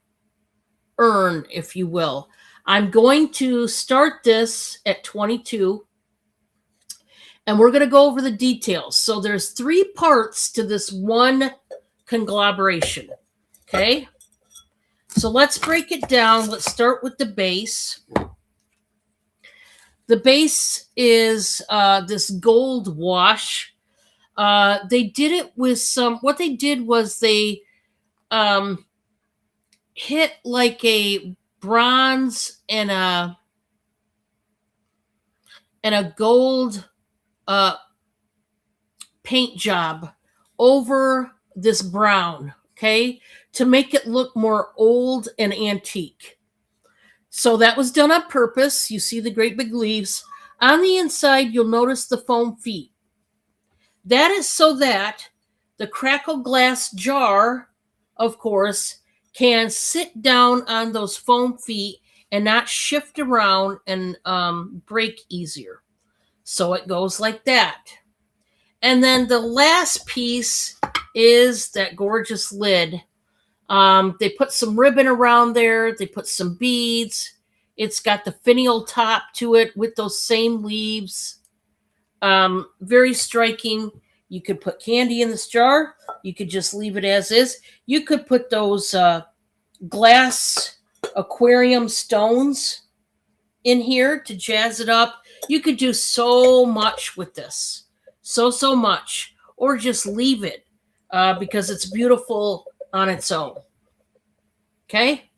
if you will. I'm going to start this at 22, and we're going to go over the details. So there's 3 parts to this one conglomeration. Okay? So let's break it down. Let's start with the base. The base is this gold wash. They did it with what they did was they hit like a bronze and a gold paint job over this brown, okay, to make it look more old and antique. So that was done on purpose. You see the great big leaves. On the inside, you'll notice the foam feet. That is so that the crackle glass jar, of course, can sit down on those foam feet and not shift around and break easier. So it goes like that. And then the last piece is that gorgeous lid. They put some ribbon around there. They put some beads. It's got the finial top to it with those same leaves. Very striking. You could put candy in this jar. You could just leave it as is. You could put those glass aquarium stones in here to jazz it up. You could do so much with this. So much. Or just leave it because it's beautiful on its own. Okay?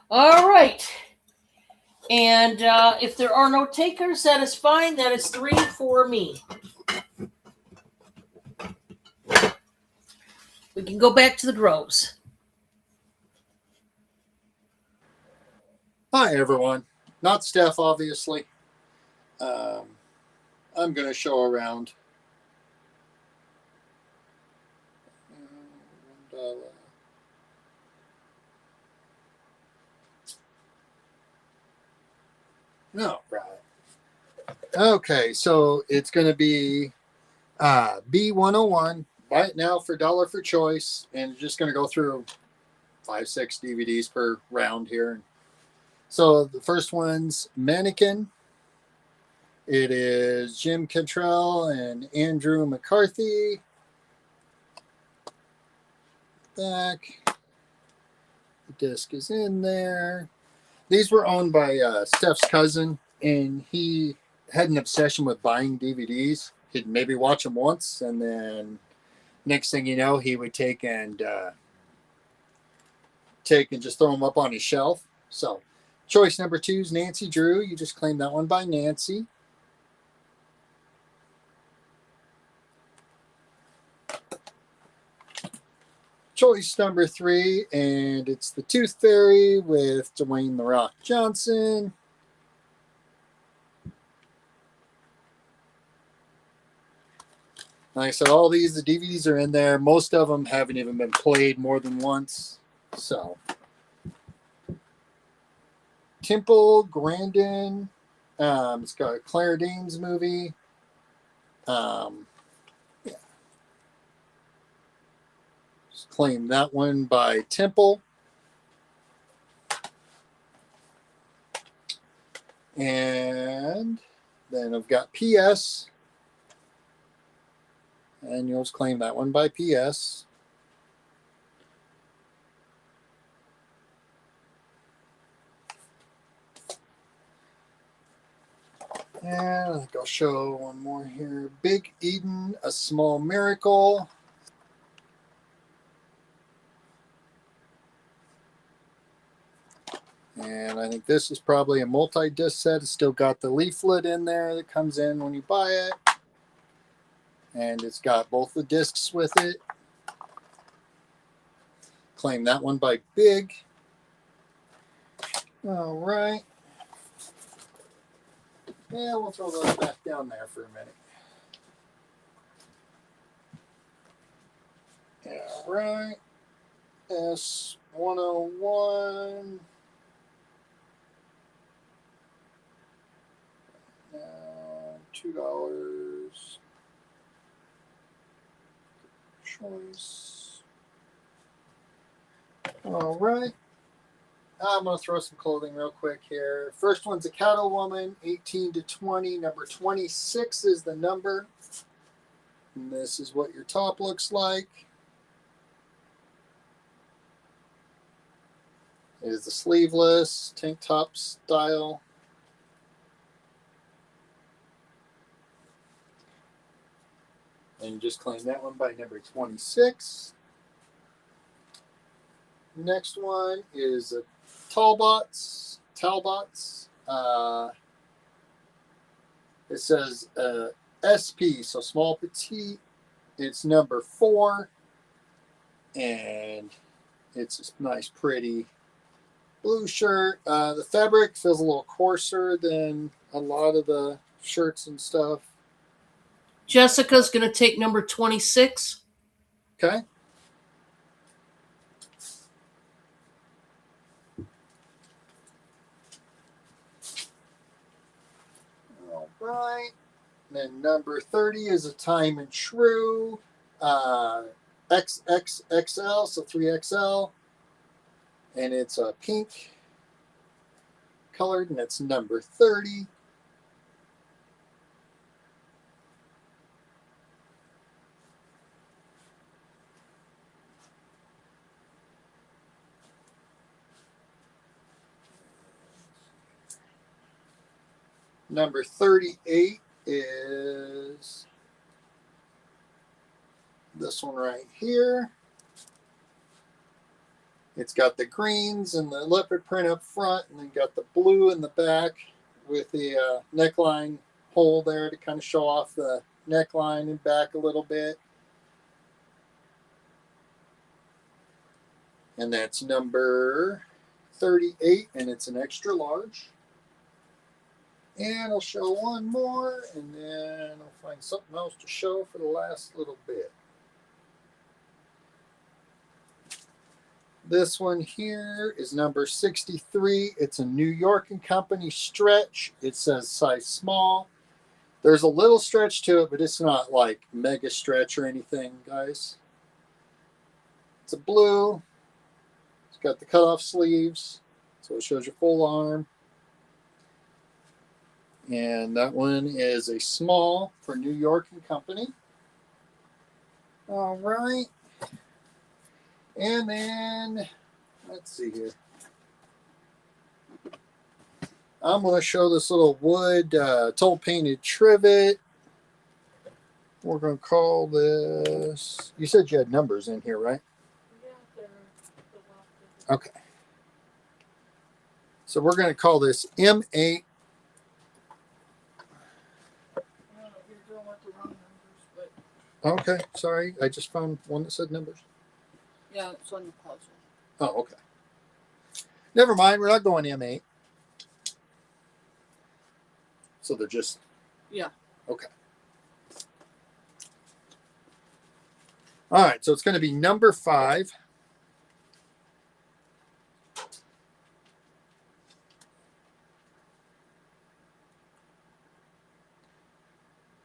All right. And if there are no takers, that is fine. That is 3 for me. We can go back to the groves. Hi, everyone. Not Steph, obviously. I'm going to show around. No, right. Okay, so it's going to be B101. Buy it now for $1 for choice. And just going to go through 5-6 DVDs per round here. So the first one's Mannequin. It is Jim Cantrell and Andrew McCarthy. Back. The disc is in there. These were owned by Steph's cousin, and he had an obsession with buying DVDs. He'd maybe watch them once, and then next thing you know, he would take and just throw them up on his shelf. So choice number 2 is Nancy Drew. You just claimed that one by Nancy. Choice number 3, and it's the Tooth Fairy with Dwayne "The Rock" Johnson. Like I said, all these, the DVDs are in there. Most of them haven't even been played more than once. So, Temple Grandin. It's got a Claire Danes movie. Yeah. Just claim that one by Temple. And then I've got PS. And you'll just claim that one by PS. And I think I'll show one more here. Big Eden, A Small Miracle. And I think this is probably a multi-disc set. It's still got the leaflet in there that comes in when you buy it. And it's got both the discs with it. Claim that one by Big. All right. Yeah, we'll throw those back down there for a minute. All right. S101. $2. Choice. All right. I'm going to throw some clothing real quick here. First one's a Cattle Woman, 18 to 20. Number 26 is the number. And this is what your top looks like. It is the sleeveless tank top style. And just claim that one by number 26. Next one is a Talbots. It says SP, so small petite. It's number 4. And it's a nice, pretty blue shirt. The fabric feels a little coarser than a lot of the shirts and stuff. Jessica's going to take number 26. Okay. All right. And then number 30 is a Time and True XXXL, so 3XL. And it's a pink colored, and it's number 30. Number 38 is this one right here. It's got the greens and the leopard print up front, and then got the blue in the back with the neckline hole there to kind of show off the neckline and back a little bit. And that's number 38, and it's an extra large. And I'll show one more, and then I'll find something else to show for the last little bit. This one here is number 63. It's a New York & Company stretch. It says size small. There's a little stretch to it, but it's not like mega stretch or anything, guys. It's a blue. It's got the cutoff sleeves, so it shows your full arm. And that one is a small for New York & Company. All right. And then, let's see here. I'm going to show this little wood toll painted trivet. We're going to call this. You said you had numbers in here, right? Okay. So we're going to call this M8. Okay, sorry. I just found one that said numbers. Yeah, it's on the puzzle. Oh, okay. Never mind. We're not going M8. So they're just. Yeah. Okay. All right. So it's going to be number 5.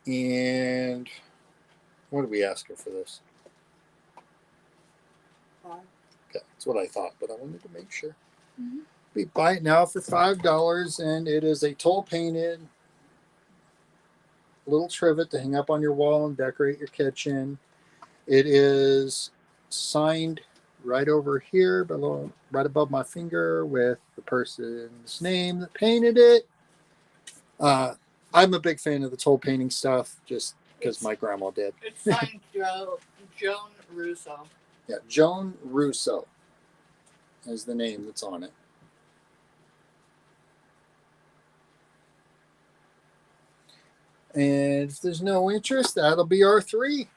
And what did we ask her for this? 5. Okay, that's what I thought, but I wanted to make sure. Mm-hmm. We buy it now for $5, and it is a toll painted little trivet to hang up on your wall and decorate your kitchen. It is signed right over here, below, right above my finger, with the person's name that painted it. I'm a big fan of the toll painting stuff, just because my grandma did. It's signed Joan Russo. Yeah, Joan Russo is the name that's on it. And if there's no interest, that'll be our 3.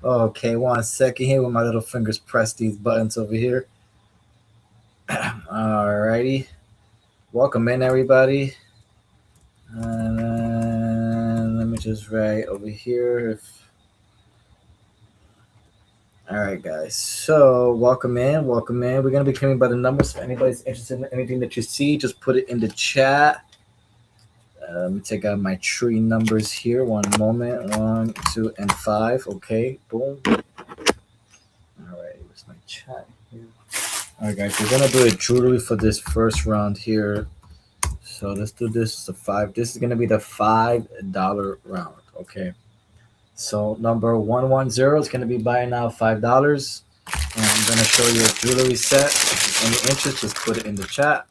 Okay, 1 second here with my little fingers press these buttons over here. Alrighty. Welcome in, everybody. And let me just write over here. All right, guys. So welcome in. We're going to be claiming by the numbers. If anybody's interested in anything that you see, just put it in the chat. Let me take out my tree numbers here. One moment. 1, 2, and 5. Okay. Boom. All right. Where's my chat here? All right, guys. We're going to do a jewelry for this first round here. So let's do this. The 5. This is going to be the $5 round. Okay. So number 110 is going to be buying now $5. And I'm going to show you a jewelry set. If you're any interest, just put it in the chat.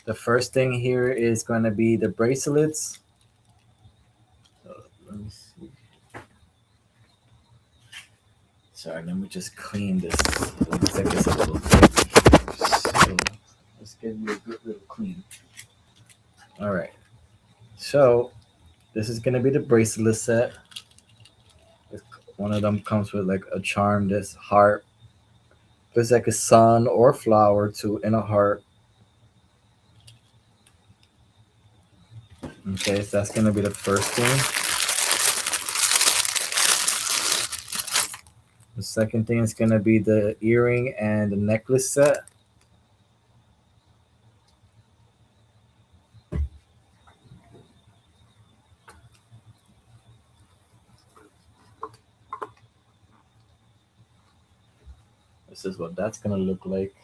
The first thing here is going to be the bracelets. So let me see. Sorry, let me just clean this. Let me take this a little bit. So let's give you a good little clean. All right. So this is going to be the bracelet set. One of them comes with like a charm, this heart. Looks like a sun or flower too, in a heart. Okay, so that's going to be the first thing. The second thing is going to be the earring and the necklace set. This is what that's going to look like.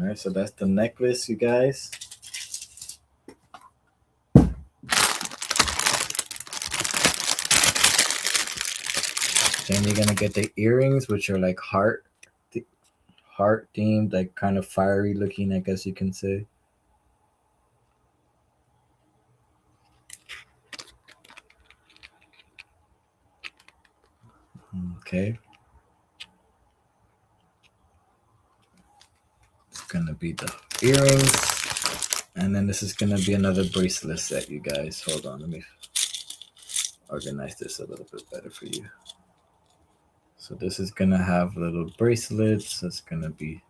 All right, so that's the necklace, you guys. Then you're going to get the earrings, which are like heart themed, like kind of fiery looking, I guess you can say. Okay. It's going to be the earrings. And then this is going to be another bracelet set, you guys. Hold on, let me organize this a little bit better for you. So this is going to have little bracelets. It's going to be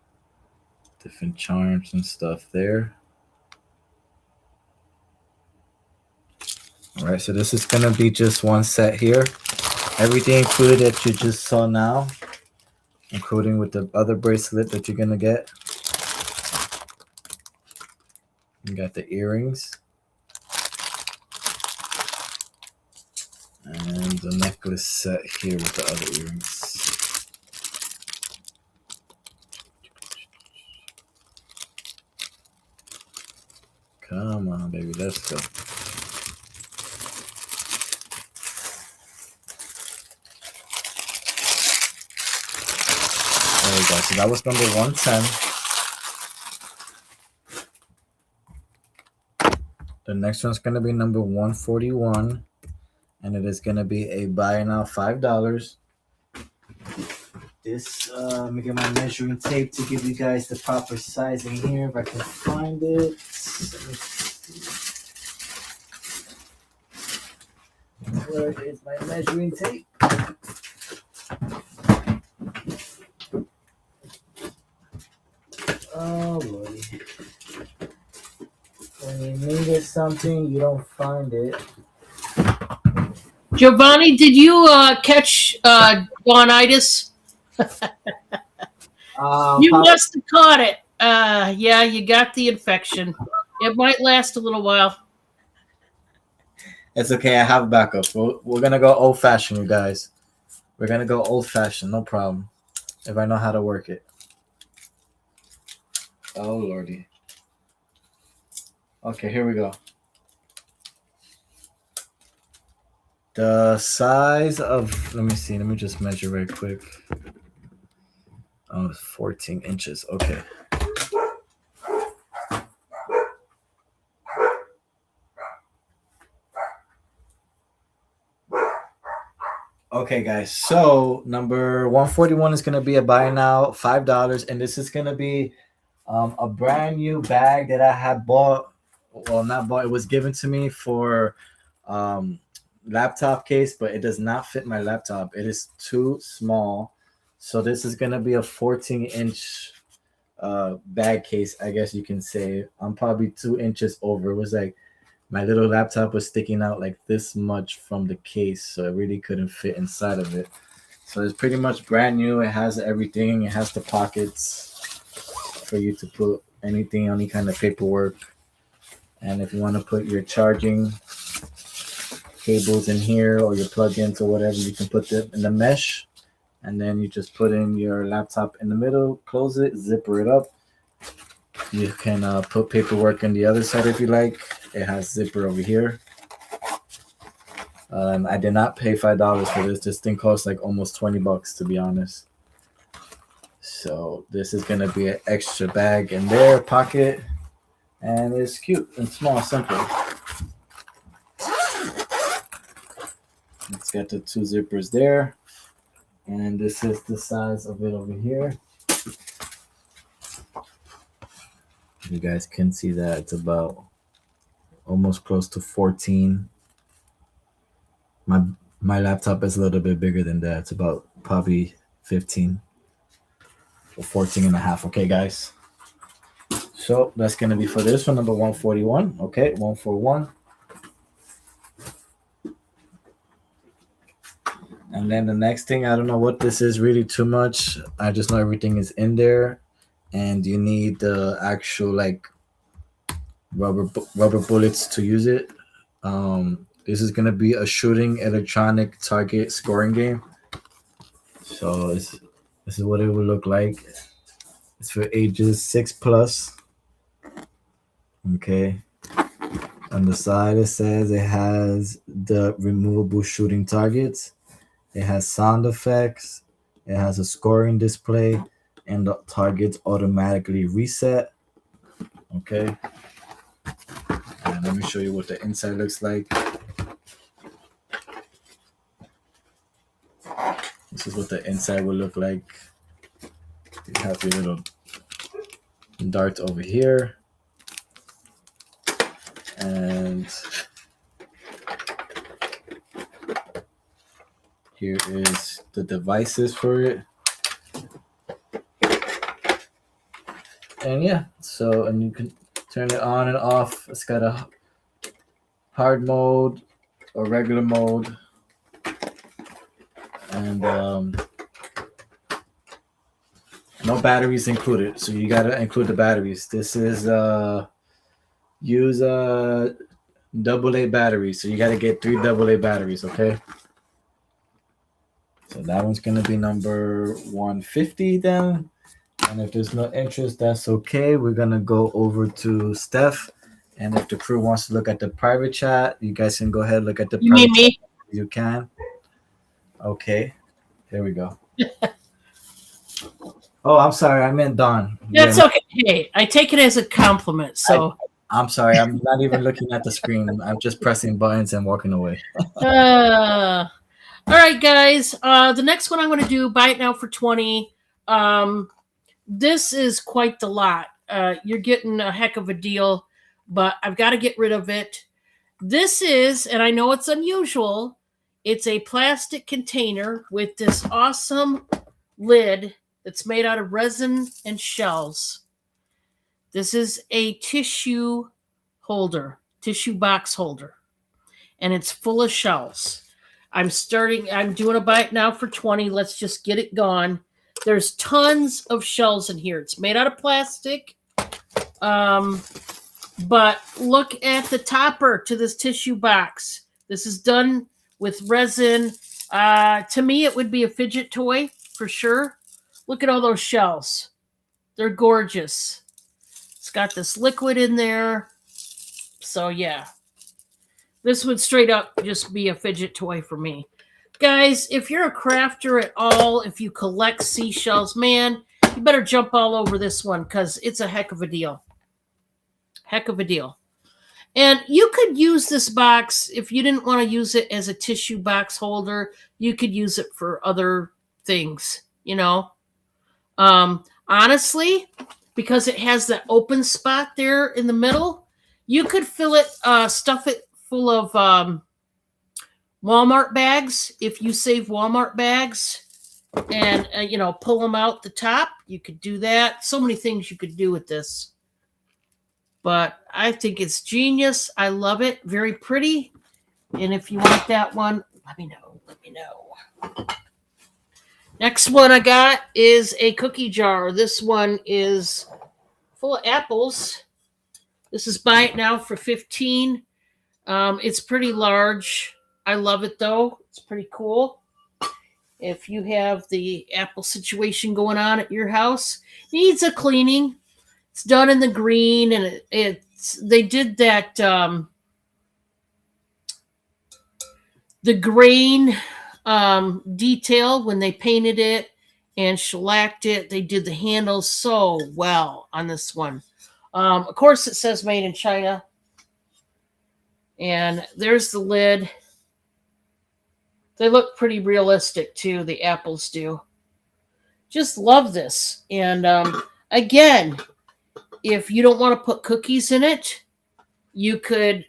different charms and stuff there. All right, so this is going to be just one set here. Everything included that you just saw now, including with the other bracelet that you're going to get. You got the earrings. And the necklace set here with the other earrings. Come on, baby. Let's go. There we go. So that was number 110. The next one's going to be number 141. And it is going to be a buy now $5. This, let me get my measuring tape to give you guys the proper sizing here if I can find it. Where is my measuring tape? Oh, Lordy. When you needed something, you don't find it. Giovanni, did you catch Dawn-itis? You must have caught it. Yeah, you got the infection. It might last a little while. It's okay. I have backup. We're going to go old-fashioned, you guys. We're going to go old-fashioned. No problem. If I know how to work it. Oh, Lordy. Okay, here we go. The size of, let me see. Let me just measure right quick. Oh, it's 14 inches. Okay. Okay, guys. So number 141 is going to be a buy now, $5. And this is going to be a brand new bag that I had bought. Well, not bought. It was given to me for laptop case, but it does not fit my laptop. It is too small. So this is going to be a 14-inch bag case, I guess you can say. I'm probably 2 inches over. It was like my little laptop was sticking out like this much from the case, so it really couldn't fit inside of it. So it's pretty much brand new. It has everything. It has the pockets for you to put anything, any kind of paperwork. And if you want to put your charging cables in here or your plugins or whatever, you can put them in the mesh. And then you just put in your laptop in the middle, close it, zipper it up. You can put paperwork on the other side if you like. It has zipper over here. I did not pay $5 for this. This thing costs like almost $20, to be honest. So this is going to be an extra bag in there, pocket. And it's cute and small, simple. It's got the 2 zippers there. And this is the size of it over here. You guys can see that it's about almost close to 14. My laptop is a little bit bigger than that. It's about probably 15 or 14 and a half. Okay, guys. So that's going to be for this one, number 141. Okay, 141. And then the next thing, I don't know what this is really too much. I just know everything is in there. And you need the actual like rubber bullets to use it. This is going to be a shooting electronic target scoring game. So this is what it will look like. It's for ages 6+. Okay. On the side, it says it has the removable shooting targets. It has sound effects. It has a scoring display, and the targets automatically reset. Okay. And let me show you what the inside looks like. This is what the inside will look like. You have your little dart over here. And here is the devices for it. And yeah, so, and you can turn it on and off. It's got a hard mode or regular mode. And no batteries included. So you gotta include the batteries. This is use a AA battery. So you gotta get 3 AA batteries, okay? So that one's gonna be number 150 then. And if there's no interest, that's okay. We're gonna go over to Steph, And if the crew wants to look at the private chat, you guys can go ahead and look at the You private mean me? chat. You can. Okay. There we go. Oh, I'm sorry. I meant Don. That's Yeah, okay. Hey, I take it as a compliment. So, I'm sorry. I'm not even looking at the screen. I'm just pressing buttons and walking away. all right, guys. The next one I'm going to do, buy it now for 20. This is quite the lot. You're getting a heck of a deal, but I've got to get rid of it. This is, and I know it's unusual, it's a plastic container with this awesome lid that's made out of resin and shells. This is a tissue holder, tissue box holder, and it's full of shells. I'm doing a buy it now for 20. Let's just get it gone. There's tons of shells in here. It's made out of plastic. But look at the topper to this tissue box. This is done with resin. To me, it would be a fidget toy for sure. Look at all those shells. They're gorgeous. It's got this liquid in there. So yeah, this would straight up just be a fidget toy for me. Guys, if you're a crafter at all, if you collect seashells, man, you better jump all over this one because it's a heck of a deal. Heck of a deal. And you could use this box if you didn't want to use it as a tissue box holder. You could use it for other things, you know. Honestly, because it has that open spot there in the middle, you could fill it, stuff it full of Walmart bags. If you save Walmart bags and, pull them out the top, you could do that. So many things you could do with this. But I think it's genius. I love it. Very pretty. And if you want that one, let me know. Let me know. Next one I got is a cookie jar. This one is full of apples. This is buy it now for 15. It's pretty large. I love it though. It's pretty cool. If you have the apple situation going on at your house, needs a cleaning. It's done in the green, and they did that the grain detail when they painted it and shellacked it. They did the handles so well on this one. Of course, it says made in China. And there's the lid. They look pretty realistic too. The apples do. Just love this. And again, if you don't want to put cookies in it, you could,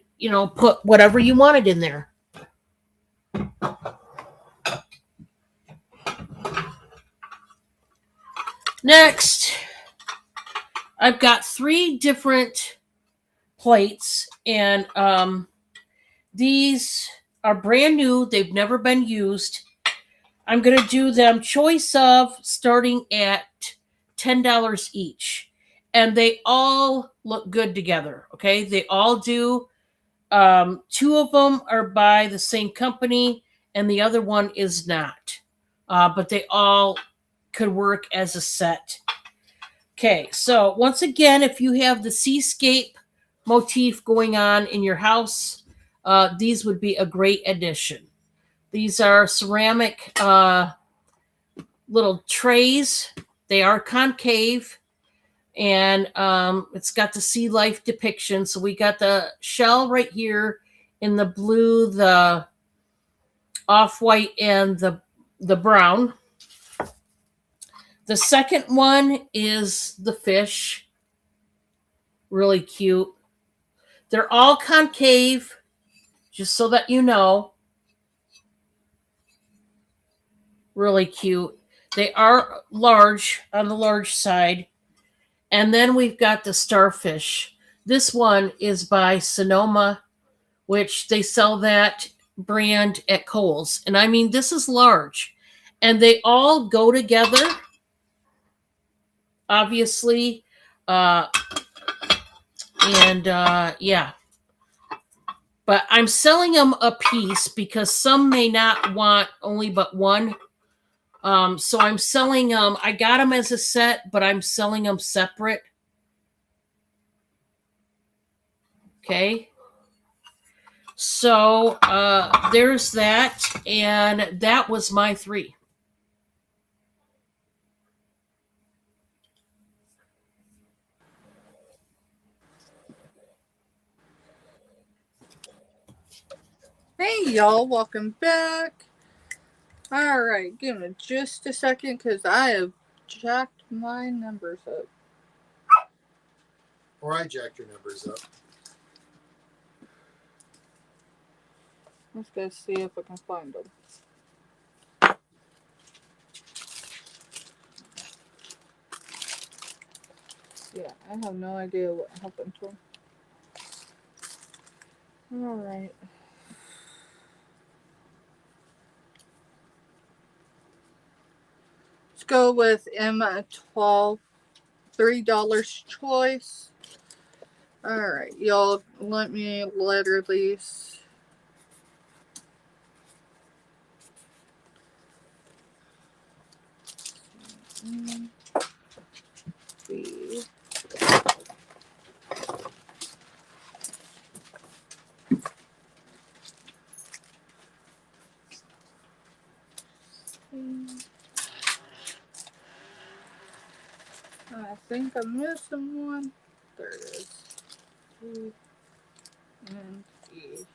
put whatever you wanted in there. Next, I've got 3 different plates, and these are brand new. They've never been used. I'm going to do them choice of starting at $10 each. And they all look good together, okay? They all do. 2 of them are by the same company, and the other one is not. But they all could work as a set. Okay, so once again, if you have the seascape motif going on in your house, these would be a great addition. These are ceramic little trays. They are concave. And it's got the sea life depiction. So we got the shell right here in the blue, the off-white, and the brown. The second one is the fish. Really cute. They're all concave, just so that you know. Really cute. They are large, on the large side. And then we've got the starfish. This one is by Sonoma, which they sell that brand at Kohl's. And I mean, this is large. And they all go together, obviously. Yeah. But I'm selling them a piece because some may not want only but one. So I'm selling them. I got them as a set, but I'm selling them separate. Okay. So there's that, and that was my 3. Hey, y'all, welcome back. All right, give me just a second because I have jacked my numbers up. Or I jacked your numbers up. Let's go see if I can find them. Yeah, I have no idea what happened to them. All right. Let's go with M12, $3 choice. All right, y'all, let me letter these. B. I think I'm missing one. There it is. T and E.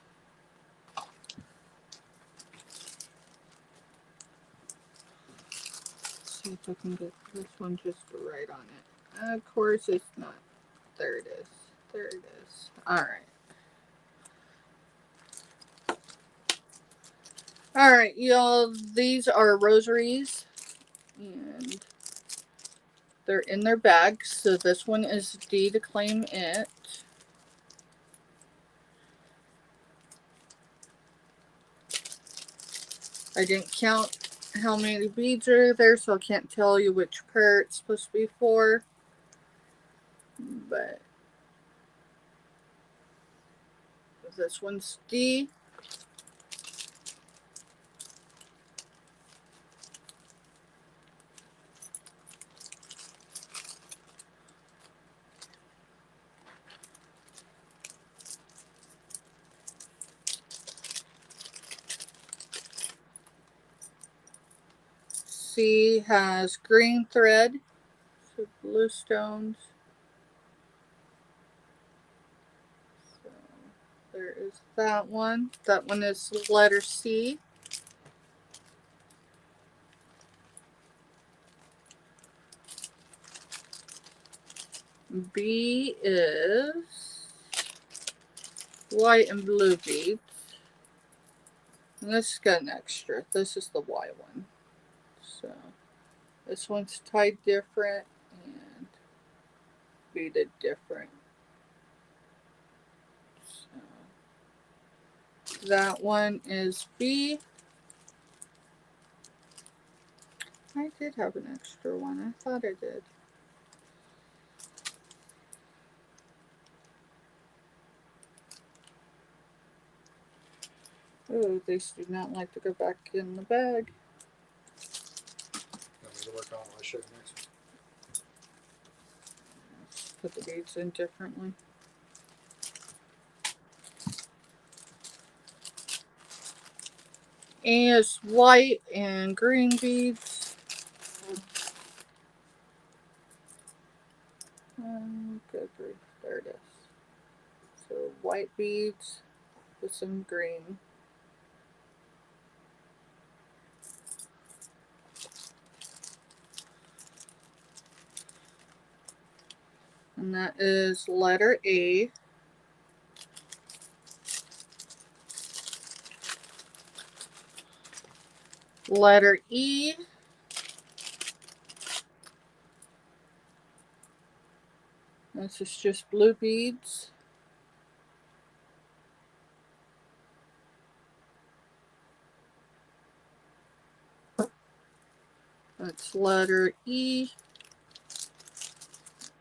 See if I can get this one just right on it. Of course, it's not. There it is. There it is. All right. All right, y'all. These are rosaries, and they're in their bag. So this one is D to claim it. I didn't count how many beads are there, so I can't tell you which pair it's supposed to be for. But this one's D. C has green thread, so blue stones. So there is that one. That one is letter C. B is white and blue beads. And this has got an extra. This is the Y one. So this one's tied different and beaded different. So that one is B. I did have an extra one. I thought I did. Oh, these do not like to go back in the bag. I'll show you next. Put the beads in differently. A is white and green beads. Good grief, there it is. So white beads with some green. And that is letter A. Letter E. This is just blue beads. That's letter E.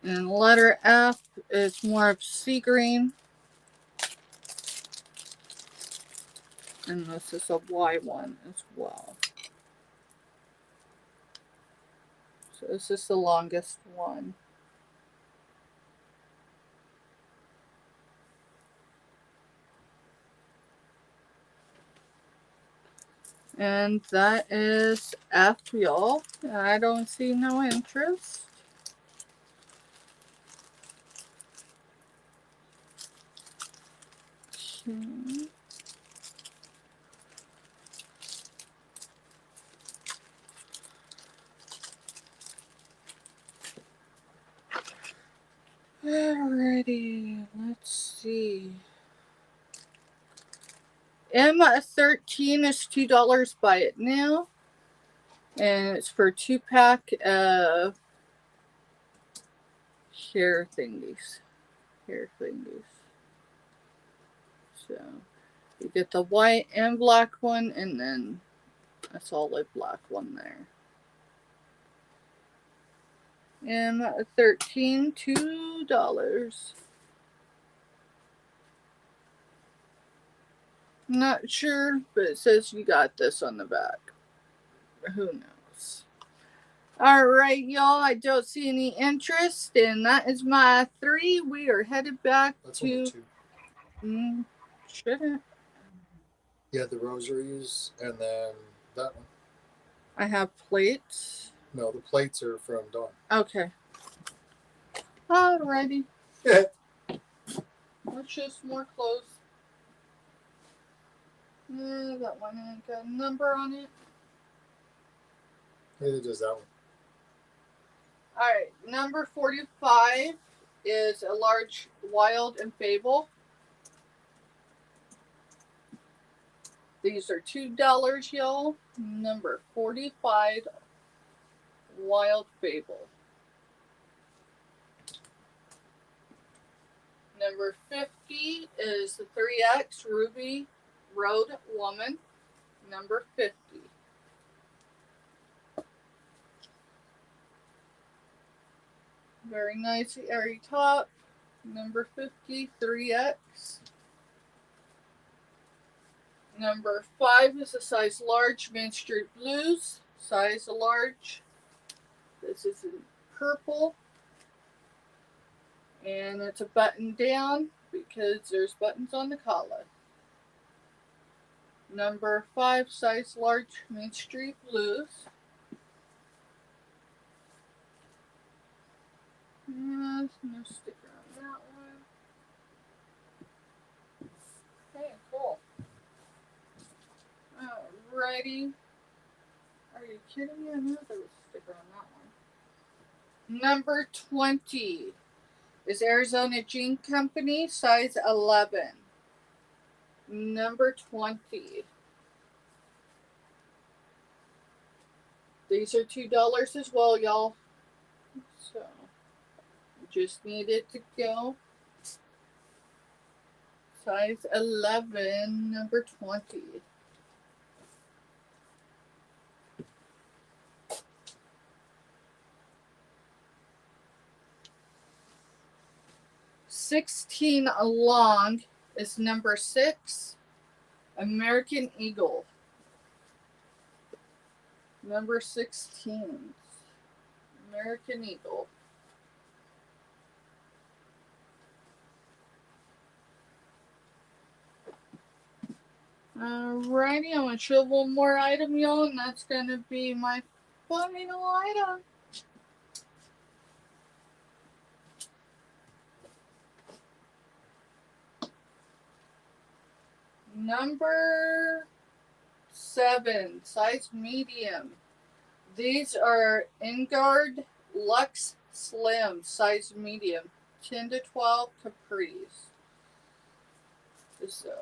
And letter F is more of sea green. And this is a Y one as well. So this is the longest one. And that is F, y'all. I don't see no interest. Okay. Alrighty, let's see. M13 is $2. Buy it now. And it's for 2-pack of hair thingies. So you get the white and black one, and then a solid black one there. M13, $2. Not sure, but it says you got this on the back. Who knows? All right, y'all. I don't see any interest, and that is my 3. We are headed back That's to. only 2. Shouldn't. Yeah, the rosaries, and then that one. I have plates. No, the plates are from Dawn. Okay. Alrighty. Yeah. That's just more clothes. That one ain't got a number on it. Neither does that one. Alright, number 45 is a large wild and fable. These are $2, y'all. Number 45, wild fable. Number 50 is the 3X Ruby Road Woman. Number 50. Very nice airy top. Number 50, 3X. Number 5 is a size large, Main Street Blues. Size large. This is in purple. And it's a button down because there's buttons on the collar. Number 5, size large, Main Street Blues. No sticker on that one. Okay, cool. Alrighty. Are you kidding me? I knew there was a sticker on that one. Number 20 is Arizona Jean Company, size 11. Number 20. These are $2 as well, y'all. So, just need it to go. Size 11, number 20. $16 long is number 6, American Eagle. Number 16, American Eagle. Alrighty, I'm going to show one more item, y'all, and that's going to be my final item. Number 7, size medium. These are Engard Luxe Slim, size medium, 10 to 12 capris. So,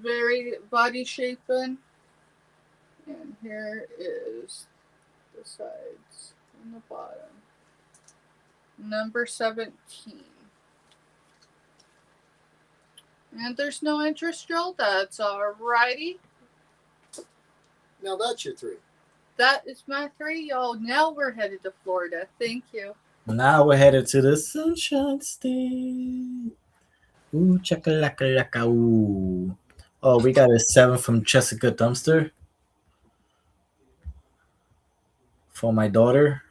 very body shaping. And here is the sides and the bottom. Number 17. And there's no interest, Joel. That's alrighty. Now that's your 3. That is my 3, y'all. Now we're headed to Florida. Thank you. Now we're headed to the Sunshine State. Ooh, chakalaka ooh. Oh, we got a 7 from Jessica Dumpster for my daughter.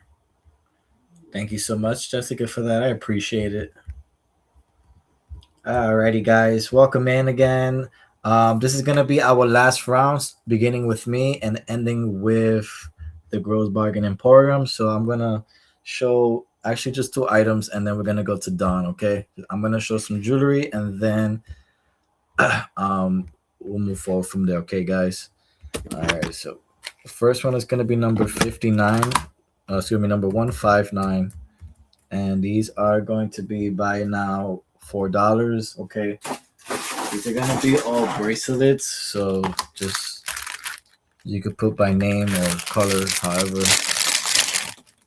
Thank you so much, Jessica, for that. I appreciate it. Alrighty, guys. Welcome in again. This is gonna be our last rounds, beginning with me and ending with the Gross Bargain Emporium. So I'm gonna show actually just two items, and then we're gonna go to Don. Okay, I'm gonna show some jewelry, and then we'll move forward from there. Okay, guys. All right. So the first one is gonna be number 59. Excuse me, number 159, and these are going to be buy now $4. Okay, these are gonna be all bracelets, so just you could put by name or color, however.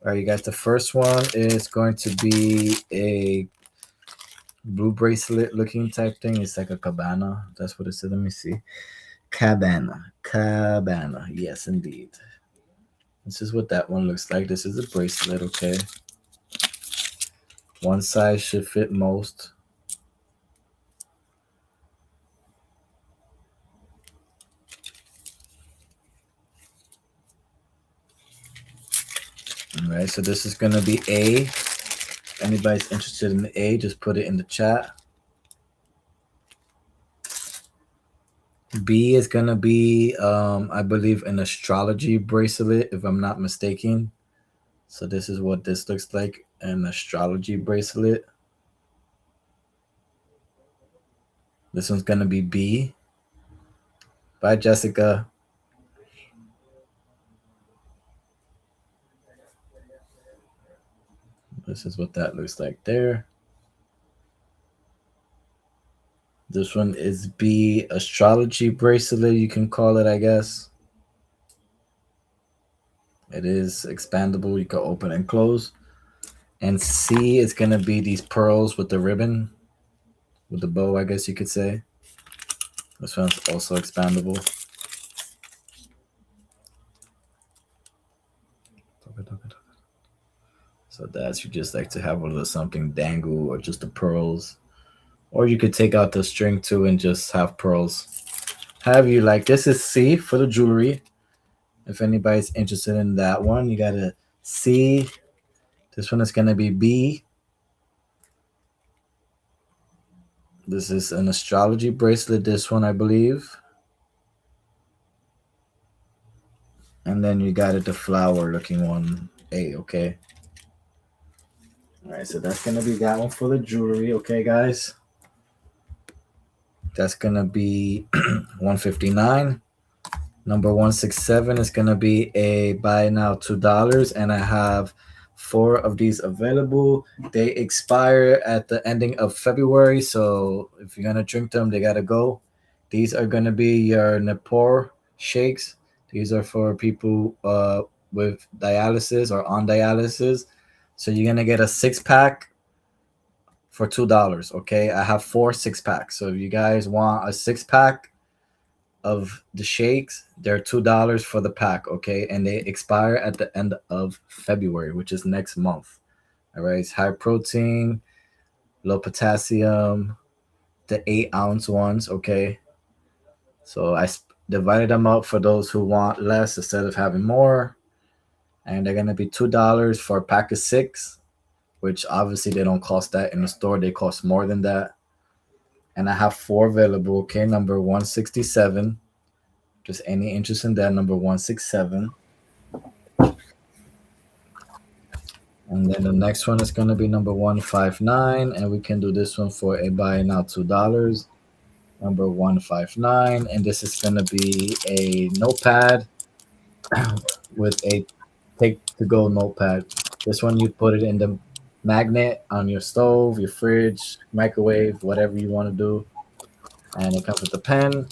All right, you guys. The first one is going to be a blue bracelet looking type thing. It's like a cabana. That's what it said. Let me see. Cabana. Cabana. Yes, indeed. This is what that one looks like. This is a bracelet. Okay. One size should fit most. All right, so this is going to be A. If anybody's interested in A, just put it in the chat. B is going to be, I believe, an astrology bracelet, if I'm not mistaken. So this is what this looks like, an astrology bracelet. This one's going to be B. Bye, Jessica. This is what that looks like there. This one is B, astrology bracelet, you can call it, I guess. It is expandable. You can open and close. And C is going to be these pearls with the ribbon, with the bow, I guess you could say. This one's also expandable. So that's, you just like to have a little something dangle or just the pearls. Or you could take out the string too and just have pearls. However you like. This is C for the jewelry. If anybody's interested in that one, you got to C. This one is going to be B. This is an astrology bracelet, this one, I believe. And then you got it, the flower looking one, A, okay? All right, so that's going to be that one for the jewelry, okay, guys? That's going to be 159. Number 167 is going to be a buy now $2, and I have 4 of these available. They expire at the ending of February, so if you're going to drink them, they got to go. These are going to be your Nepor shakes. These are for people with dialysis or on dialysis. So you're going to get a 6-pack for $2, okay? I have 4 6-packs. So if you guys want a 6-pack of the shakes, they're $2 for the pack, okay? And they expire at the end of February, which is next month. All right, it's high protein, low potassium, the 8-ounce ones, okay? So I divided them up for those who want less instead of having more. And they're gonna be $2 for a pack of 6, which obviously they don't cost that in the store. They cost more than that. And I have 4 available, okay? Number 167. Just any interest in that, number 167. And then the next one is going to be number 159, and we can do this one for a buy now $2. Number 159, and this is going to be a notepad with a take to go notepad. This one, you put it in the magnet on your stove, your fridge, microwave, whatever you want to do. And it comes with a pen.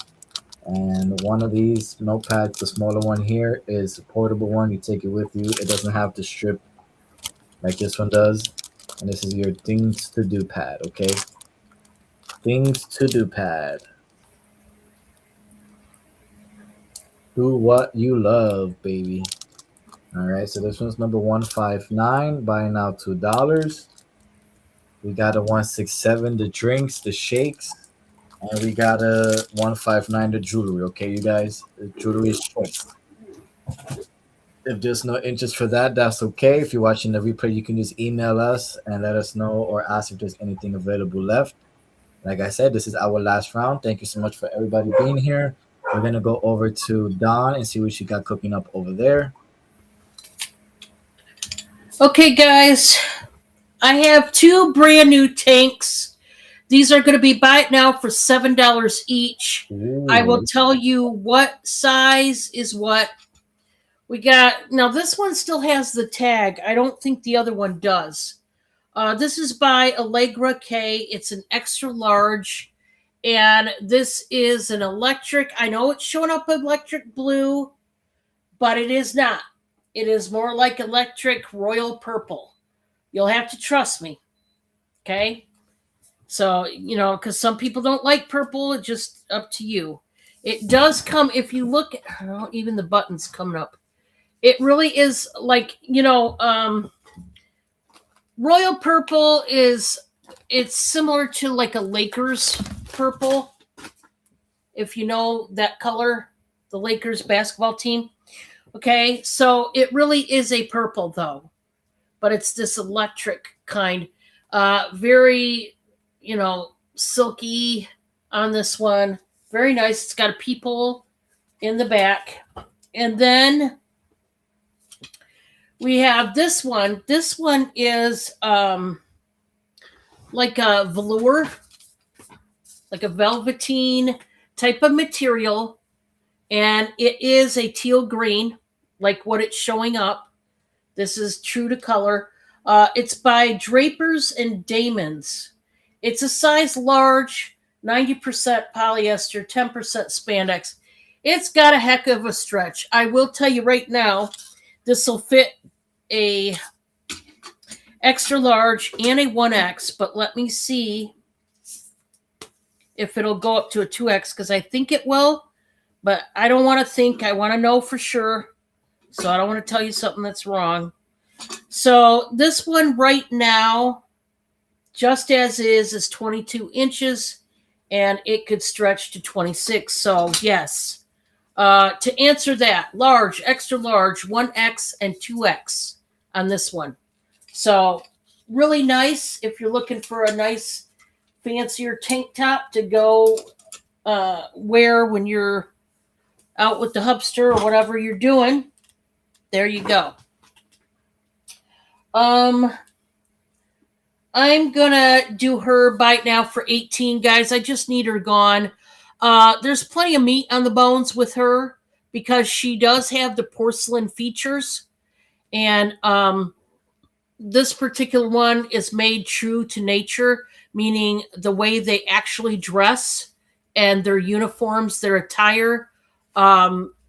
And one of these notepads, the smaller one here, is a portable one. You take it with you. It doesn't have to strip like this one does. And this is your things to do pad, okay? Things to do pad. Do what you love, baby. All right, so this one's number 159, buying now $2. We got a 167, the drinks, the shakes. And we got a 159, the jewelry, okay, you guys? The jewelry is choice. If there's no interest for that, that's okay. If you're watching the replay, you can just email us and let us know or ask if there's anything available left. Like I said, this is our last round. Thank you so much for everybody being here. We're gonna go over to Dawn and see what she got cooking up over there. Okay, guys, I have 2 brand new tanks. These are going to be buy it now for $7 each. I will Ooh. tell you what size is what. We got, now this one still has the tag. I don't think the other one does. This is by Allegra K. It's an extra large. And this is an electric. I know it's showing up electric blue, but it is not. It is more like electric royal purple. You'll have to trust me. Okay? So, because some people don't like purple, it's just up to you. It does come, if you look, even the buttons coming up. It really is like, royal purple it's similar to like a Lakers purple. If you know that color, the Lakers basketball team. Okay, so it really is a purple though, but it's this electric kind. Very, silky on this one. Very nice. It's got a peephole in the back. And then we have this one. This one is like a velour, like a velveteen type of material. And it is a teal green, like what it's showing up. This is true to color. It's by Drapers and Damons. It's a size large, 90% polyester, 10% spandex. It's got a heck of a stretch. I will tell you right now, this will fit a extra large and a 1X, but let me see if it'll go up to a 2X, because I think it will, but I don't want to think. I want to know for sure, so I don't want to tell you something that's wrong. So this one right now, just as is 22 inches, and it could stretch to 26. So yes, to answer that, large, extra large, 1X and 2X on this one. So really nice if you're looking for a nice, fancier tank top to go wear when you're out with the hubster or whatever you're doing. There you go. I'm gonna do her bite now for 18, guys. I just need her gone. There's plenty of meat on the bones with her because she does have the porcelain features, and this particular one is made true to nature, meaning the way they actually dress and their uniforms, their attire,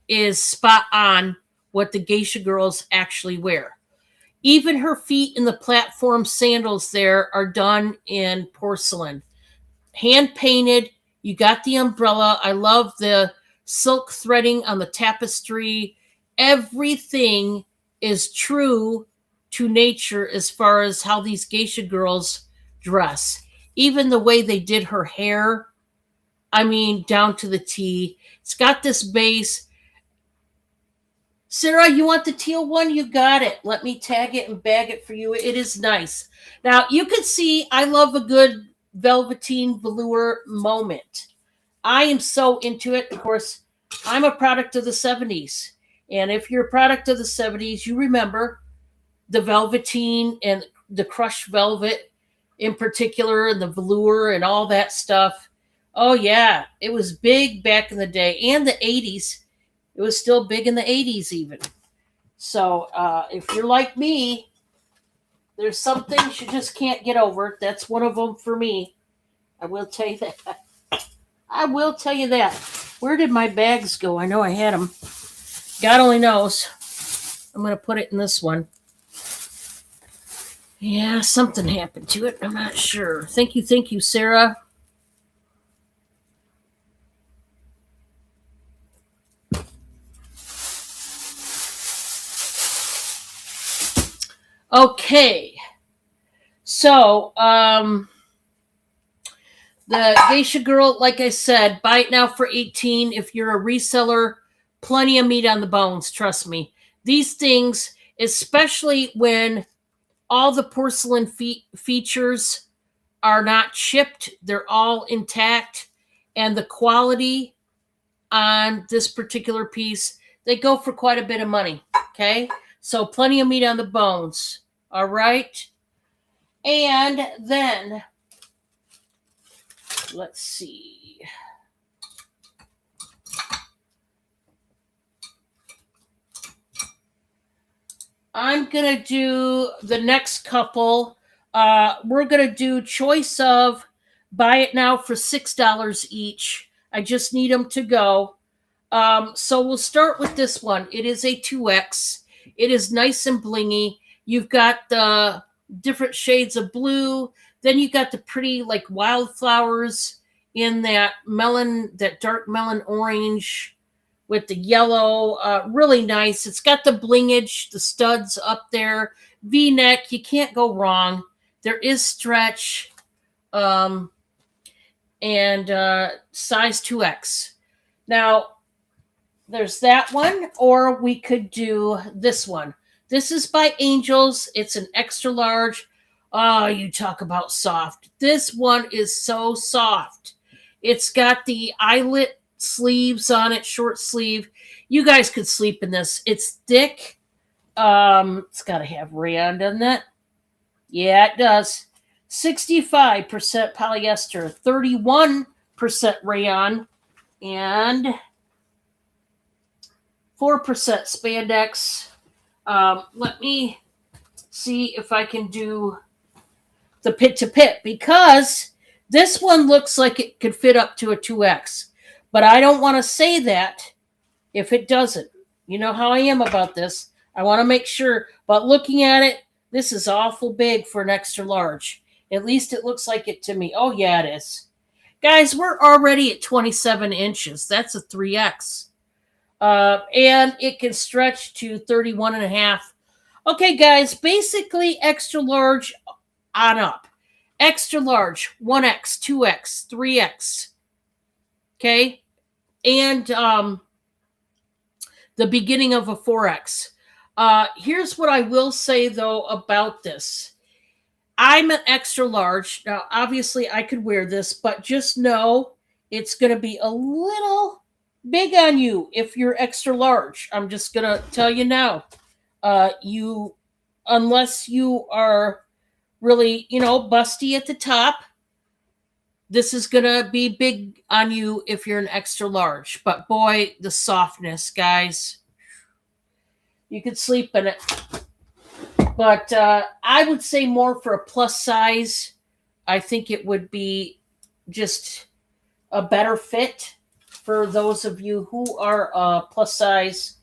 is spot on what the geisha girls actually wear. Even her feet in the platform sandals there are done in porcelain. Hand painted. You got the umbrella. I love the silk threading on the tapestry. Everything is true to nature as far as how these geisha girls dress. Even the way they did her hair, I mean, down to the T. It's got this base. Sarah, you want the teal one? You got it. Let me tag it and bag it for you. It is nice. Now, you can see I love a good velveteen velour moment. I am so into it. Of course, I'm a product of the 70s. And if you're a product of the 70s, you remember the velveteen and the crushed velvet in particular, and the velour and all that stuff. Oh, yeah. It was big back in the day. And the 80s. It was still big in the 80s even. So if you're like me, there's some things you just can't get over. That's one of them for me. I will tell you that. I will tell you that. Where did my bags go? I know I had them. God only knows. I'm going to put it in this one. Yeah, something happened to it. I'm not sure. Thank you, Sarah. Okay, so the geisha girl, like I said, buy it now for 18. If you're a reseller, plenty of meat on the bones, trust me. These things, especially when all the porcelain features are not chipped. They're all intact. And the quality on this particular piece, they go for quite a bit of money. Okay. So plenty of meat on the bones. All right. And then let's see. I'm going to do the next couple. We're going to do choice of buy it now for $6 each. I just need them to go. So we'll start with this one. It is a 2X. It is nice and blingy. You've got the different shades of blue. Then you got the pretty like wildflowers in that melon, that dark melon orange with the yellow. Really nice. It's got the blingage, the studs up there. V-neck. You can't go wrong. There is stretch. And size 2X. Now, there's that one, or we could do this one. This is by Angels. It's an extra large. Oh, you talk about soft. This one is so soft. It's got the eyelet sleeves on it, short sleeve. You guys could sleep in this. It's thick. It's got to have rayon, doesn't it? Yeah, it does. 65% polyester, 31% rayon, and 4% spandex. Let me see if I can do the pit to pit, because this one looks like it could fit up to a 2X, but I don't want to say that if it doesn't. You know how I am about this. I want to make sure, but looking at it, this is awful big for an extra large. At least it looks like it to me. Oh, yeah, it is. Guys, we're already at 27 inches. That's a 3X. And it can stretch to 31 and a half. Okay, guys, basically extra large on up. Extra large, 1X, 2X, 3X. Okay? And the beginning of a 4X. Here's what I will say, though, about this. I'm an extra large. Now, obviously, I could wear this, but just know it's going to be a little big on you if you're extra large. I'm just going to tell you now. Unless you are really, busty at the top, this is going to be big on you if you're an extra large. But boy, the softness, guys. You could sleep in it. But I would say more for a plus size. I think it would be just a better fit for those of you who are plus size.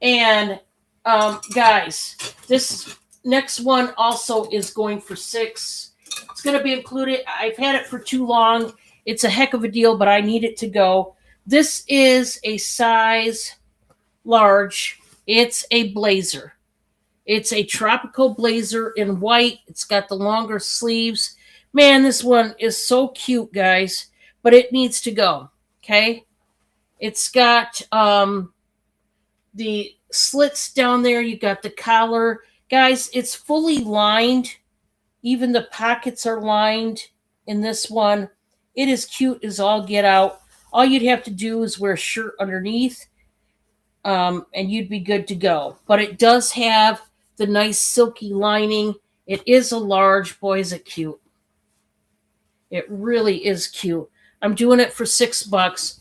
And guys, this next one also is going for $6. It's going to be included. I've had it for too long. It's a heck of a deal, but I need it to go. This is a size large. It's a blazer. It's a tropical blazer in white. It's got the longer sleeves. Man, this one is so cute, guys, but it needs to go, okay? It's got the slits down there. You got the collar. Guys, it's fully lined. Even the pockets are lined in this one. It is cute as all get out. All you'd have to do is wear a shirt underneath, and you'd be good to go. But it does have the nice silky lining. It is a large. Boy, is it cute. It really is cute. I'm doing it for $6.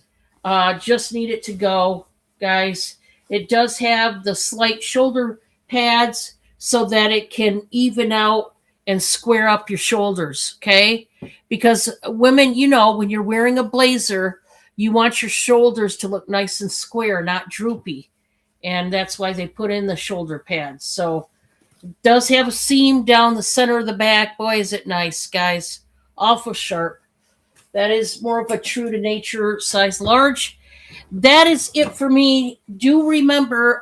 Just need it to go, guys. It does have the slight shoulder pads so that it can even out and square up your shoulders, okay? Because women, when you're wearing a blazer, you want your shoulders to look nice and square, not droopy. And that's why they put in the shoulder pads. So it does have a seam down the center of the back. Boy, is it nice, guys. Awful sharp. That is more of a true to nature size large. That is it for me. Do remember,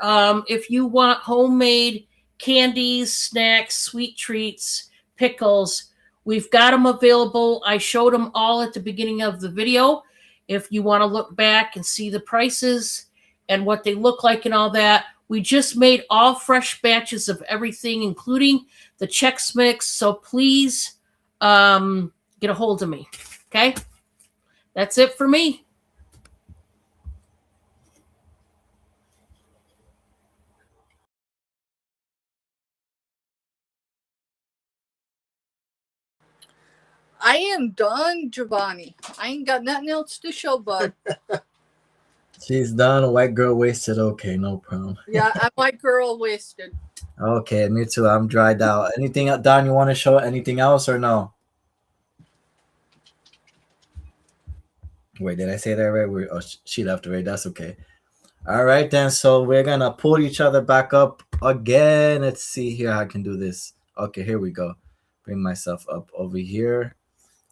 if you want homemade candies, snacks, sweet treats, pickles, we've got them available. I showed them all at the beginning of the video. If you want to look back and see the prices and what they look like and all that, we just made all fresh batches of everything, including the Chex Mix. So please get a hold of me. Okay? That's it for me. I am done, Giovanni. I ain't got nothing else to show, bud. She's done. White girl wasted. Okay, no problem. Yeah, I'm white girl wasted. Okay, me too. I'm dried out. Anything, Don, you want to show anything else or no? Wait, did I say that right? Oh, she left already. That's okay. All right, then. So we're going to pull each other back up again. Let's see here how I can do this. Okay, here we go. Bring myself up over here.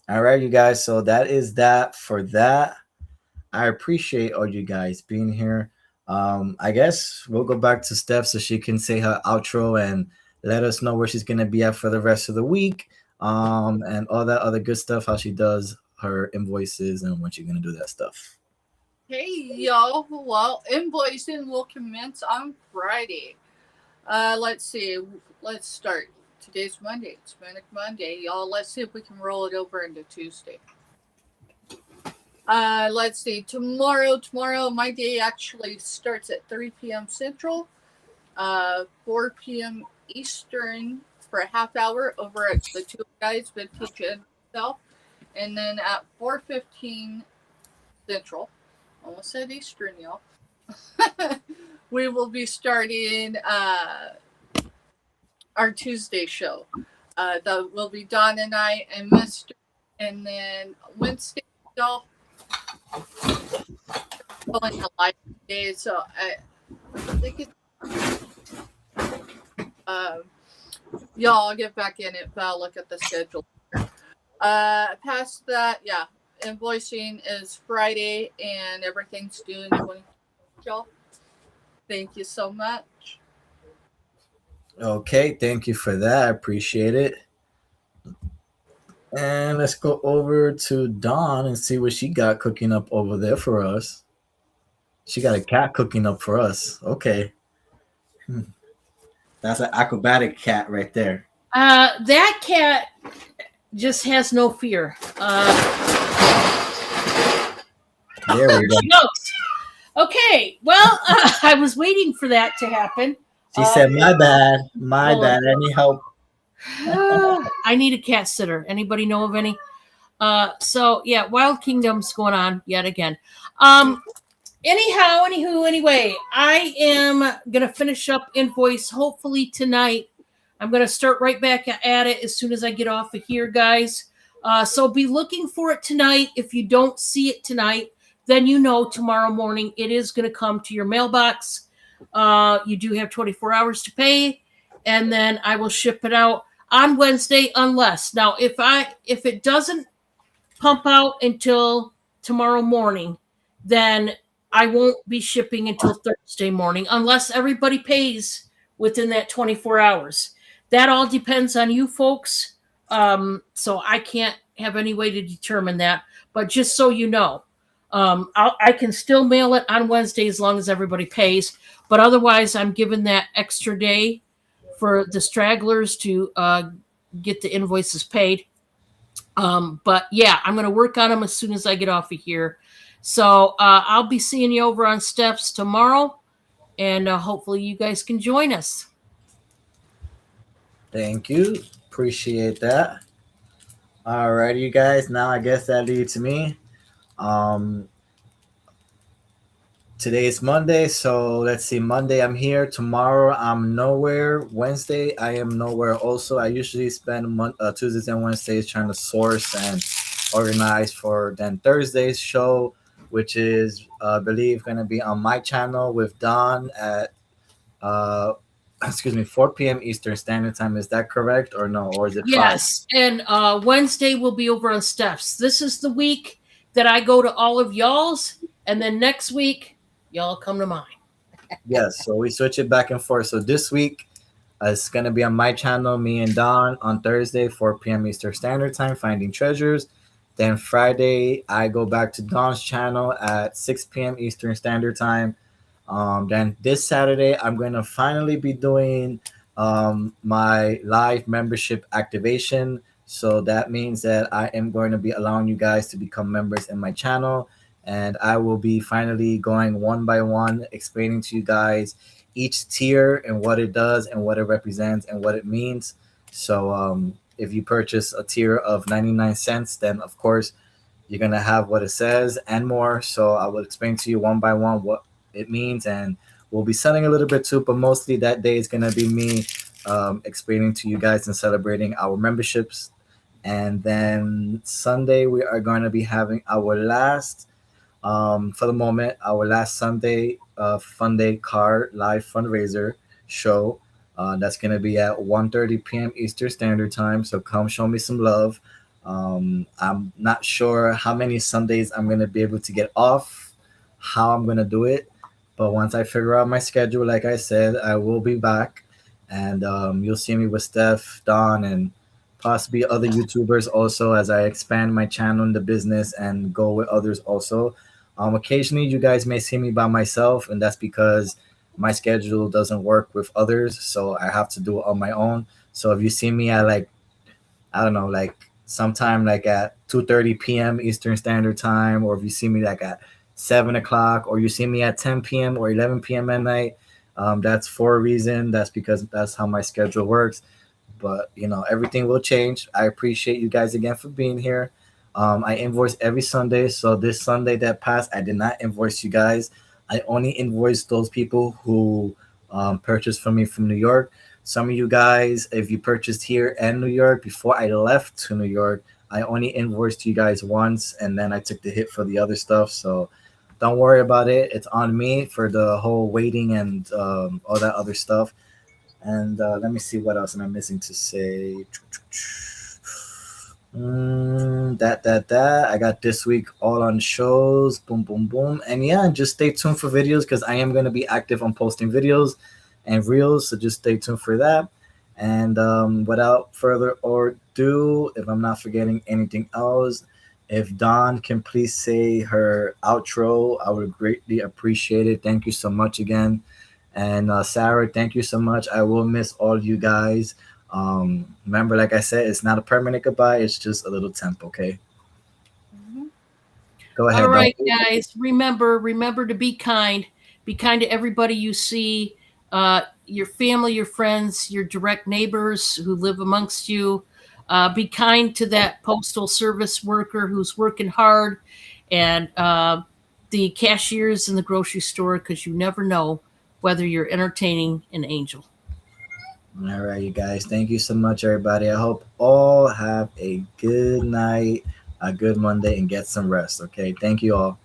All right, you guys. So that is that for that. I appreciate all you guys being here. I guess we'll go back to Steph so she can say her outro and let us know where she's gonna be at for the rest of the week. And all that other good stuff, how she does her invoices and when she's gonna do that stuff. Hey, y'all. Well, invoicing will commence on Friday. Let's see. Let's start. Today's Monday. It's Manic Monday, y'all. Let's see if we can roll it over into Tuesday. Let's see. Tomorrow, my day actually starts at 3 p.m. Central, 4 p.m. Eastern for a half hour over at the two guys, Vintage and myself, and then at 4:15 Central, almost said Eastern, y'all. We will be starting our Tuesday show. That will be Don and I and Mr. And then Wednesday, y'all. Going to live today, so I think it's y'all. I'll get back in it, but I'll look at the schedule. Past that, yeah, invoicing is Friday, and everything's due in 20. Y'all, thank you so much. Okay, thank you for that. I appreciate it. And let's go over to Dawn and see what she got cooking up over there for us. She got a cat cooking up for us. Okay. That's an acrobatic cat right there. That cat just has no fear. There we go. She goes. Okay, well, I was waiting for that to happen. She said, "My bad, my bad. I need help." I need a cat sitter. Anybody know of any? So yeah, Wild Kingdom's going on yet again. Anyway, I am gonna finish up invoice hopefully tonight. I'm gonna start right back at it as soon as I get off of here, guys. So be looking for it tonight. If you don't see it tonight, then you know tomorrow morning it is gonna come to your mailbox. You do have 24 hours to pay, and then I will ship it out on Wednesday, unless now if it doesn't pump out until tomorrow morning, then I won't be shipping until Thursday morning unless everybody pays within that 24 hours. That all depends on you folks. So I can't have any way to determine that, but just so you know, I can still mail it on Wednesday as long as everybody pays, but otherwise I'm given that extra day for the stragglers to get the invoices paid. But yeah, I'm going to work on them as soon as I get off of here. So I'll be seeing you over on Steps tomorrow, and hopefully you guys can join us. Thank you. Appreciate that. All right, you guys. Now I guess that leads to me. Today is Monday, so let's see. Monday I'm here. Tomorrow I'm nowhere. Wednesday I am nowhere. Also, I usually spend Tuesdays and Wednesdays trying to source and organize for then Thursday's show, which is I believe going to be on my channel with Don at 4 p.m. Eastern Standard Time. Is that correct or no? Or is it 5? Yes, and Wednesday will be over on Steps. This is the week that I go to all of y'all's, and then next week y'all come to mine. Yes, so we switch it back and forth. So this week it's going to be on my channel, me and Don, on Thursday, 4 p.m. Eastern Standard Time, Finding Treasures. Then Friday, I go back to Don's channel at 6 p.m. Eastern Standard Time. Then this Saturday, I'm going to finally be doing my live membership activation So that means that I am going to be allowing you guys to become members in my channel. And I will be finally going one by one, explaining to you guys each tier and what it does and what it represents and what it means. So if you purchase a tier of 99 cents, then of course you're gonna have what it says and more. So I will explain to you one by one what it means, and we'll be selling a little bit too. But mostly that day is gonna be me explaining to you guys and celebrating our memberships. And then Sunday we are going to be having our last for the moment, our last Sunday Fun Day Car live fundraiser show. That's going to be at 1:30 p.m. Eastern Standard Time. So come show me some love. I'm not sure how many Sundays I'm going to be able to get off, how I'm going to do it. But once I figure out my schedule, like I said, I will be back. And you'll see me with Steph, Don, and possibly other YouTubers also as I expand my channel in the business and go with others also. Occasionally, you guys may see me by myself, and that's because my schedule doesn't work with others, so I have to do it on my own. So if you see me at like I don't know, like sometime like at 2:30 p.m. Eastern Standard Time, or if you see me like at 7 o'clock, or you see me at 10 p.m. or 11 p.m. at night, that's for a reason. That's because that's how my schedule works. But everything will change. I appreciate you guys again for being here. I invoice every Sunday, so this Sunday that passed, I did not invoice you guys. I only invoiced those people who purchased from me from New York. Some of you guys, if you purchased here in New York before I left to New York, I only invoiced you guys once, and then I took the hit for the other stuff. So don't worry about it. It's on me for the whole waiting and all that other stuff. And let me see what else am I missing to say. That I got this week all on shows. Boom, boom, boom. And yeah, just stay tuned for videos because I am going to be active on posting videos and reels. So just stay tuned for that. And without further ado, if I'm not forgetting anything else, if Dawn can please say her outro, I would greatly appreciate it. Thank you so much again. And Sarah, thank you so much. I will miss all you guys. Remember, like I said, it's not a permanent goodbye. It's just a little temp, okay? Go ahead. All right, guys. Remember to be kind. Be kind to everybody you see, your family, your friends, your direct neighbors who live amongst you. Be kind to that postal service worker who's working hard, and the cashiers in the grocery store, because you never know whether you're entertaining an angel. All right, you guys. Thank you so much, everybody. I hope all have a good night, a good Monday, and get some rest. Okay. Thank you all.